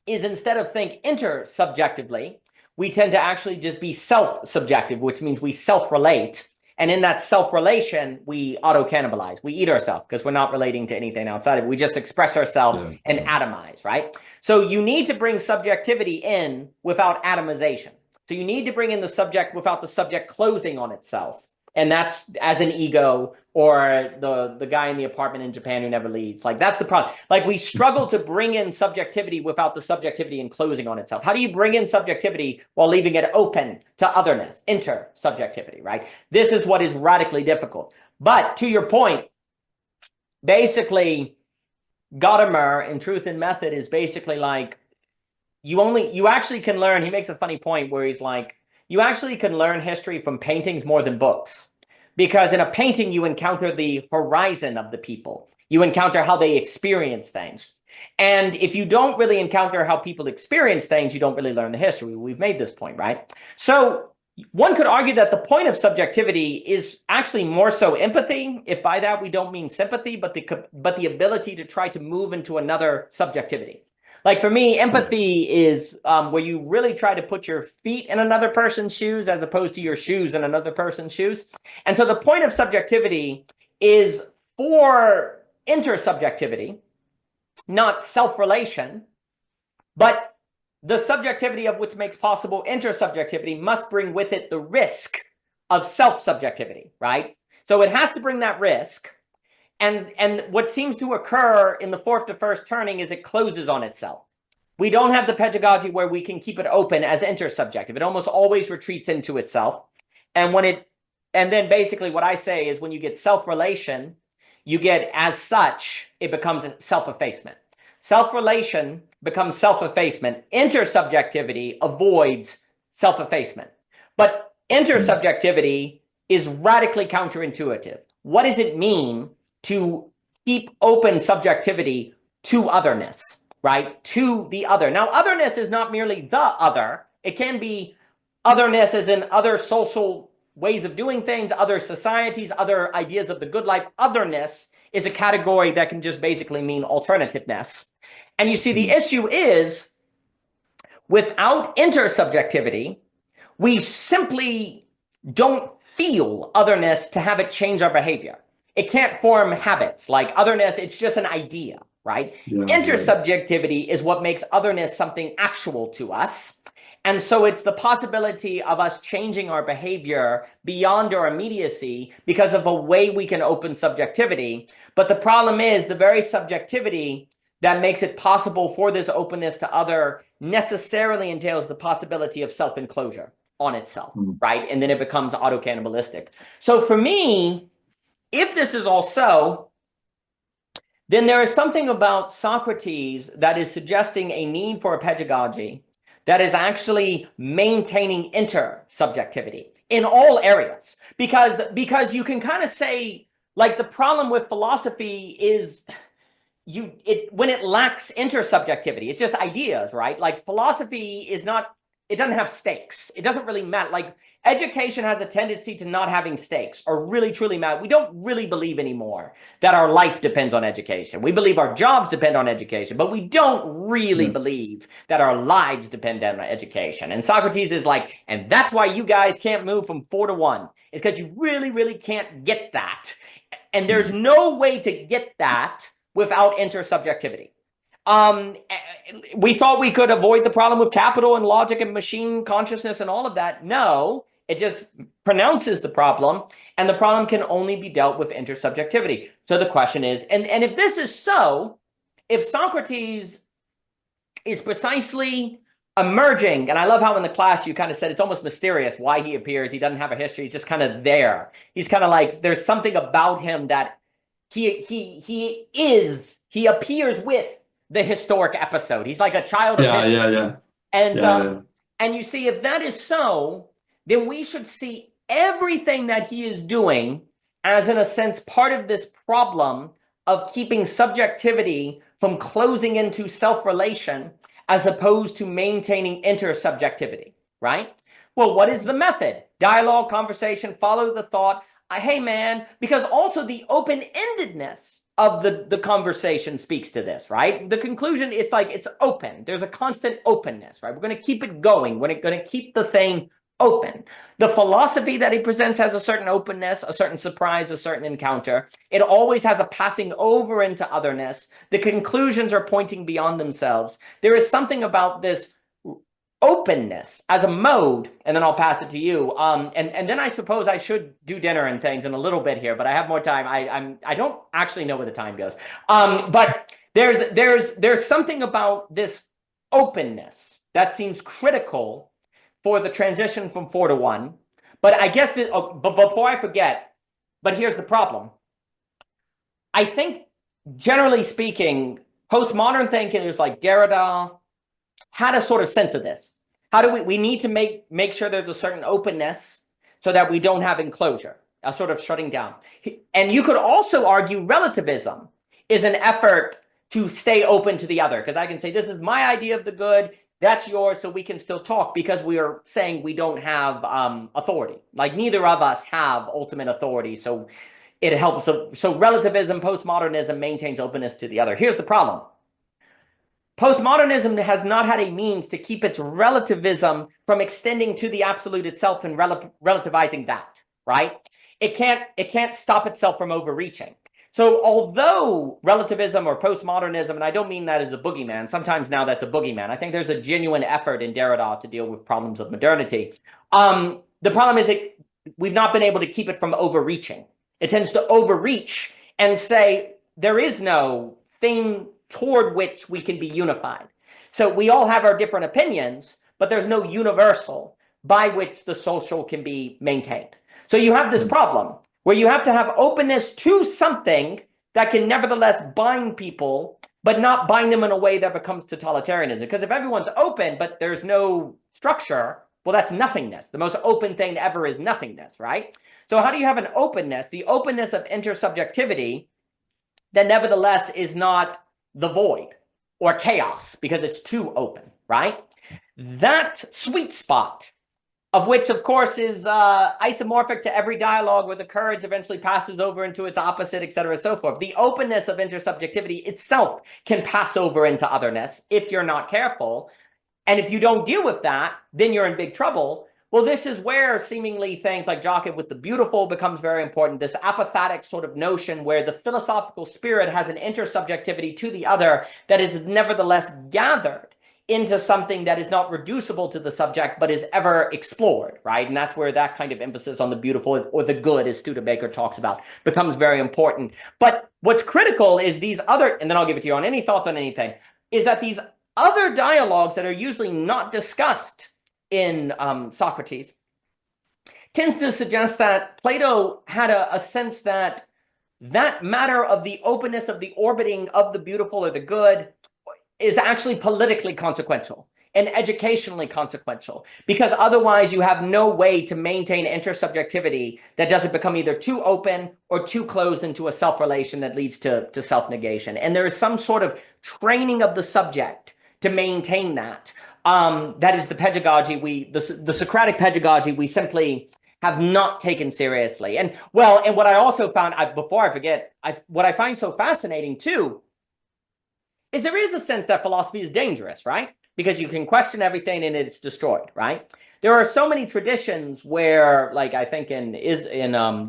is, instead of think intersubjectively, we tend to actually just be self-subjective, which means we self-relate. And in that self-relation, we auto-cannibalize. We eat ourselves because we're not relating to anything outside of it. We just express ourselves and atomize, right? So you need to bring subjectivity in without atomization. So you need to bring in the subject without the subject closing on itself. And that's as an ego, or the guy in the apartment in Japan who never leaves. Like, that's the problem. Like, we struggle to bring in subjectivity without the subjectivity enclosing on itself. How do you bring in subjectivity while leaving it open to otherness, intersubjectivity, right? This is what is radically difficult. But to your point, basically, Gadamer in Truth and Method is basically like, you actually can learn. He makes a funny point where he's like, you actually can learn history from paintings more than books. Because in a painting, you encounter the horizon of the people. You encounter how they experience things. And if you don't really encounter how people experience things, you don't really learn the history. We've made this point, right? So one could argue that the point of subjectivity is actually more so empathy. If by that we don't mean sympathy, but the ability to try to move into another subjectivity. Like, for me, empathy is where you really try to put your feet in another person's shoes as opposed to your shoes in another person's shoes. And so the point of subjectivity is for intersubjectivity, not self-relation, but the subjectivity of which makes possible intersubjectivity must bring with it the risk of self-subjectivity, right? So it has to bring that risk. And what seems to occur in the fourth to first turning is it closes on itself. We don't have the pedagogy where we can keep it open as intersubjective. It almost always retreats into itself. And then basically what I say is when you get self-relation, you get as such, it becomes self-effacement. Self-relation becomes self-effacement. Intersubjectivity avoids self-effacement. But intersubjectivity is radically counterintuitive. What does it mean to keep open subjectivity to otherness, right? To the other. Now, otherness is not merely the other. It can be otherness as in other social ways of doing things, other societies, other ideas of the good life. Otherness is a category that can just basically mean alternativeness. And you see, the issue is without intersubjectivity, we simply don't feel otherness to have it change our behavior. It can't form habits. Like otherness, it's just an idea, right? Yeah, intersubjectivity is what makes otherness something actual to us. And so it's the possibility of us changing our behavior beyond our immediacy because of a way we can open subjectivity. But the problem is the very subjectivity that makes it possible for this openness to other necessarily entails the possibility of self-enclosure on itself, right? And then it becomes auto-cannibalistic. So for me, if this is all so, then there is something about Socrates that is suggesting a need for a pedagogy that is actually maintaining intersubjectivity in all areas. Because you can kind of say, like, the problem with philosophy is when it lacks intersubjectivity, it's just ideas, right? Like philosophy is not, it doesn't have stakes. It doesn't really matter. Like education has a tendency to not having stakes or really truly matter. We don't really believe anymore that our life depends on education. We believe our jobs depend on education, but we don't really believe that our lives depend on education. And Socrates is like, and that's why you guys can't move from 4 to 1. It's because you really, really can't get that. And there's no way to get that without intersubjectivity. We thought we could avoid the problem with capital and logic and machine consciousness and all of that. No, it just pronounces the problem, and the problem can only be dealt with intersubjectivity. So the question is, and if this is so, if Socrates is precisely emerging, and I love how in the class you kind of said it's almost mysterious why he appears. He doesn't have a history. He's just kind of there. He's kind of like, there's something about him that he appears with the historic episode. He's like a child of history. And you see, if that is so, then we should see everything that he is doing as, in a sense, part of this problem of keeping subjectivity from closing into self-relation as opposed to maintaining intersubjectivity, right? Well, what is the method? Dialogue, conversation, follow the thought. Hey, man, because also the open-endedness of the conversation speaks to this, right? The conclusion, it's like it's open. There's a constant openness, right? We're going to keep it going. We're going to keep the thing open. The philosophy that he presents has a certain openness, a certain surprise, a certain encounter. It always has a passing over into otherness. The conclusions are pointing beyond themselves. There is something about this openness as a mode, and then I'll pass it to you. And then I suppose I should do dinner and things in a little bit here, but I have more time. I don't actually know where the time goes. But there's something about this openness that seems critical for the transition from 4 to 1. But I guess but before I forget, but here's the problem. I think generally speaking, postmodern thinkers like Derrida had a sort of sense of this. How do we need to make sure there's a certain openness so that we don't have enclosure, a sort of shutting down. And you could also argue relativism is an effort to stay open to the other, because I can say, this is my idea of the good, that's yours, so we can still talk, because we are saying we don't have authority. Like neither of us have ultimate authority, so it helps. So relativism, postmodernism maintains openness to the other. Here's the problem. Postmodernism has not had a means to keep its relativism from extending to the absolute itself and relativizing that, right? It can't stop itself from overreaching. So although relativism or postmodernism, and I don't mean that as a boogeyman, sometimes now that's a boogeyman. I think there's a genuine effort in Derrida to deal with problems of modernity. The problem is we've not been able to keep it from overreaching. It tends to overreach and say there is no thing toward which we can be unified. So we all have our different opinions, but there's no universal by which the social can be maintained. So you have this problem where you have to have openness to something that can nevertheless bind people, but not bind them in a way that becomes totalitarianism. Because if everyone's open, but there's no structure, well, that's nothingness. The most open thing ever is nothingness, right? So how do you have an openness, the openness of intersubjectivity, that nevertheless is not the void or chaos because it's too open, right? That sweet spot, of which, of course, is isomorphic to every dialogue where the courage eventually passes over into its opposite, et cetera, so forth. The openness of intersubjectivity itself can pass over into otherness if you're not careful. And if you don't deal with that, then you're in big trouble. Well, this is where seemingly things like Jacob with the beautiful becomes very important. This apophatic sort of notion where the philosophical spirit has an intersubjectivity to the other that is nevertheless gathered into something that is not reducible to the subject, but is ever explored, right? And that's where that kind of emphasis on the beautiful or the good, as Studebaker talks about, becomes very important. But what's critical is these other, and then I'll give it to you on any thoughts on anything, is that these other dialogues that are usually not discussed in Socrates tends to suggest that Plato had a sense that that matter of the openness of the orbiting of the beautiful or the good is actually politically consequential and educationally consequential, because otherwise you have no way to maintain intersubjectivity that doesn't become either too open or too closed into a self-relation that leads to self-negation. And there is some sort of training of the subject to maintain that. That is the pedagogy the Socratic pedagogy we simply have not taken seriously. And well, and what I also found, before I forget, what I find so fascinating too, is there is a sense that philosophy is dangerous, right? Because you can question everything and it's destroyed, right? There are so many traditions where, like I think in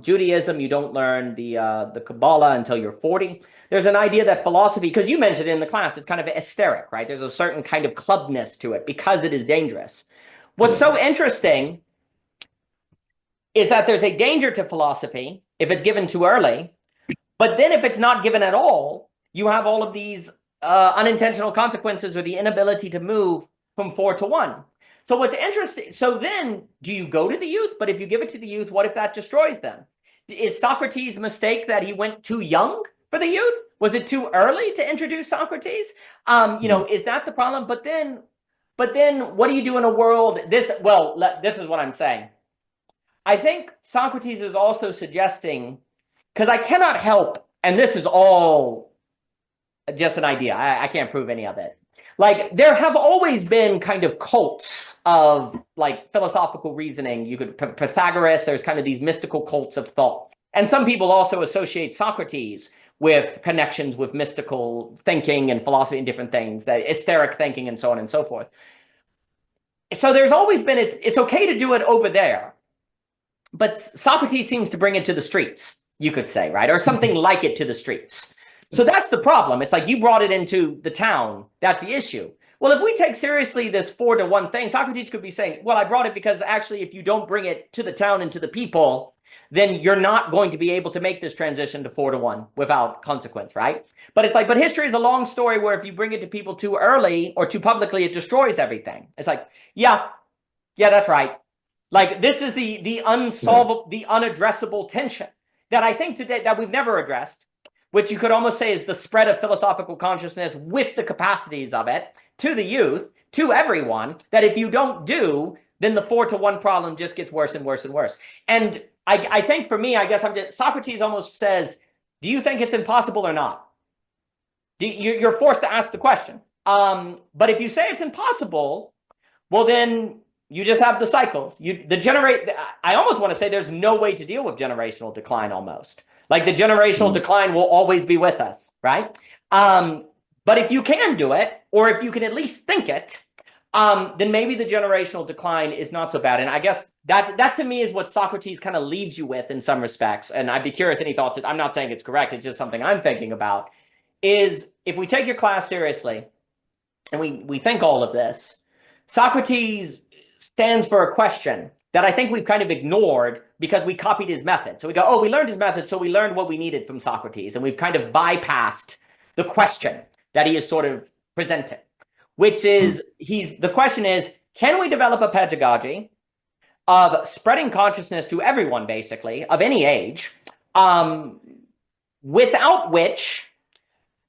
Judaism, you don't learn the Kabbalah until you're 40. There's an idea that philosophy, because you mentioned it in the class, it's kind of esoteric, right? There's a certain kind of clubness to it because it is dangerous. What's so interesting is that there's a danger to philosophy if it's given too early, but then if it's not given at all, you have all of these unintentional consequences or the inability to move from 4 to 1. So what's interesting, so then do you go to the youth? But if you give it to the youth, what if that destroys them? Is Socrates' mistake that he went too young for the youth? Was it too early to introduce Socrates? Is that the problem? But then what do you do in a world, this is what I'm saying. I think Socrates is also suggesting, because I cannot help, and this is all just an idea. I can't prove any of it. Like, there have always been kind of cults of like philosophical reasoning. You could Pythagoras, there's kind of these mystical cults of thought. And some people also associate Socrates with connections with mystical thinking and philosophy and different things, that etheric thinking and so on and so forth. So there's always been, it's okay to do it over there. But Socrates seems to bring it to the streets, you could say, right? Or something like it to the streets. So that's the problem. It's like you brought it into the town. That's the issue. Well, if we take seriously this 4 to 1 thing, Socrates could be saying, well, I brought it because actually if you don't bring it to the town and to the people, then you're not going to be able to make this transition to 4 to 1 without consequence, right? But it's like, but history is a long story where if you bring it to people too early or too publicly, it destroys everything. It's like, yeah, that's right. Like, this is the unsolvable, the unaddressable tension that I think today that we've never addressed, which you could almost say is the spread of philosophical consciousness with the capacities of it to the youth, to everyone, that if you don't do, then the 4 to 1 problem just gets worse and worse and worse. And I think for me, I guess Socrates almost says, do you think it's impossible or not? You're forced to ask the question. But if you say it's impossible, well, then you just have the cycles. I almost want to say there's no way to deal with generational decline almost. Like the generational decline will always be with us, right? But if you can do it, or if you can at least think it, then maybe the generational decline is not so bad. And I guess that to me is what Socrates kind of leaves you with in some respects. And I'd be curious any thoughts. I'm not saying it's correct. It's just something I'm thinking about. Is if we take your class seriously and we think all of this, Socrates stands for a question that I think we've kind of ignored because we copied his method. So we go, oh, we learned his method, so we learned what we needed from Socrates, and we've kind of bypassed the question that he is sort of presenting, which is the question is, can we develop a pedagogy of spreading consciousness to everyone, basically, of any age, without which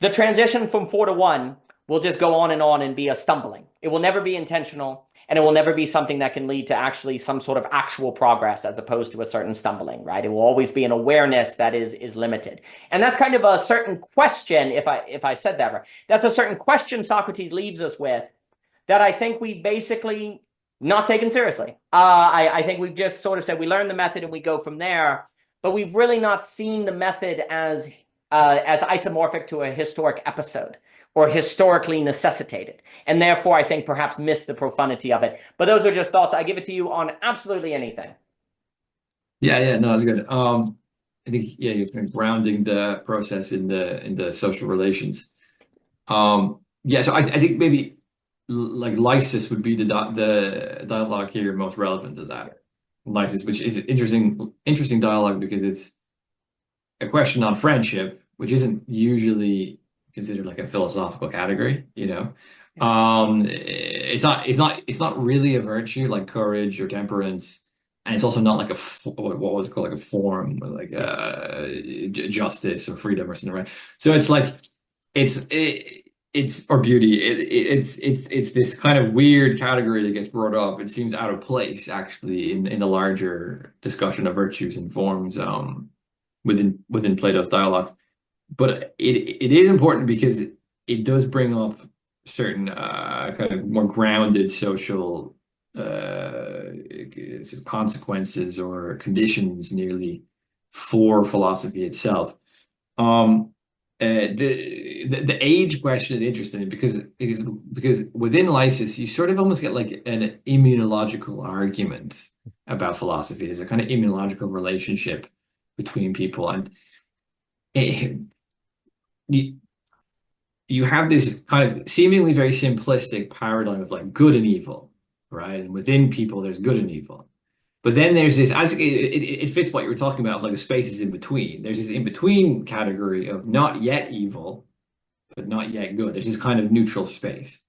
the transition from 4 to 1 will just go on and be a stumbling. It will never be intentional, and it will never be something that can lead to actually some sort of actual progress as opposed to a certain stumbling, right? It will always be an awareness that is limited. And that's kind of a certain question, if I said that right. That's a certain question Socrates leaves us with that I think we basically not taken seriously. I think we've just sort of said we learn the method and we go from there, but we've really not seen the method as isomorphic to a historic episode or historically necessitated, and therefore I think perhaps miss the profundity of it. But those are just thoughts. I give it to you on absolutely anything. Yeah, no, that's good. I think you're kind of grounding the process in the social relations. Yeah, so I think maybe like Lysis would be the dialogue here most relevant to that. Lysis, which is interesting dialogue because it's a question on friendship, which isn't usually considered like a philosophical category, you know. It's not really a virtue like courage or temperance, and it's also not like what was it called, like a form, like justice or freedom or something, right? So it's like it's or beauty. It's this kind of weird category that gets brought up. It seems out of place actually in the larger discussion of virtues and forms within Plato's dialogues. But it is important because it does bring up certain kind of more grounded social consequences or conditions nearly for philosophy itself. The age question is interesting because within Lysis you sort of almost get like an immunological argument about philosophy. There's a kind of immunological relationship between people, and it, you have this kind of seemingly very simplistic paradigm of like good and evil, right? And within people, there's good and evil. But then there's this, as it fits what you were talking about, like the spaces in between. There's this in between category of not yet evil, but not yet good. There's this kind of neutral space.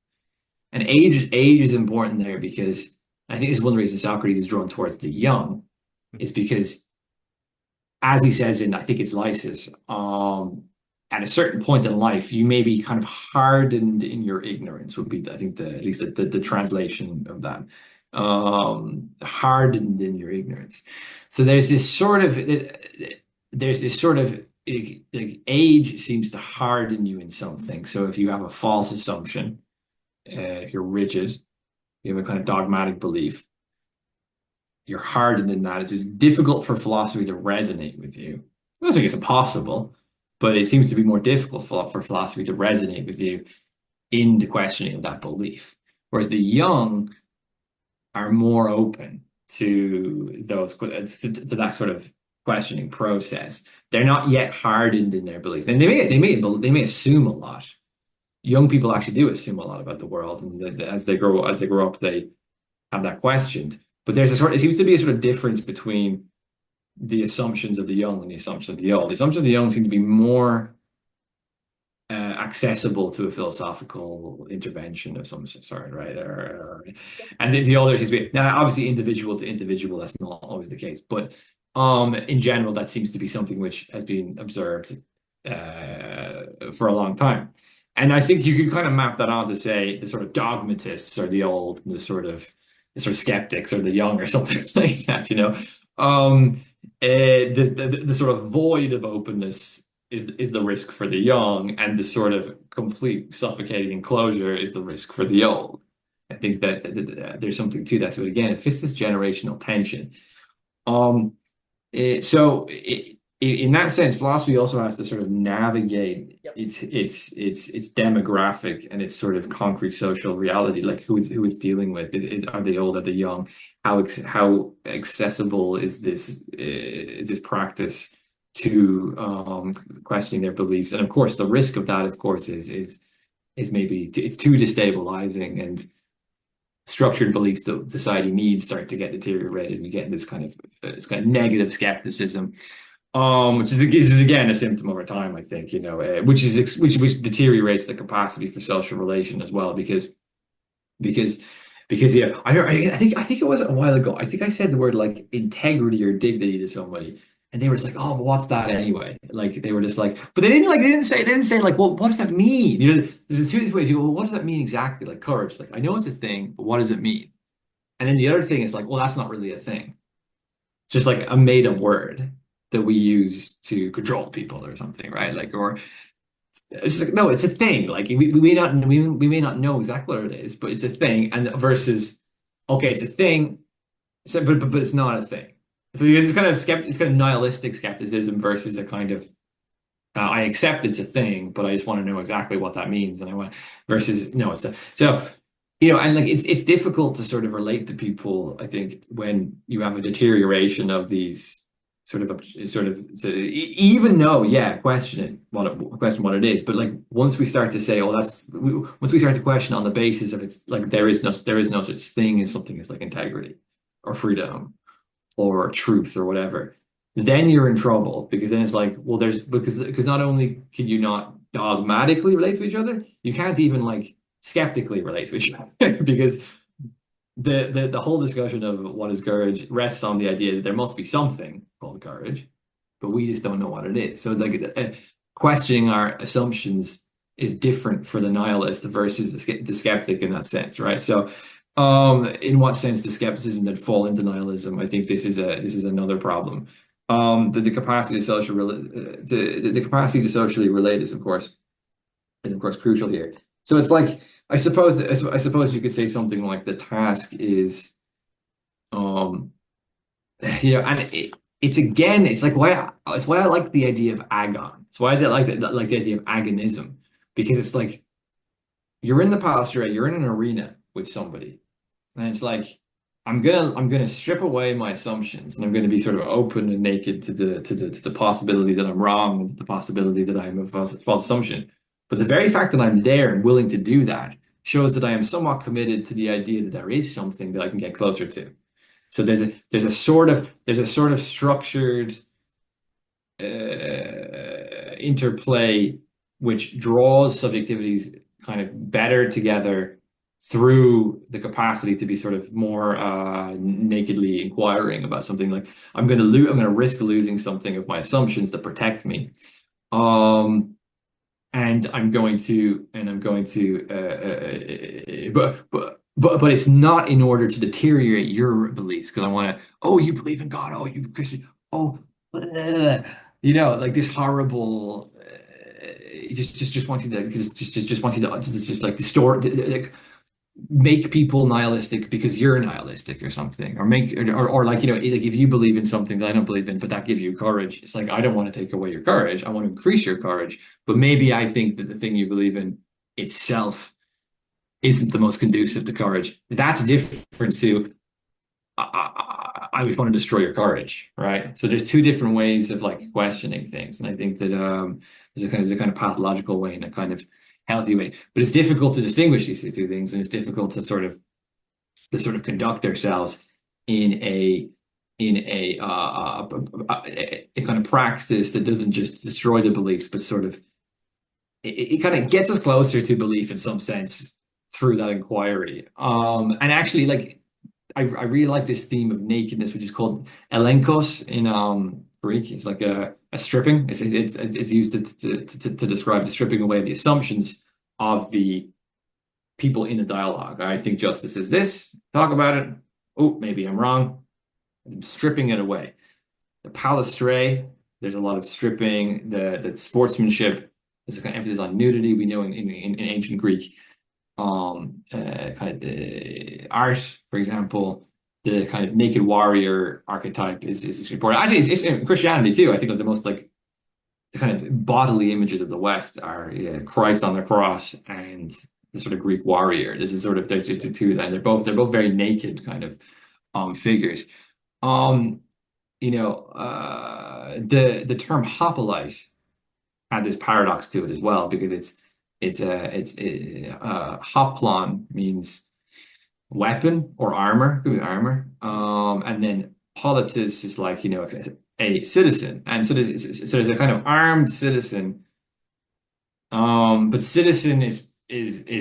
And age is important there because I think this is one reason Socrates is drawn towards the young, is because as he says in, I think it's Lysis, at a certain point in life, you may be kind of hardened in your ignorance would be, I think, at least the translation of that. Hardened in your ignorance. So there's this sort of like age seems to harden you in something. So if you have a false assumption, if you're rigid, you have a kind of dogmatic belief, you're hardened in that. It's just difficult for philosophy to resonate with you. I don't think it's impossible, but it seems to be more difficult for philosophy to resonate with you in the questioning of that belief. Whereas the young are more open to those to that sort of questioning process. They're not yet hardened in their beliefs, and they may assume a lot. Young people actually do assume a lot about the world, and as they grow up, they have that questioned. But it seems to be a sort of difference between the assumptions of the young and the assumptions of the old. The assumptions of the young seem to be more accessible to a philosophical intervention of some sort, right? And the older seems to be now obviously individual to individual. That's not always the case, but in general, that seems to be something which has been observed for a long time. And I think you could kind of map that on to say the sort of dogmatists are the old, the sort of skeptics are the young, or something like that. You know, the sort of void of openness is the risk for the young, and the sort of complete suffocating enclosure is the risk for the old. I think that there's something to that. So again, it fits this generational tension. So it in that sense, philosophy also has to sort of navigate Yep. its demographic and its sort of concrete social reality, like who it's dealing with. Are they old? Are they young? How accessible is this practice to questioning their beliefs? And of course, the risk of that, of course, is maybe it's too destabilizing, and structured beliefs that society needs start to get deteriorated. We get this kind of negative skepticism, which is again a symptom over time, I think, which deteriorates the capacity for social relation as well, because yeah, I think it was a while ago. I think I said the word like integrity or dignity to somebody, and they were just like, "Oh, but what's that anyway?" Like they were just like, but they didn't say like, "Well, what does that mean?" There's two ways. You go, "Well, what does that mean exactly?" Like courage. Like I know it's a thing, but what does it mean? And then the other thing is like, well, that's not really a thing. It's just like a made up word that we use to control people or something, right? Like, or it's like, no, it's a thing. Like we may not know exactly what it is, but it's a thing. And versus, okay, it's a thing, so but it's not a thing. So it's kind of nihilistic skepticism versus a kind of I accept it's a thing, but I just want to know exactly what that means, and I want versus no, it's a so and like it's difficult to sort of relate to people, I think, when you have a deterioration of these so even though, yeah, question what it is, but like once we start to say, oh, once we start to question on the basis of it's like there is no such thing as something as like integrity or freedom or truth or whatever, then you're in trouble, because then it's like, well, because not only can you not dogmatically relate to each other, you can't even like skeptically relate to each other because the whole discussion of what is courage rests on the idea that there must be something called courage, but we just don't know what it is. So like questioning our assumptions is different for the nihilist versus the skeptic in that sense, right? So in what sense does skepticism then fall into nihilism? I think this is another problem. The capacity to the capacity to socially relate is of course crucial here. So it's like I suppose you could say something like the task is um and it's like why I like the idea of agon. It's why I like the idea of agonism, because it's like you're in the posture, you're in an arena with somebody, and it's like I'm gonna strip away my assumptions, and I'm gonna be sort of open and naked to the possibility that I'm wrong, and the possibility that I'm a false assumption. But the very fact that I'm there and willing to do that shows that I am somewhat committed to the idea that there is something that I can get closer to. So there's a sort of structured interplay which draws subjectivities kind of better together through the capacity to be sort of more nakedly inquiring about something. Like I'm going to risk losing something of my assumptions that protect me. And I'm going to but it's not in order to deteriorate your beliefs, because I want to, oh, you believe in God, oh, you Christian, oh, like this horrible just wanting to just wanting to just like distort, like make people nihilistic because you're nihilistic or something, or like like if you believe in something that I don't believe in, but that gives you courage. It's like I don't want to take away your courage. I want to increase your courage. But maybe I think that the thing you believe in itself isn't the most conducive to courage. That's different to I would want to destroy your courage, right? So there's two different ways of like questioning things, and I think that there's a kind of pathological way and a kind of healthy way. But it's difficult to distinguish these two things, and it's difficult to sort of conduct ourselves in a kind of practice that doesn't just destroy the beliefs, but sort of it kind of gets us closer to belief in some sense through that inquiry. And actually, like I really like this theme of nakedness, which is called elenkos in Greek. It's like a stripping. It's used to describe the stripping away of the assumptions of the people in a dialogue. I think justice is this. Talk about it. Oh, maybe I'm wrong. I'm stripping it away. The palastrae, there's a lot of stripping. The sportsmanship, there's a kind of emphasis on nudity. We know in ancient Greek, kind of the art, for example. the kind of naked warrior archetype is important. Actually, it's in Christianity too. I think of the most like the kind of bodily images of the West are Christ on the cross and the sort of Greek warrior. This is sort of there's two, and they're both very naked kind of figures. Um, the term hoplite had this paradox to it as well because hoplon means weapon or armor, could be armor. And then politis is like, a citizen. And so there's a kind of armed citizen. But citizen is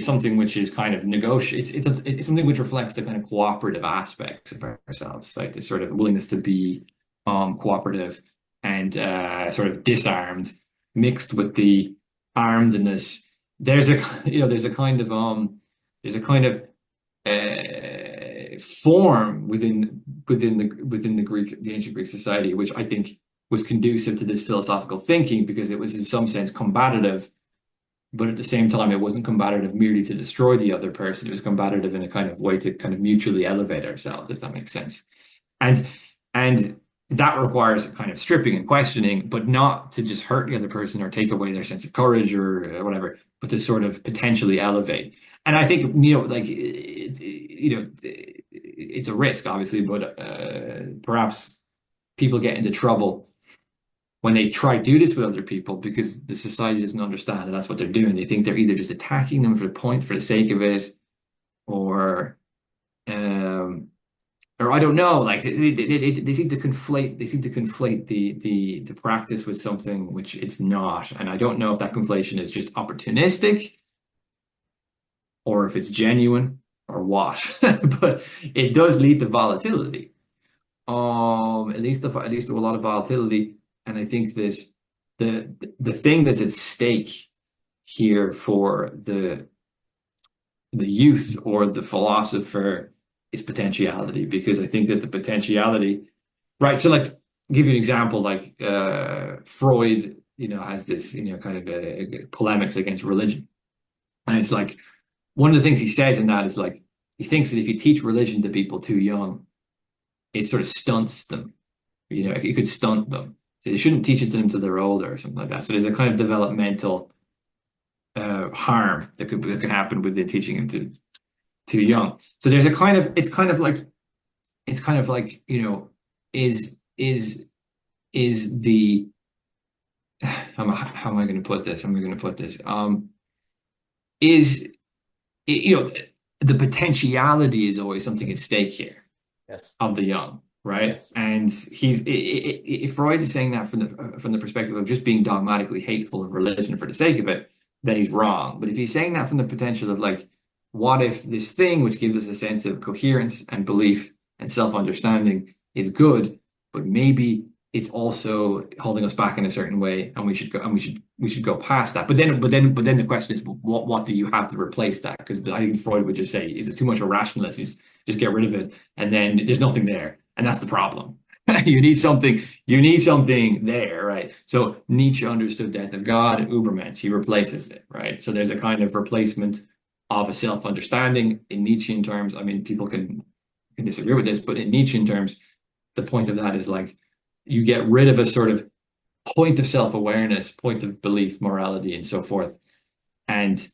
something which is kind of negotiate. It's something which reflects the kind of cooperative aspects of ourselves, like the sort of willingness to be cooperative and sort of disarmed, mixed with the armedness. There's a kind of form within the ancient Greek society, which I think was conducive to this philosophical thinking because it was in some sense combative, but at the same time it wasn't combative merely to destroy the other person. It was combative in a kind of way to kind of mutually elevate ourselves, if that makes sense. And that requires kind of stripping and questioning, but not to just hurt the other person or take away their sense of courage or whatever, but to sort of potentially elevate. And I think, it's a risk, obviously, but perhaps people get into trouble when they try to do this with other people because the society doesn't understand that that's what they're doing. They think they're either just attacking them for the sake of it, or I don't know. Like they seem to conflate the practice with something which it's not. And I don't know if that conflation is just opportunistic or if it's genuine or what. But it does lead to volatility. At least to a lot of volatility. And I think that the thing that's at stake here for the youth or the philosopher is potentiality, because I think that the potentiality, right? So, like, give you an example, like Freud, has this, kind of a polemics against religion, and it's like one of the things he says in that is like he thinks that if you teach religion to people too young, it sort of stunts them. It could stunt them. So you shouldn't teach it to them until they're older or something like that. So there's a kind of developmental harm that can happen within teaching them too young. So there's a kind of it's kind of like is the how am I going to put this? Is the potentiality is always something at stake here. Yes. Of the young, right? Yes. And if Freud is saying that from the perspective of just being dogmatically hateful of religion for the sake of it, then he's wrong. But if he's saying that from the potential of like, what if this thing which gives us a sense of coherence and belief and self-understanding is good, but maybe it's also holding us back in a certain way, and we should go past that. But then the question is, what do you have to replace that? Because I think Freud would just say, is it too much a rationalist? Just get rid of it, and then there's nothing there, and that's the problem. You need something there, right? So Nietzsche understood death of God, and Ubermensch, he replaces it, right? So there's a kind of replacement of a self-understanding in Nietzschean terms. I mean, people can disagree with this, but in Nietzschean terms, the point of that is like you get rid of a sort of point of self-awareness, point of belief, morality, and so forth, and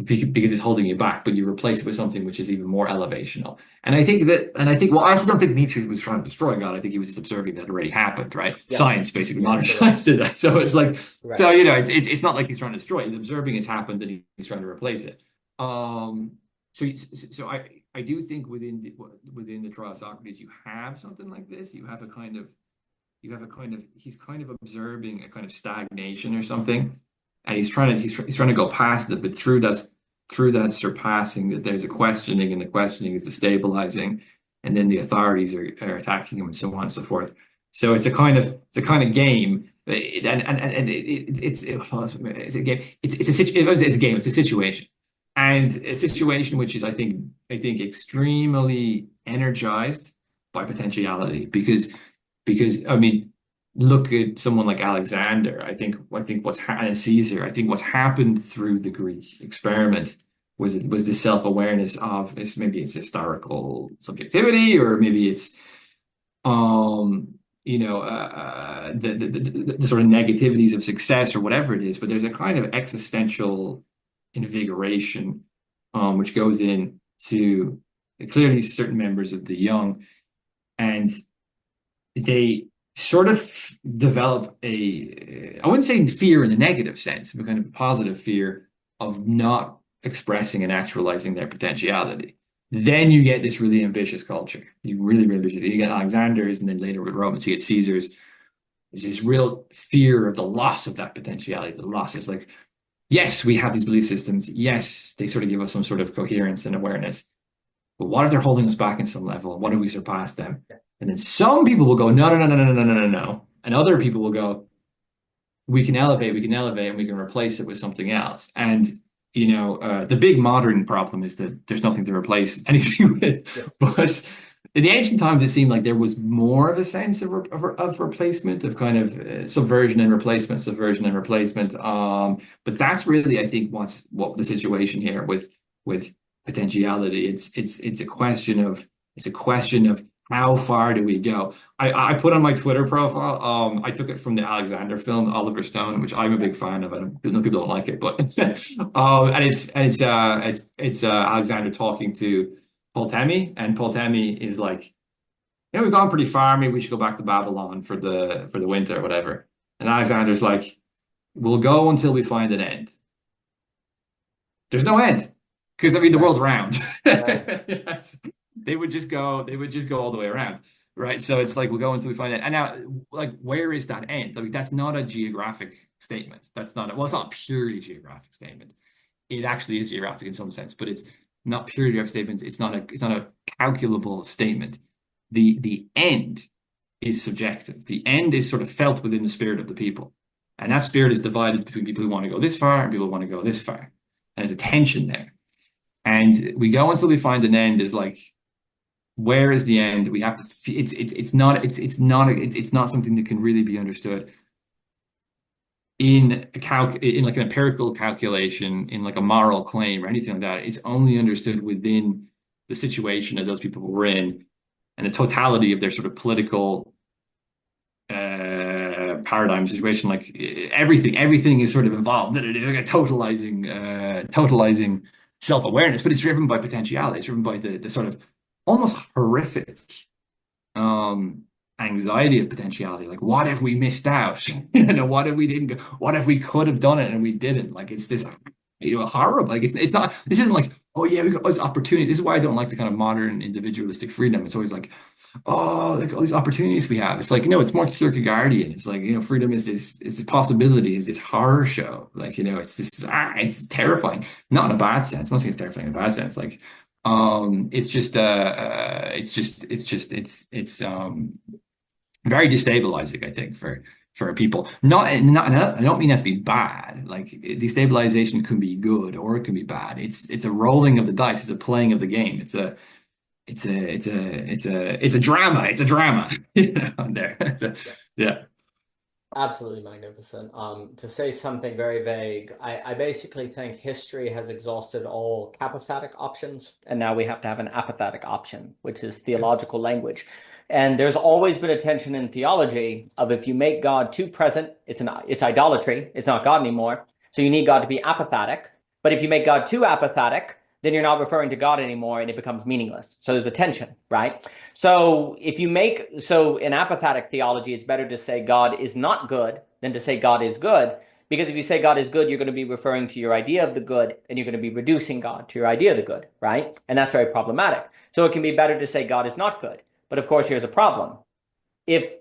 because it's holding you back, but you replace it with something which is even more elevational. And I think, well, I actually don't think Nietzsche was trying to destroy God. I think he was just observing that already happened, right? Yeah. Science, basically, modern science did that. So it's like, right. So, it's not like he's trying to destroy it. He's observing it's happened and he's trying to replace it. So I do think within the trial of Socrates, you have something like this. He's kind of observing a kind of stagnation or something. And he's trying to go past it, but through that surpassing, that there's a questioning, and the questioning is destabilizing, and then the authorities are attacking him, and so on and so forth. So it's a kind of game, and it's a game. It's a game. It's a situation, and a situation which is I think extremely energized by potentiality, because I mean, look at someone like Alexander. I think and Caesar. I think what's happened through the Greek experiment Was this self-awareness of maybe it's historical subjectivity, or maybe it's the sort of negativities of success or whatever it is, but there's a kind of existential invigoration which goes in to clearly certain members of the young, and they sort of develop I wouldn't say fear in the negative sense, but kind of a positive fear of not expressing and actualizing their potentiality. Then you get this really ambitious culture. You really, really ambitious. You get Alexander's, and then later with Romans, you get Caesar's. There's this real fear of the loss of that potentiality. The loss is like, yes, we have these belief systems. Yes, they sort of give us some sort of coherence and awareness. But what if they're holding us back in some level? What if we surpass them? And then some people will go, no, no, no, no, no, no, no, no, no. And other people will go, we can elevate, and we can replace it with something else. And the big modern problem is that there's nothing to replace anything with. Yes. But in the ancient times, it seemed like there was more of a sense of replacement, of kind of subversion and replacement, subversion and replacement. But that's really, I think, what the situation here with potentiality. It's a question of how far do we go? I put on my Twitter profile. I took it from the Alexander film, Oliver Stone, which I'm a big fan of. I know people don't like it, but and it's Alexander talking to Ptolemy, and Ptolemy is like, we've gone pretty far. Maybe we should go back to Babylon for the winter or whatever. And Alexander's like, we'll go until we find an end. There's no end, because I mean the world's round. Yes. They would just go all the way around, right? So it's like we'll go until we find it. And now, like, where is that end? I mean, that's not a geographic statement. It's not a purely geographic statement. It actually is geographic in some sense, but it's not purely geographic statement. It's not a calculable statement. The end is subjective. The end is sort of felt within the spirit of the people. And that spirit is divided between people who want to go this far and people who want to go this far. And there's a tension there. And we go until we find an end is like, where is the end? We have to. It's not something that can really be understood in like an empirical calculation, in like a moral claim or anything like that. It's only understood within the situation that those people were in and the totality of their sort of political paradigm situation. Like everything is sort of involved. It's like a totalizing self-awareness, but it's driven by potentiality. It's driven by the sort of almost horrific anxiety of potentiality. Like, what if we missed out? What if we didn't go? What if we could have done it and we didn't? Like, it's this horrible. Like, it's not. This isn't like, oh yeah, we got all this opportunity. This is why I don't like the kind of modern individualistic freedom. It's always like, oh, like all these opportunities we have. It's like, it's more Kierkegaardian. It's like, freedom is this possibility, is this horror show. Like, it's this, it's terrifying. Not in a bad sense. I'm not saying it's terrifying in a bad sense. Like, it's very destabilizing, I think, for people. Not, I don't mean that to be bad. Like, destabilization can be good or it can be bad. It's a rolling of the dice. It's a playing of the game. It's a drama. It's a drama. Yeah. Absolutely magnificent. To say something very vague, I basically think history has exhausted all capathetic options, and now we have to have an apathetic option, which is theological language. And there's always been a tension in theology of if you make God too present, it's idolatry. It's not God anymore. So you need God to be apathetic. But if you make God too apathetic, then you're not referring to God anymore and it becomes meaningless. So there's a tension, right? So in apathetic theology, it's better to say God is not good than to say God is good. Because if you say God is good, you're going to be referring to your idea of the good and you're going to be reducing God to your idea of the good, right? And that's very problematic. So it can be better to say God is not good. But of course, here's a problem. If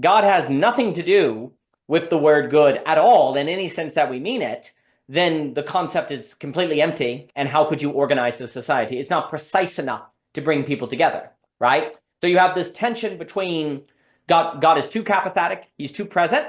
God has nothing to do with the word good at all in any sense that we mean it, then the concept is completely empty. And how could you organize the society? It's not precise enough to bring people together, right? So you have this tension between God is too capathetic, he's too present,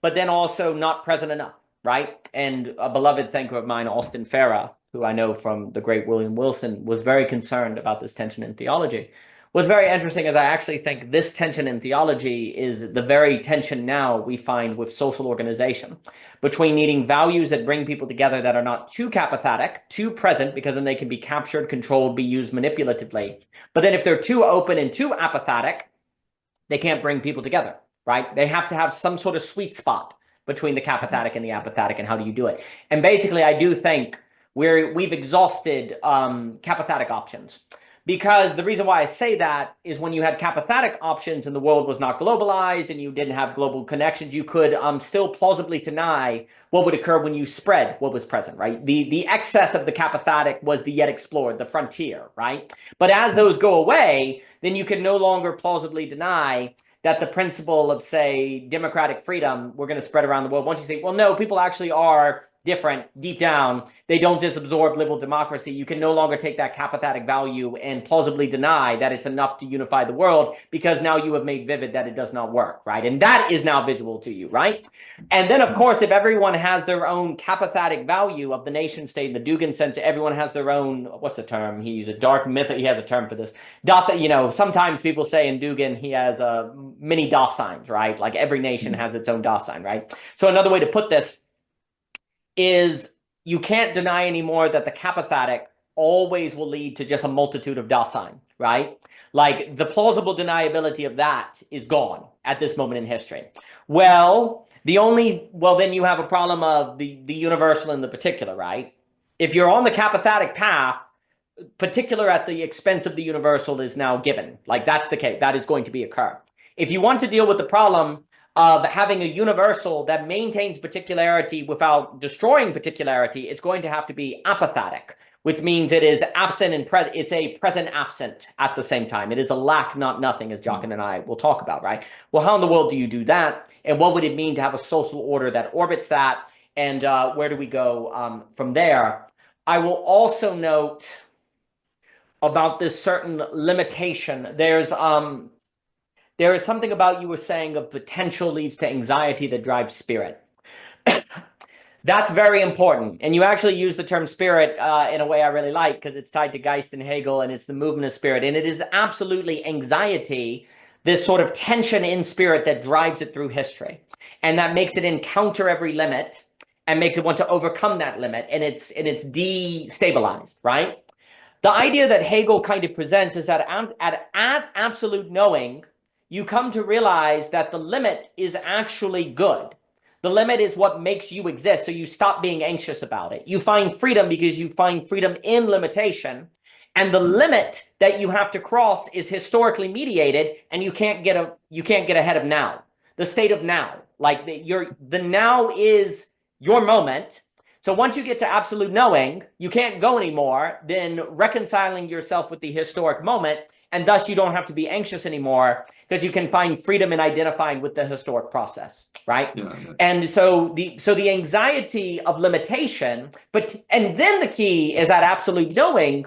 but then also not present enough, right? And a beloved thinker of mine, Austin Farah, who I know from the great William Wilson, was very concerned about this tension in theology. What's very interesting is I actually think this tension in theology is the very tension now we find with social organization, between needing values that bring people together that are not too capathetic, too present, because then they can be captured, controlled, be used manipulatively. But then if they're too open and too apathetic, they can't bring people together, right? They have to have some sort of sweet spot between the capathetic and the apathetic, and how do you do it? And basically, I do think we've exhausted capathetic options. Because the reason why I say that is when you had capathetic options and the world was not globalized and you didn't have global connections, you could still plausibly deny what would occur when you spread what was present, right? The excess of the capathetic was the yet explored, the frontier, right? But as those go away, then you can no longer plausibly deny that the principle of, say, democratic freedom, we're going to spread around the world. Once you say, well, no, people actually are different deep down, they don't just absorb liberal democracy, you can no longer take that capathetic value and plausibly deny that it's enough to unify the world, because now you have made vivid that it does not work, right? And that is now visual to you, right? And then, of course, if everyone has their own capathetic value of the nation state in the Dugan sense, everyone has their own, what's the term? He's a dark myth, he has a term for this. Sometimes people say in Dugan he has many Daseins, right? Like every nation has its own Dasein, right? So another way to put this is you can't deny anymore that the capathetic always will lead to just a multitude of Dasein, right? Like the plausible deniability of that is gone at this moment in history. Then you have a problem of the universal and the particular, right? If you're on the capathetic path, particular at the expense of the universal is now given. Like that's the case. That is going to be occur. If you want to deal with the problem of having a universal that maintains particularity without destroying particularity, it's going to have to be apathetic, which means it is absent and present. It's a present absent at the same time. It is a lack, not nothing, as Jochen and I will talk about, right? Well, how in the world do you do that? And what would it mean to have a social order that orbits that? And where do we go from there? I will also note about this certain limitation. There is something about you were saying of potential leads to anxiety that drives spirit. That's very important. And you actually use the term spirit in a way I really like, because it's tied to Geist and Hegel, and it's the movement of spirit. And it is absolutely anxiety, this sort of tension in spirit that drives it through history. And that makes it encounter every limit and makes it want to overcome that limit. And it's destabilized, right? The idea that Hegel kind of presents is that at absolute knowing, you come to realize that the limit is actually good. The limit is what makes you exist, so you stop being anxious about it. You find freedom because you find freedom in limitation, and the limit that you have to cross is historically mediated, and you can't get ahead of now. The state of now, like the now is your moment. So once you get to absolute knowing, you can't go anymore, then reconciling yourself with the historic moment, and thus you don't have to be anxious anymore, because you can find freedom in identifying with the historic process, right? Yeah. And so the anxiety of limitation, and then the key is that absolute knowing,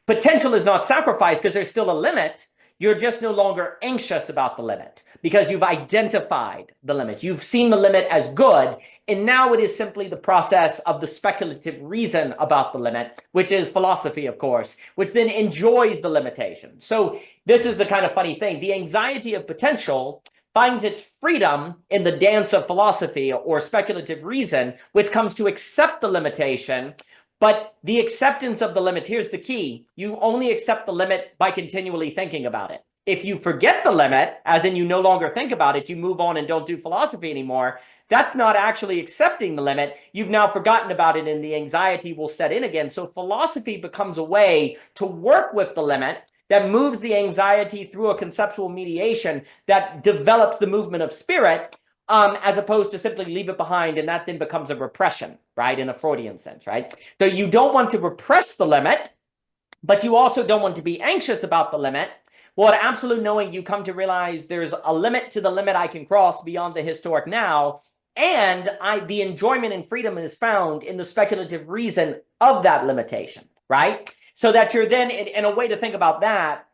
potential is not sacrificed because there's still a limit. You're just no longer anxious about the limit because you've identified the limit. You've seen the limit as good, and now it is simply the process of the speculative reason about the limit, which is philosophy, of course, which then enjoys the limitation. So this is the kind of funny thing. The anxiety of potential finds its freedom in the dance of philosophy or speculative reason, which comes to accept the limitation. But the acceptance of the limit, here's the key. You only accept the limit by continually thinking about it. If you forget the limit, as in you no longer think about it, you move on and don't do philosophy anymore, that's not actually accepting the limit. You've now forgotten about it and the anxiety will set in again. So philosophy becomes a way to work with the limit that moves the anxiety through a conceptual mediation that develops the movement of spirit, as opposed to simply leave it behind, and that then becomes a repression, right, in a Freudian sense, right? So you don't want to repress the limit, but you also don't want to be anxious about the limit. Well, at absolute knowing, you come to realize there's a limit to the limit I can cross beyond the historic now, and the enjoyment and freedom is found in the speculative reason of that limitation, right? So that you're then, in a way to think about that,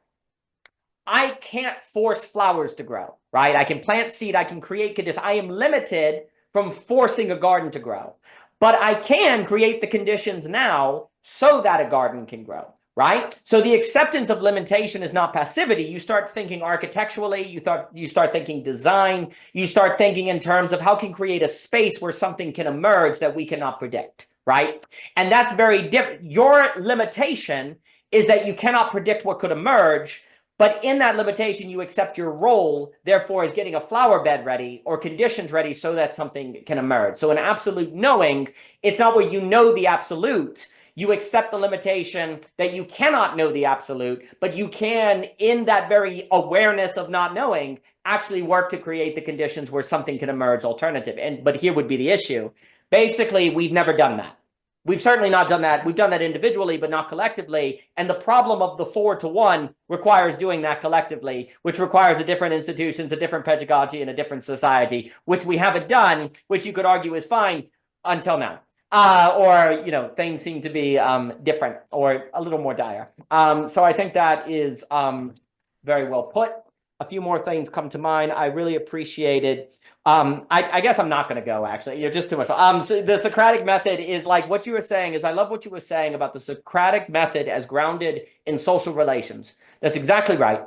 I can't force flowers to grow, right? I can plant seed, I can create conditions. I am limited from forcing a garden to grow. But I can create the conditions now so that a garden can grow. right? So the acceptance of limitation is not passivity. You start thinking architecturally, you start thinking design, you start thinking in terms of how can create a space where something can emerge that we cannot predict, right? And that's very different. Your limitation is that you cannot predict what could emerge, but in that limitation, you accept your role, therefore, as getting a flower bed ready or conditions ready so that something can emerge. So in absolute knowing, it's not where you know the absolute. You accept the limitation that you cannot know the absolute, but you can, in that very awareness of not knowing, actually work to create the conditions where something can emerge alternative. But here would be the issue. Basically, we've never done that. We've certainly not done that. We've done that individually, but not collectively. And the problem of the 4-to-1 requires doing that collectively, which requires a different institutions, a different pedagogy, and a different society, which we haven't done, which you could argue is fine until now. Or, things seem to be different or a little more dire. So I think that is very well put. A few more things come to mind. I really appreciated. I guess I'm not going to go, actually. You're just too much. So the Socratic method is like what you were saying is I love what you were saying about the Socratic method as grounded in social relations. That's exactly right.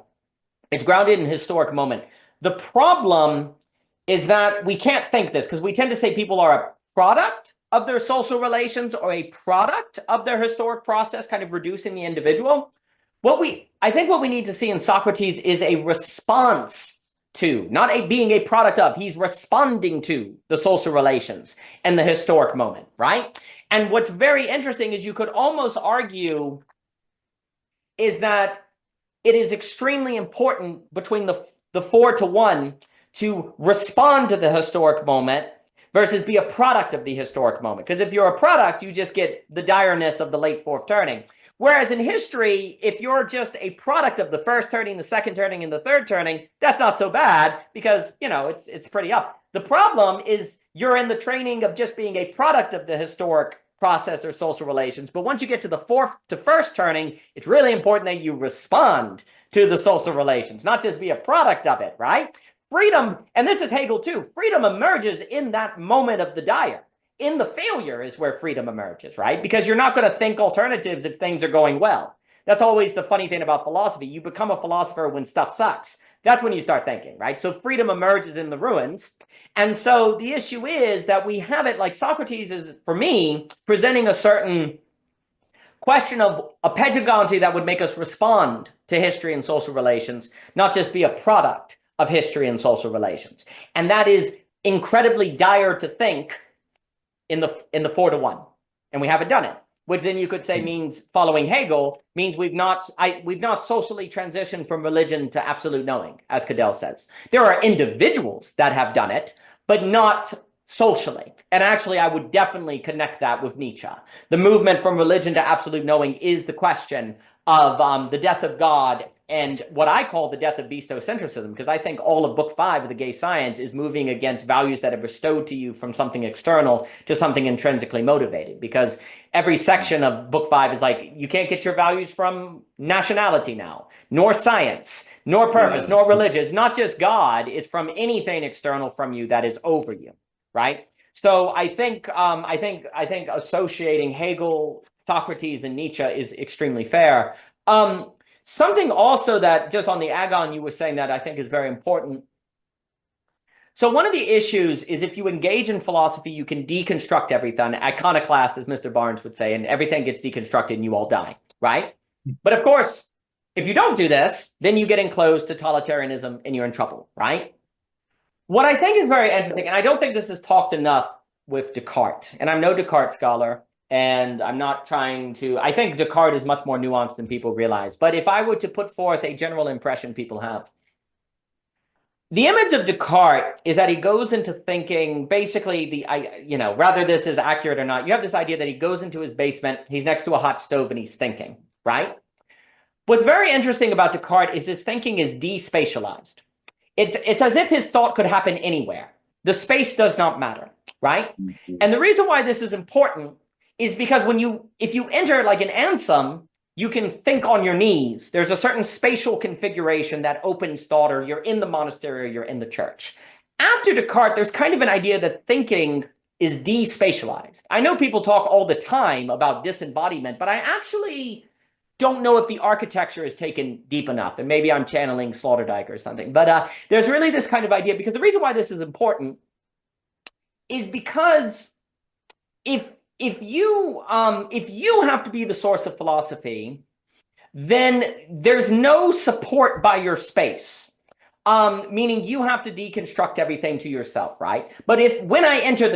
It's grounded in historic moment. The problem is that we can't think this because we tend to say people are a product of their social relations or a product of their historic process, kind of reducing the individual. I think what we need to see in Socrates is a response to, not a being a product of. He's responding to the social relations and the historic moment, right? And what's very interesting is you could almost argue is that it is extremely important between the 4-to-1 to respond to the historic moment versus be a product of the historic moment. Because if you're a product, you just get the direness of the late fourth turning. Whereas in history, if you're just a product of the first turning, the second turning, and the third turning, that's not so bad because, it's pretty up. The problem is you're in the training of just being a product of the historic process or social relations. But once you get to the fourth to first turning, it's really important that you respond to the social relations, not just be a product of it, right? Freedom, and this is Hegel too, freedom emerges in that moment of the dire. In the failure is where freedom emerges, right? Because you're not going to think alternatives if things are going well. That's always the funny thing about philosophy. You become a philosopher when stuff sucks. That's when you start thinking, right? So freedom emerges in the ruins. And so the issue is that we have it like Socrates is, for me, presenting a certain question of a pedagogy that would make us respond to history and social relations, not just be a product of history and social relations. And that is incredibly dire to think in the 4-to-1. And we haven't done it, which then you could say means, following Hegel, means we've not socially transitioned from religion to absolute knowing, as Cadell says. There are individuals that have done it, but not socially. And actually, I would definitely connect that with Nietzsche. The movement from religion to absolute knowing is the question of the death of God and what I call the death of beastocentrism, because I think all of Book 5 of the Gay Science is moving against values that are bestowed to you from something external to something intrinsically motivated. Because every section of Book 5 is like, you can't get your values from nationality now, nor science, nor purpose, nor religion. It's not just God, it's from anything external from you that is over you, right? So I think associating Hegel, Socrates, and Nietzsche is extremely fair. Something also that just on the agon you were saying that I think is very important. So one of the issues is if you engage in philosophy, you can deconstruct everything, iconoclast, as Mr. Barnes would say, and everything gets deconstructed and you all die, right? But of course, if you don't do this, then you get enclosed totalitarianism and you're in trouble, right? What I think is very interesting, and I don't think this is talked enough with Descartes, and I'm no Descartes scholar, and I'm not trying to, I think Descartes is much more nuanced than people realize. But if I were to put forth a general impression people have, the image of Descartes is that he goes into thinking, basically, whether this is accurate or not, you have this idea that he goes into his basement, he's next to a hot stove, and he's thinking, right? What's very interesting about Descartes is his thinking is despatialized. It's as if his thought could happen anywhere. The space does not matter, right? And the reason why this is important is because if you enter like an Ansem, you can think on your knees. There's a certain spatial configuration that opens thought, or you're in the monastery or you're in the church. After Descartes, there's kind of an idea that thinking is despatialized. I know people talk all the time about disembodiment, but I actually don't know if the architecture is taken deep enough, and maybe I'm channeling Sloterdijk or something. But there's really this kind of idea, because the reason why this is important is because if you have to be the source of philosophy, then there's no support by your space. Meaning you have to deconstruct everything to yourself, right? But if when I enter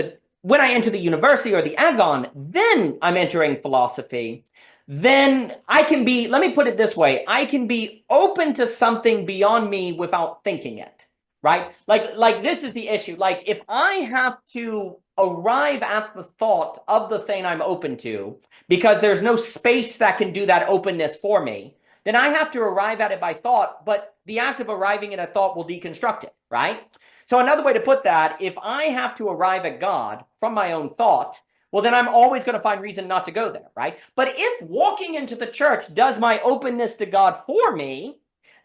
the university or the agon, then I'm entering philosophy, then I can be, let me put it this way, I can be open to something beyond me without thinking it, right? Like this is the issue. Like if I have to arrive at the thought of the thing I'm open to, because there's no space that can do that openness for me, then I have to arrive at it by thought, but the act of arriving at a thought will deconstruct it, right? So another way to put that, if I have to arrive at God from my own thought, well, then I'm always going to find reason not to go there, right? But if walking into the church does my openness to God for me,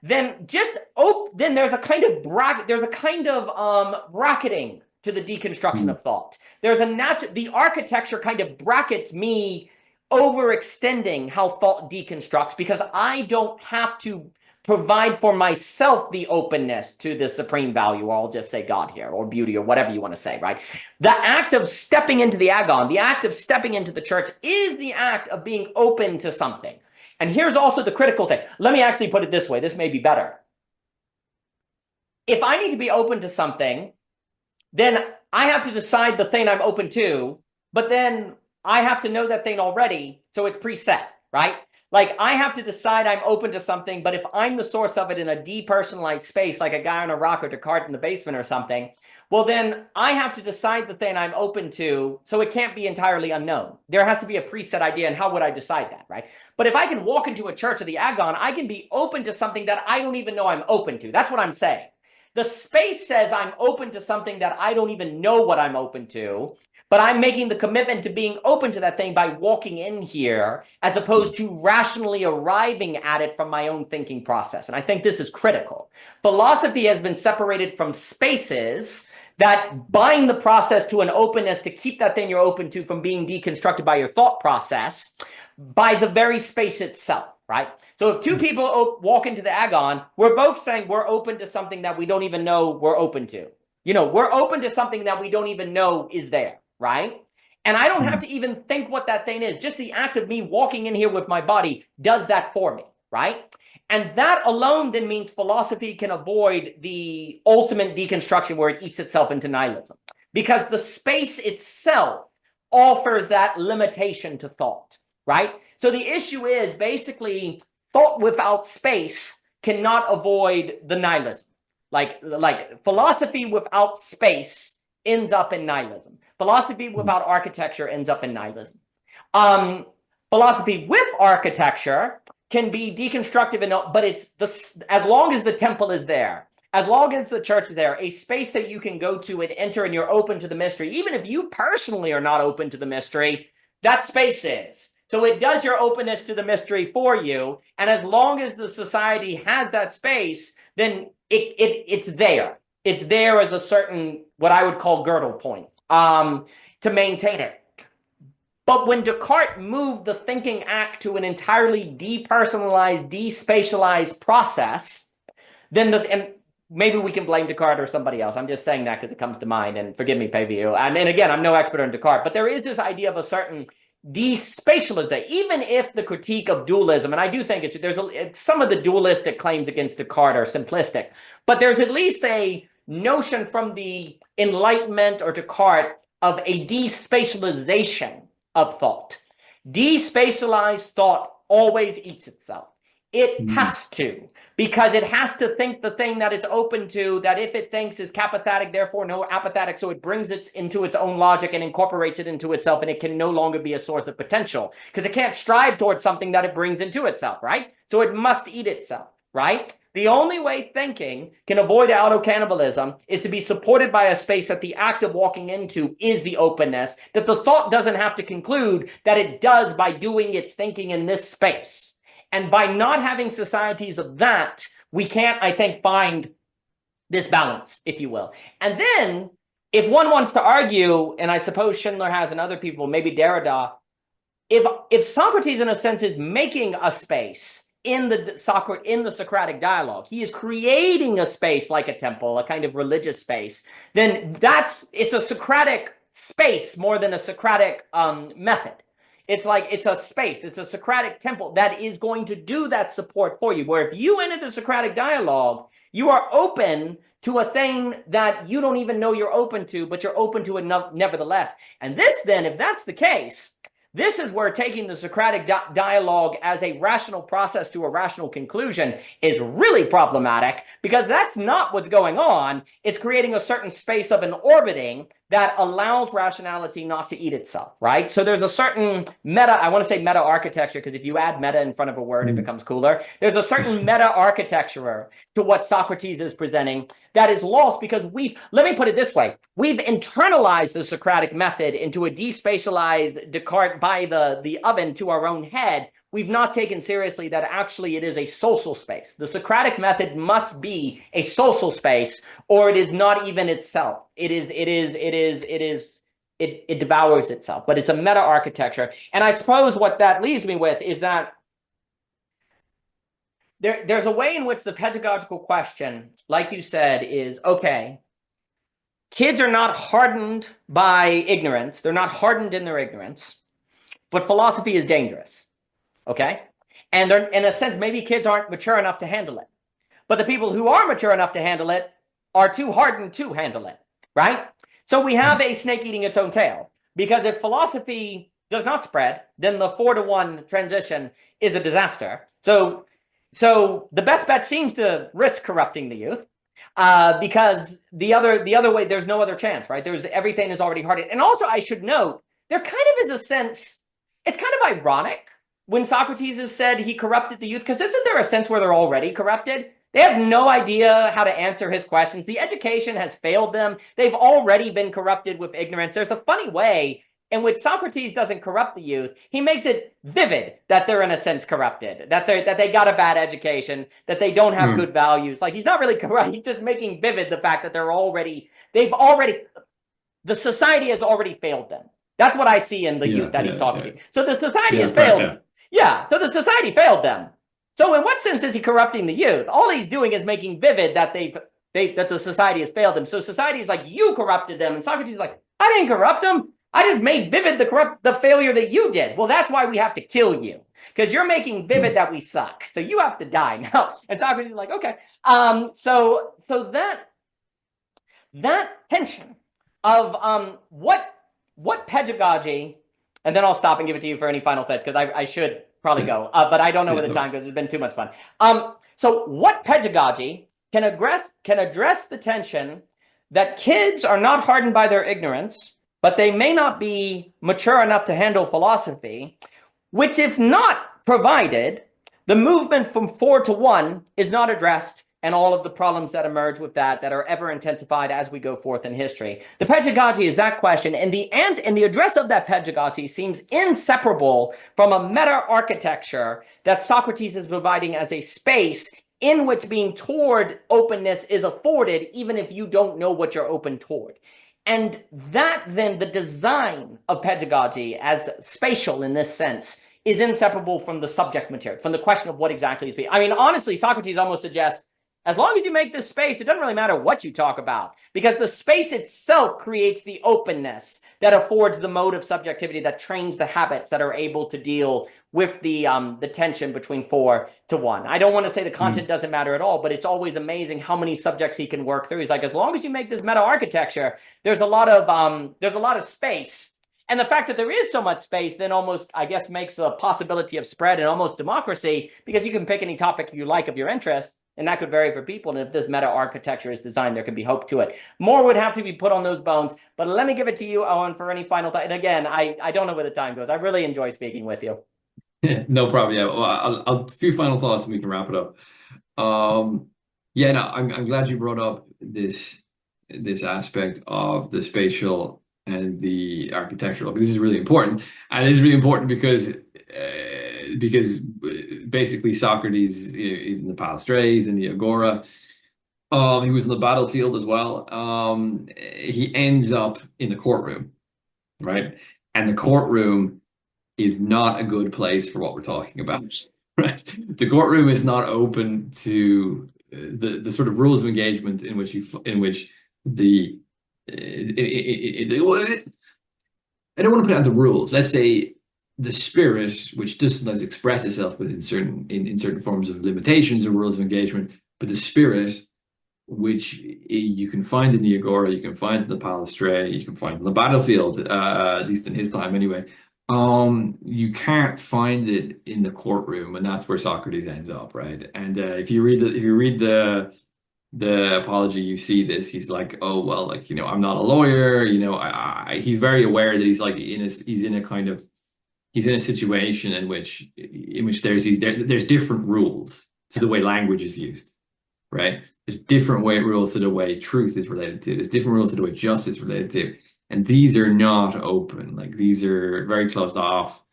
then then there's a kind of bracketing to the deconstruction of thought. There's the architecture kind of brackets me overextending how thought deconstructs, because I don't have to provide for myself the openness to the supreme value, or I'll just say God here, or beauty, or whatever you want to say, right? The act of stepping into the agon, the act of stepping into the church, is the act of being open to something. And here's also the critical thing. Let me actually put it this way. This may be better. If I need to be open to something, then I have to decide the thing I'm open to, but then I have to know that thing already, so it's preset, right? Like I have to decide I'm open to something, but if I'm the source of it in a depersonalized space, like a guy on a rock or Descartes in the basement or something, well, then I have to decide the thing I'm open to, so it can't be entirely unknown. There has to be a preset idea, and how would I decide that, right? But if I can walk into a church of the agon, I can be open to something that I don't even know I'm open to. That's what I'm saying. The space says I'm open to something that I don't even know what I'm open to, but I'm making the commitment to being open to that thing by walking in here, as opposed to rationally arriving at it from my own thinking process. And I think this is critical. Philosophy has been separated from spaces that bind the process to an openness to keep that thing you're open to from being deconstructed by your thought process by the very space itself, right? So if two people walk into the agon, we're both saying we're open to something that we don't even know we're open to. You know, we're open to something that we don't even know is there, right? And I don't have to even think what that thing is. Just the act of me walking in here with my body does that for me, right? And that alone then means philosophy can avoid the ultimate deconstruction where it eats itself into nihilism, because the space itself offers that limitation to thought, right? So the issue is basically thought without space cannot avoid the nihilism. Like philosophy without space ends up in nihilism. Philosophy without architecture ends up in nihilism. Philosophy with architecture can be deconstructive, but it's as long as the temple is there, as long as the church is there, a space that you can go to and enter, and you're open to the mystery, even if you personally are not open to the mystery, that space is. So it does your openness to the mystery for you, and as long as the society has that space, then it's there. It's there as a certain, what I would call girdle point, to maintain it. But when Descartes moved the thinking act to an entirely depersonalized, despatialized process, then and maybe we can blame Descartes or somebody else. I'm just saying that because it comes to mind, and forgive me, Pavio. And again, I'm no expert on Descartes, but there is this idea of a certain despatialization, even if the critique of dualism, and I do think some of the dualistic claims against Descartes are simplistic, but there's at least a notion from the Enlightenment or Descartes of a despatialization of thought. Despatialized thought always eats itself. It has to, because it has to think the thing that it's open to, that if it thinks is capathetic, therefore no apathetic, so it brings it into its own logic and incorporates it into itself, and it can no longer be a source of potential, because it can't strive towards something that it brings into itself, right? So it must eat itself, right? The only way thinking can avoid auto-cannibalism is to be supported by a space that the act of walking into is the openness, that the thought doesn't have to conclude, that it does by doing its thinking in this space. And by not having societies of that, we can't, I think, find this balance, if you will. And then, if one wants to argue, and I suppose Schindler has and other people, maybe Derrida, if Socrates, in a sense, is making a space in the Socratic dialogue, he is creating a space like a temple, a kind of religious space, then it's a Socratic space more than a Socratic method. It's like it's a space, it's a Socratic temple that is going to do that support for you. Where if you enter the Socratic dialogue, you are open to a thing that you don't even know you're open to, but you're open to it nevertheless. And this, then, if that's the case, this is where taking the Socratic dialogue as a rational process to a rational conclusion is really problematic, because that's not what's going on. It's creating a certain space of an orbiting that allows rationality not to eat itself, right? So there's a certain I want to say meta architecture, because if you add meta in front of a word, it becomes cooler. There's a certain meta architecture to what Socrates is presenting that is lost because let me put it this way, we've internalized the Socratic method into a despatialized Descartes by the oven to our own head. We've not taken seriously that actually it is a social space. The Socratic method must be a social space, or it is not even itself. It devours itself, but it's a meta architecture. And I suppose what that leaves me with is that there's a way in which the pedagogical question, like you said, is okay, kids are not hardened by ignorance. They're not hardened in their ignorance, but philosophy is dangerous. Okay? And they're, in a sense, maybe kids aren't mature enough to handle it. But the people who are mature enough to handle it are too hardened to handle it, right? So we have a snake eating its own tail. Because if philosophy does not spread, then the 4-to-1 transition is a disaster. So the best bet seems to risk corrupting the youth, because the other way, there's no other chance, right? Everything is already hardened. And also, I should note, there kind of is a sense, it's kind of ironic when Socrates has said he corrupted the youth, because isn't there a sense where they're already corrupted? They have no idea how to answer his questions. The education has failed them. They've already been corrupted with ignorance. There's a funny way in which Socrates doesn't corrupt the youth. He makes it vivid that they're in a sense corrupted, that they got a bad education, that they don't have good values. Like, he's not really corrupt. He's just making vivid the fact that the society has already failed them. That's what I see in the youth that he's talking to. So the society has failed. So the society failed them. So in what sense is he corrupting the youth? All he's doing is making vivid that that the society has failed them. So society is like, you corrupted them. And Socrates is like, I didn't corrupt them. I just made vivid the failure that you did. Well, that's why we have to kill you, because you're making vivid that we suck. So you have to die now. And Socrates is like, okay. So that tension of what pedagogy, and then I'll stop and give it to you for any final thoughts, because I should probably go, but I don't know where the time goes. It's been too much fun. So what pedagogy can address the tension that kids are not hardened by their ignorance, but they may not be mature enough to handle philosophy, which, if not provided, the movement from 4-to-1 is not addressed, and all of the problems that emerge with that are ever intensified as we go forth in history. The pedagogy is that question, and the address of that pedagogy seems inseparable from a meta-architecture that Socrates is providing as a space in which being toward openness is afforded, even if you don't know what you're open toward. And that, then, the design of pedagogy as spatial in this sense is inseparable from the subject material, from the question of what exactly is being. I mean, honestly, Socrates almost suggests, as long as you make this space, it doesn't really matter what you talk about, because the space itself creates the openness that affords the mode of subjectivity that trains the habits that are able to deal with the tension between 4-to-1. I don't want to say the content doesn't matter at all, but it's always amazing how many subjects he can work through. He's like, as long as you make this meta architecture, there's a lot of space. And the fact that there is so much space then almost, I guess, makes the possibility of spread and almost democracy, because you can pick any topic you like of your interest. And that could vary for people. And if this meta architecture is designed, there could be hope to it. More would have to be put on those bones. But let me give it to you, Owen, for any final thought. And again, I don't know where the time goes. I really enjoy speaking with you. No problem. Yeah. Well, a few final thoughts and we can wrap it up. Yeah, no, I'm glad you brought up this aspect of the spatial and the architectural, because this is really important. And it is really important because basically Socrates is in the Palastrae, in the Agora. He was in the battlefield as well. He ends up in the courtroom, right? And the courtroom is not a good place for what we're talking about, right? The courtroom is not open to the sort of rules of engagement in which the I don't want to put out the rules. Let's say the spirit, which does sometimes express itself within in certain forms of limitations or rules of engagement, but the spirit, which you can find in the agora, you can find in the palaestra, you can find in the battlefield, at least in his time anyway. You can't find it in the courtroom, and that's where Socrates ends up, right? And if you read the apology, you see this. He's like, oh well, like I'm not a lawyer. He's very aware that he's in a kind of he's in a situation in which there's different rules to the way language is used, right? There's different rules to the way truth is related to. There's different rules to the way justice is related to, and these are not open. Like these are very closed off.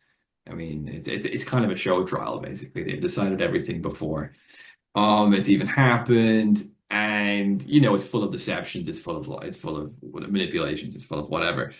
I mean, it's kind of a show trial basically. They've decided everything before it's even happened, and it's full of deceptions. It's full of manipulations. It's full of whatever.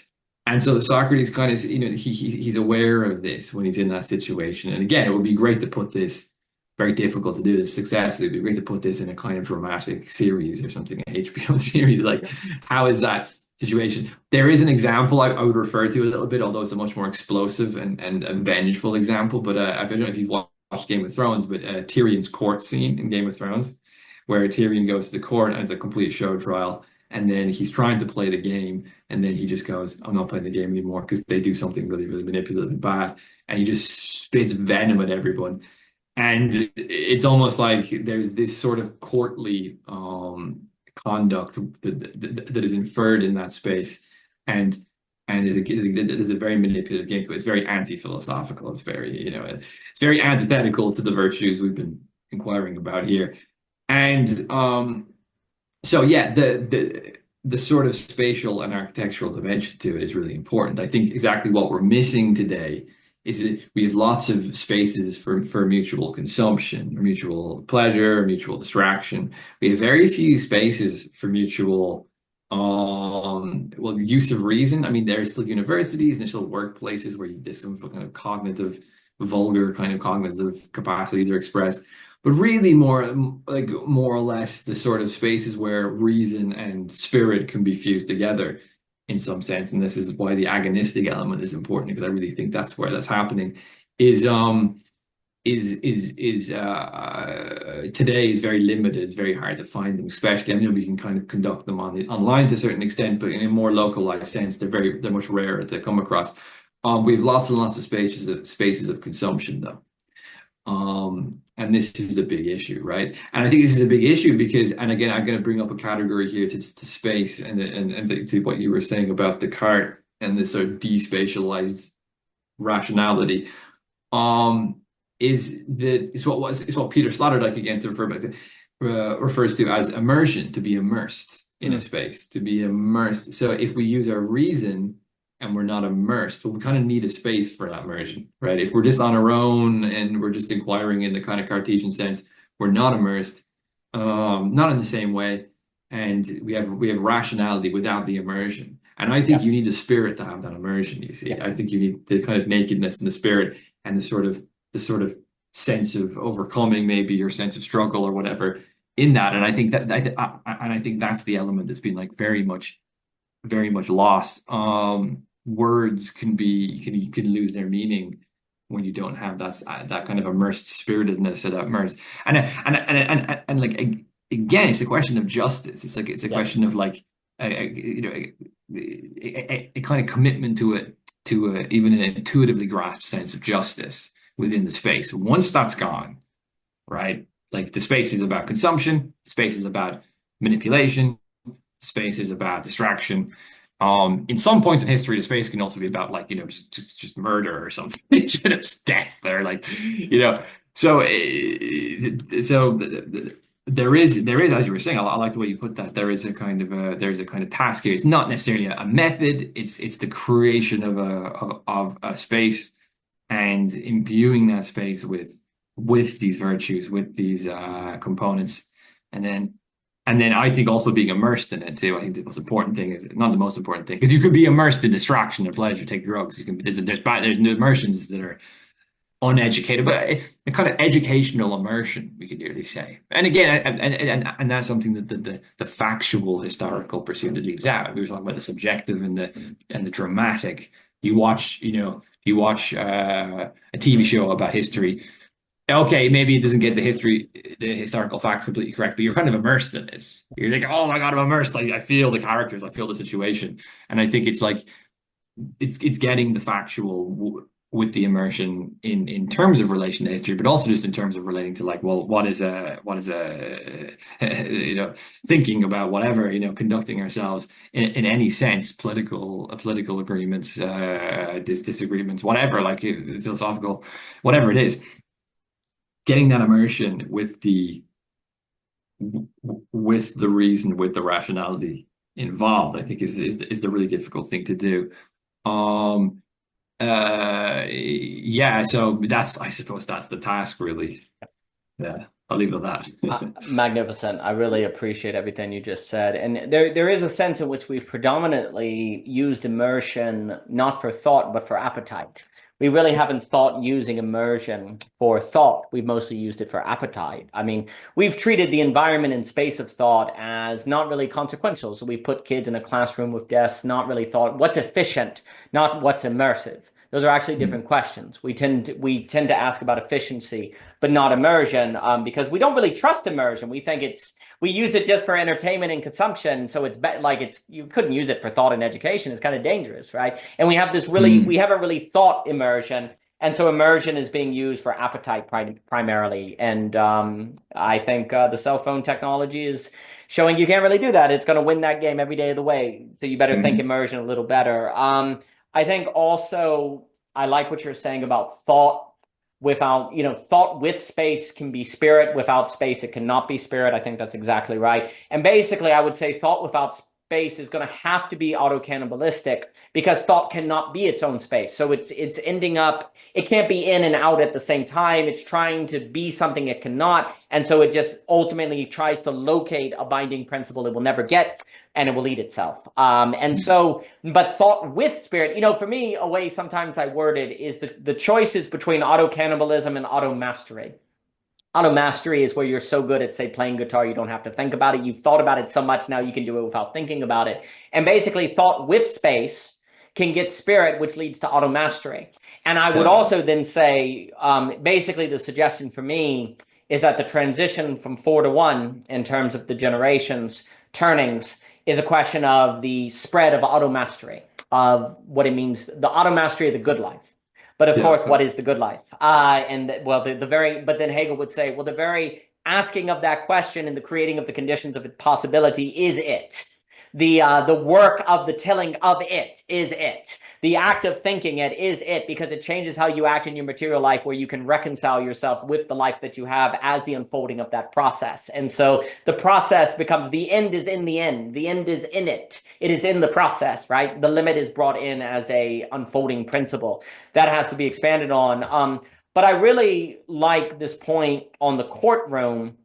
And so Socrates kind of, he's aware of this when he's in that situation. And again, it would be great to put this, very difficult to do this successfully. It'd be great to put this in a kind of dramatic series or something, an HBO series. Like, how is that situation? There is an example I would refer to a little bit, although it's a much more explosive and a vengeful example. But I don't know if you've watched Game of Thrones, but Tyrion's court scene in Game of Thrones, where Tyrion goes to the court and it's a complete show trial. And then he's trying to play the game, and then he just goes, I'm not playing the game anymore because they do something really, really manipulative and bad. And he just spits venom at everyone. And it's almost like there's this sort of courtly conduct that is inferred in that space. And there's a very manipulative game to it. It's very anti-philosophical. It's very antithetical to the virtues we've been inquiring about here. And so yeah, the sort of spatial and architectural dimension to it is really important. I think exactly what we're missing today is that we have lots of spaces for mutual consumption, or mutual pleasure, or mutual distraction. We have very few spaces for mutual use of reason. I mean, there's still universities and there's still workplaces where there's some kind of vulgar kind of cognitive capacity to express. But really more or less the sort of spaces where reason and spirit can be fused together in some sense. And this is why the agonistic element is important, because I really think that's where that's happening. Is today is very limited. It's very hard to find them, especially I know we can kind of conduct them online to a certain extent, but in a more localized sense, they're much rarer to come across. We have lots and lots of spaces of consumption though. And this is a big issue, right? And I think this is a big issue because, and again, I'm going to bring up a category here to space and to what you were saying about Descartes and this sort of despatialized rationality. Is what Peter Sloterdijk again refers to as immersion, to be immersed in a space, to be immersed. So if we use our reason and we're not immersed, well, we kind of need a space for that immersion, right? If we're just on our own and we're just inquiring in the kind of Cartesian sense, we're not immersed, not in the same way, and we have rationality without the immersion. And I think you need the spirit to have that immersion. You see, I think you need the kind of nakedness in the spirit and the sort of sense of overcoming maybe your sense of struggle or whatever in that. And I think I think that's the element that's been like very much lost. Words can lose their meaning when you don't have that kind of immersed spiritedness or that immersed and like again, it's a question of justice. It's a question of like a kind of commitment to even an intuitively grasped sense of justice within the space. Once that's gone, right? Like the space is about consumption, the space is about manipulation, space is about distraction. In some points in history, the space can also be about like, just murder or something, just death or like, so there is, as you were saying, I like the way you put that. There is a kind of task here. It's not necessarily a method. It's the creation of a space and imbuing that space with these virtues, with these components, and then And then I think also being immersed in it too. I think the most important thing is not the most important thing because you could be immersed in distraction and pleasure, take drugs. You can there's immersions that are uneducated, but a kind of educational immersion, we could nearly say. And again, and that's something that the factual historical pursuit leaves out. We were talking about the subjective and the dramatic. You watch a TV show about history. Okay, maybe it doesn't get the historical facts completely correct, but you're kind of immersed in it. You're like, oh my God, I'm immersed. Like I feel the characters, I feel the situation, and I think it's like it's getting the factual with the immersion in terms of relation to history, but also just in terms of relating to like, well, what is a thinking about whatever, conducting ourselves in any sense, political agreements, disagreements, whatever, like philosophical, whatever it is, getting that immersion with the reason, with the rationality involved, I think is the really difficult thing to do. Um, yeah, so I suppose that's the task really. Yeah, I'll leave it at that. Magnificent. I really appreciate everything you just said. And there is a sense in which we've predominantly used immersion not for thought, but for appetite. We really haven't thought using immersion for thought. We've mostly used it for appetite. I mean, we've treated the environment and space of thought as not really consequential. So we put kids in a classroom with desks, not really thought what's efficient, not what's immersive. Those are actually different questions. We tend to ask about efficiency, but not immersion, because we don't really trust immersion. We use it just for entertainment and consumption. So you couldn't use it for thought and education. It's kind of dangerous, right? And we haven't really thought immersion. And so immersion is being used for appetite primarily. And I think the cell phone technology is showing you can't really do that. It's going to win that game every day of the way. So you better think immersion a little better. I think also I like what you're saying about thought without, thought with space can be spirit. Without space, it cannot be spirit. I think that's exactly right. And basically, I would say thought without space is going to have to be auto-cannibalistic because thought cannot be its own space. So it's ending up, it can't be in and out at the same time. It's trying to be something it cannot. And so it just ultimately tries to locate a binding principle it will never get, and it will eat itself. But thought with spirit, for me, a way sometimes I word it is the choices between auto-cannibalism and auto-mastery. Auto-mastery is where you're so good at, say, playing guitar, you don't have to think about it. You've thought about it so much, now you can do it without thinking about it. And basically, thought with space can get spirit, which leads to auto-mastery. And I would also then say, basically, the suggestion for me is that the transition from 4 to 1 in terms of the generations, turnings, is a question of the spread of auto-mastery, of what it means, the auto-mastery of the good life. But of course, what is the good life? But then Hegel would say, well, the very asking of that question and the creating of the conditions of possibility is it. The work of the telling of it is it. The act of thinking it is it, because it changes how you act in your material life, where you can reconcile yourself with the life that you have as the unfolding of that process. And so the process becomes, the end is in the end. The end is in it. It is in the process, right? The limit is brought in as a unfolding principle. That has to be expanded on. But I really like this point on the courtroom,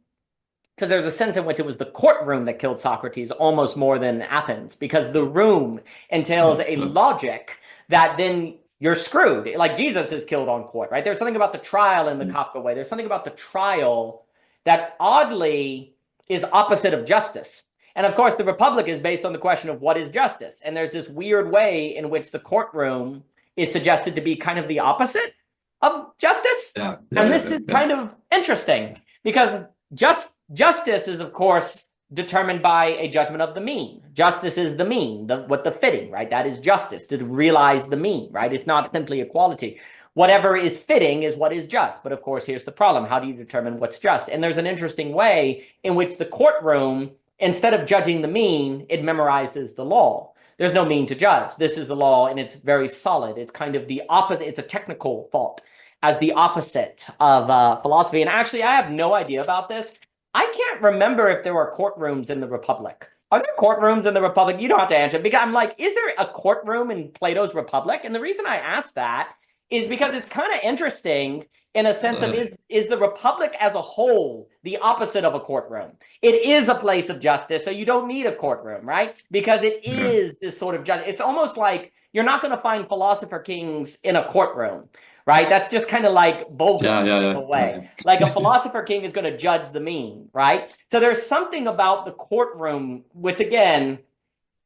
because there's a sense in which it was the courtroom that killed Socrates almost more than Athens, because the room entails a logic that then you're screwed. Like Jesus is killed on court, right? There's something about the trial in the Kafka way. There's something about the trial that oddly is opposite of justice. And of course, the Republic is based on the question of what is justice. And there's this weird way in which the courtroom is suggested to be kind of the opposite of justice. And this is kind of interesting, because justice is, of course, determined by a judgment of the mean. Justice is the mean, what the fitting, right? That is justice, to realize the mean, right? It's not simply equality. Whatever is fitting is what is just. But of course, here's the problem. How do you determine what's just? And there's an interesting way in which the courtroom, instead of judging the mean, it memorizes the law. There's no mean to judge. This is the law, and it's very solid. It's kind of the opposite. It's a technical thought as the opposite of philosophy. And actually, I have no idea about this. I can't remember if there were courtrooms in the Republic. Are there courtrooms in the Republic? You don't have to answer, because I'm like, is there a courtroom in Plato's Republic? And the reason I ask that is because it's kind of interesting in a sense of is the republic as a whole the opposite of a courtroom? It is a place of justice, so you don't need a courtroom, right? Because it is this sort of justice. It's almost like you're not going to find philosopher kings in a courtroom, right? That's just kind of like vulgar in a way. Like a philosopher king is going to judge the mean, right? So there's something about the courtroom, which again,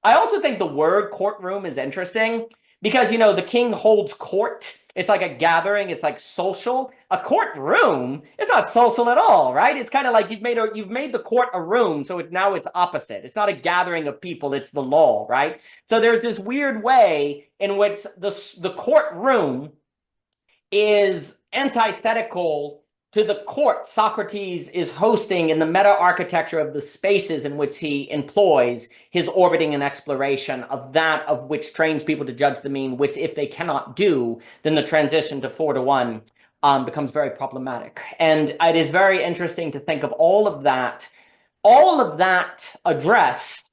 I also think the word courtroom is interesting because, you know, the king holds court. It's like a gathering. It's like social. A courtroom is not social at all, right? It's kind of like you've made the court a room, so now it's opposite. It's not a gathering of people. It's the law, right? So there's this weird way in which the courtroom is antithetical to the court Socrates is hosting in the meta-architecture of the spaces in which he employs his orbiting and exploration of that of which trains people to judge the mean, which if they cannot do, then the transition to 4-to-1 becomes very problematic. And it is very interesting to think of all of that addressed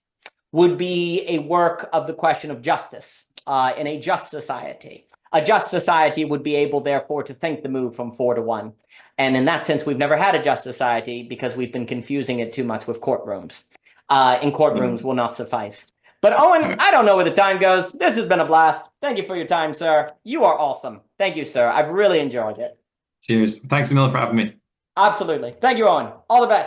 would be a work of the question of justice in a just society. A just society would be able, therefore, to think the move from 4-to-1. And in that sense, we've never had a just society because we've been confusing it too much with courtrooms. And courtrooms will not suffice. But Owen, I don't know where the time goes. This has been a blast. Thank you for your time, sir. You are awesome. Thank you, sir. I've really enjoyed it. Cheers. Thanks, Emil, for having me. Absolutely. Thank you, Owen. All the best.